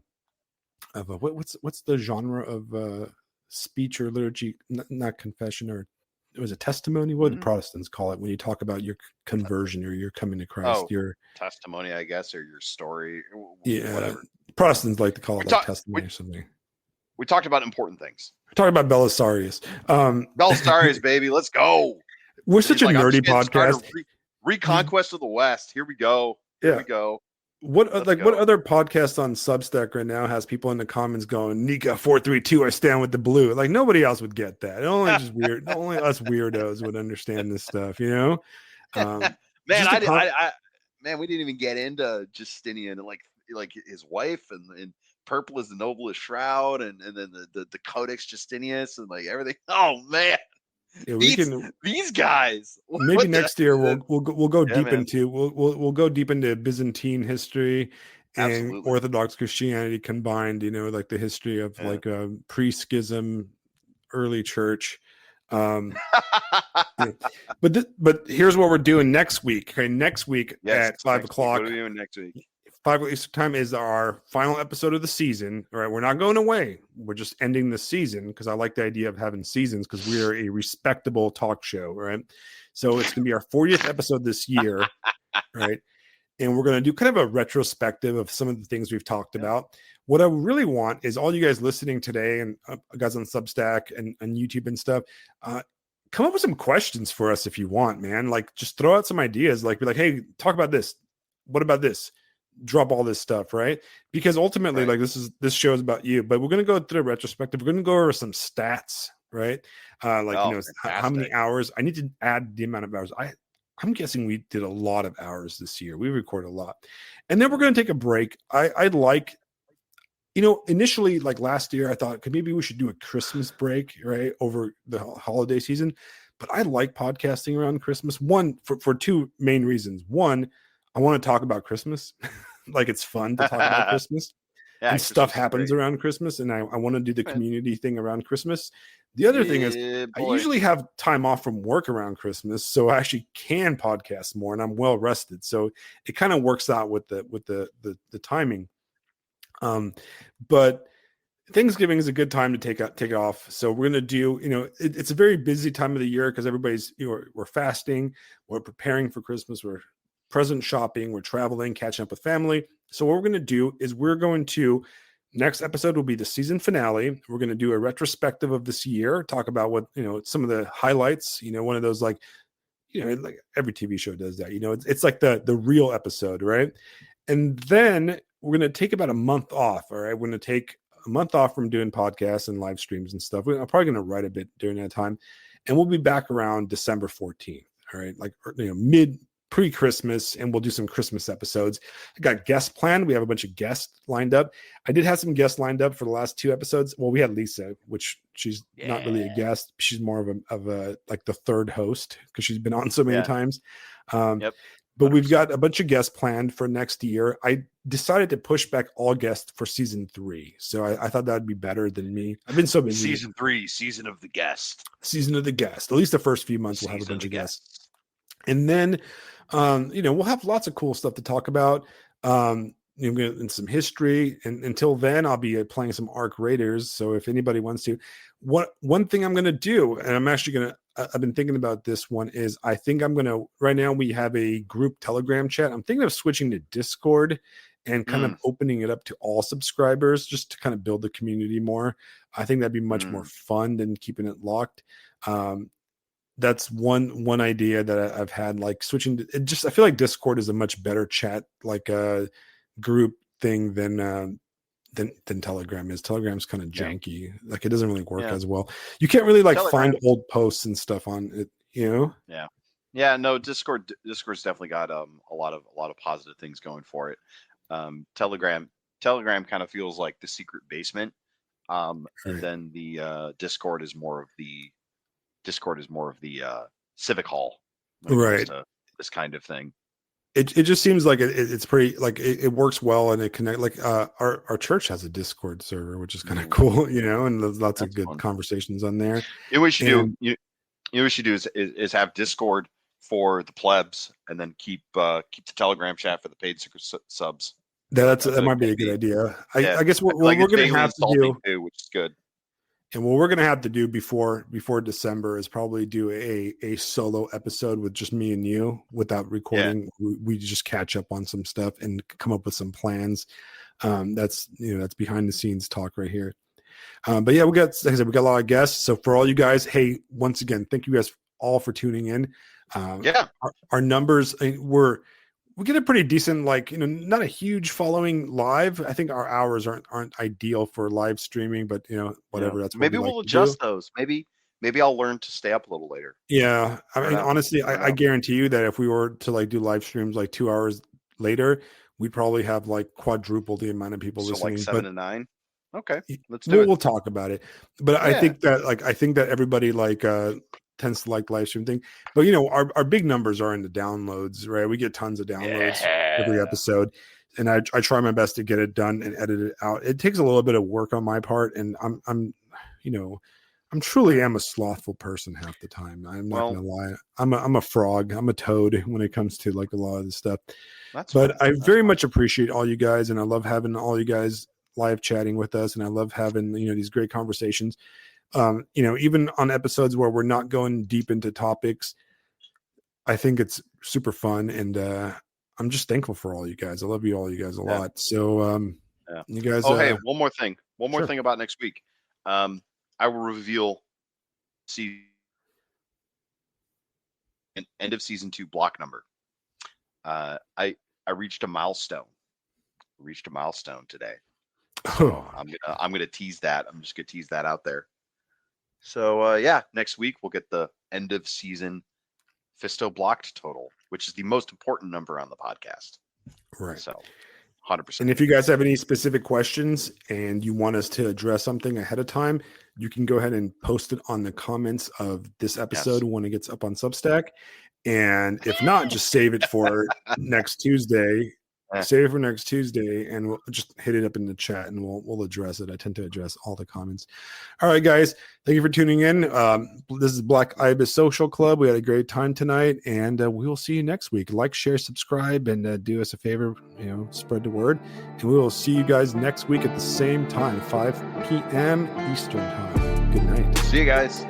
what's the genre of speech or liturgy, not confession, or it was a testimony, what do Mm-hmm. Protestants call it when you talk about your conversion or your coming to Christ? Oh, Your testimony, I guess, or your story, Yeah, whatever. Protestants like to call We it like talked. We, testimony or something. we talked about important things. We're talking about Belisarius. Belisarius, baby, let's go. We're And such he's a like, I'm nerdy just getting started. podcast. Reconquest of the West. Here we go. Here Yeah. we go. Let's What go. other podcast on Substack right now has people in the comments going, Nika 432, I stand with the blue? Like nobody else would get that. Only us weirdos would understand this stuff, Man, just a man, we didn't even get into Justinian and like his wife and purple is the noblest shroud and then the Codex Justinianus and like everything. Oh man, Yeah, we these can these guys. maybe What the next year heck? we'll go Yeah, deep man. into we'll go deep into Byzantine history and Absolutely. Orthodox Christianity combined, like the history of Yeah. like pre-schism, early church. Yeah. But here's what we're doing next week. Okay, next week Yes, at five next week. What are o'clock. we doing next week? 5 Eastern time is our final episode of the season. All right, we're not going away. We're just ending the season because I like the idea of having seasons because we are a respectable talk show, right? So it's going to be our 40th episode this year, right? And we're going to do kind of a retrospective of some of the things we've talked about. What I really want is all you guys listening today and guys on Substack and YouTube and stuff, come up with some questions for us if you want, man. Like just throw out some ideas, like be like, hey, talk about this. What about this? Drop all this stuff, right? Because ultimately, like this show is about you, but we're going to go through a retrospective. We're going to go over some stats, right? How many hours. I need to add the amount of hours. I'm guessing we did a lot of hours this year. We recorded a lot. And then we're going to take a break. I'd like, initially like last year, I thought maybe we should do a Christmas break, right? Over the holiday season. But I like podcasting around Christmas. One, for two main reasons. One, I want to talk about Christmas. Like it's fun to talk about Christmas. And Christmas stuff happens around Christmas. And I want to do the community thing around Christmas. The other thing is I usually have time off from work around Christmas, so I actually can podcast more and I'm well rested. So it kind of works out with the timing. But Thanksgiving is a good time to take it off. So we're going to do, it's a very busy time of the year because everybody's, we're fasting, we're preparing for Christmas, we're present shopping, we're traveling, catching up with family. So what we're going to do is next episode will be the season finale. We're going to do a retrospective of this year, talk about what, some of the highlights, one of those like every TV show does that, it's like the real episode, right? And then we're going to take about a month off. All right. We're going to take a month off from doing podcasts and live streams and stuff. I'm probably going to write a bit during that time, and we'll be back around December 14th. All right. Like, mid pre-Christmas, and we'll do some Christmas episodes. I got guests planned. We have a bunch of guests lined up. I did have some guests lined up for the last 2 episodes. Well, we had Lisa, which she's not really a guest. She's more of a like the third host because she's been on so many times. But 100%. We've got a bunch of guests planned for next year. I decided to push back all guests for season 3. So I thought that'd be better than me. I've been so busy. Season 3, season of the guest. Season of the guest. At least the first few months we'll have a bunch of guests. And then, we'll have lots of cool stuff to talk about. And some history. And until then, I'll be playing some Arc Raiders. So if anybody wants to, one thing I'm going to do, and I'm actually going to, I've been thinking about this one, is I think I'm going to, right now we have a group Telegram chat. I'm thinking of switching to Discord and kind of opening it up to all subscribers just to kind of build the community more. I think that'd be much more fun than keeping it locked. That's one idea that I've had, like switching to it. Just I feel like Discord is a much better chat, like a group thing than Telegram is. Telegram's kind of janky. Like it doesn't really work as well. You can't really find old posts and stuff on it, Yeah, no, Discord's definitely got a lot of positive things going for it. Telegram kind of feels like the secret basement. And then the Discord is more of the civic hall when it comes to this kind of thing. It just seems like it's pretty, like it works well, and it connect, like our church has a Discord server, which is kind of cool, and there's lots of good conversations on there. We should do is have Discord for the plebs, and then keep the Telegram chat for the paid subs. That might be a good idea. I guess what we're going to have to do, which is good. And what we're going to have to do before December is probably do a solo episode with just me and you without recording. We just catch up on some stuff and come up with some plans. That's behind the scenes talk right here. But yeah, we got a lot of guests. So for all you guys, hey, once again, thank you guys all for tuning in. Our numbers, we get a pretty decent, not a huge following live. I think our hours aren't ideal for live streaming, but whatever. That's what maybe we'll adjust those. Maybe I'll learn to stay up a little later. Yeah, I mean, honestly, I guarantee you that if we were to do live streams 2 hours later, we'd probably have quadruple the amount of people listening. 7 to 9. Okay, let's do it. We'll talk about it. But I think that everybody tends to like the live stream thing, but our big numbers are in the downloads, right? We get tons of downloads every episode, and I try my best to get it done and edit it out. It takes a little bit of work on my part, and I'm I'm truly am a slothful person half the time. I'm not gonna lie. I'm a frog. I'm a toad when it comes to like a lot of this stuff. That's but fine. I very much appreciate all you guys, and I love having all you guys live chatting with us, and I love having these great conversations. Even on episodes where we're not going deep into topics, I think it's super fun, and I'm just thankful for all you guys. I love all you guys a lot. So you guys. Hey, one more thing. One more Sure. thing about next week. I will reveal an end of season 2 block number. I reached a milestone. Today. So I'm gonna tease that. I'm just gonna tease that out there. So next week we'll get the end of season Phisto blocked total, which is the most important number on the podcast. Right. So 100%. And if you guys have any specific questions and you want us to address something ahead of time, you can go ahead and post it on the comments of this episode when it gets up on Substack. And if not, just save it for next Tuesday. Save it for next Tuesday, and we'll just hit it up in the chat, and we'll address it. I tend to address all the comments. All right, guys, thank you for tuning in. This is Black Ibis Social Club. We had a great time tonight, and we will see you next week. Like, share, subscribe, and do us a favor, spread the word. And we will see you guys next week at the same time, 5 p.m. Eastern time. Good night. See you guys.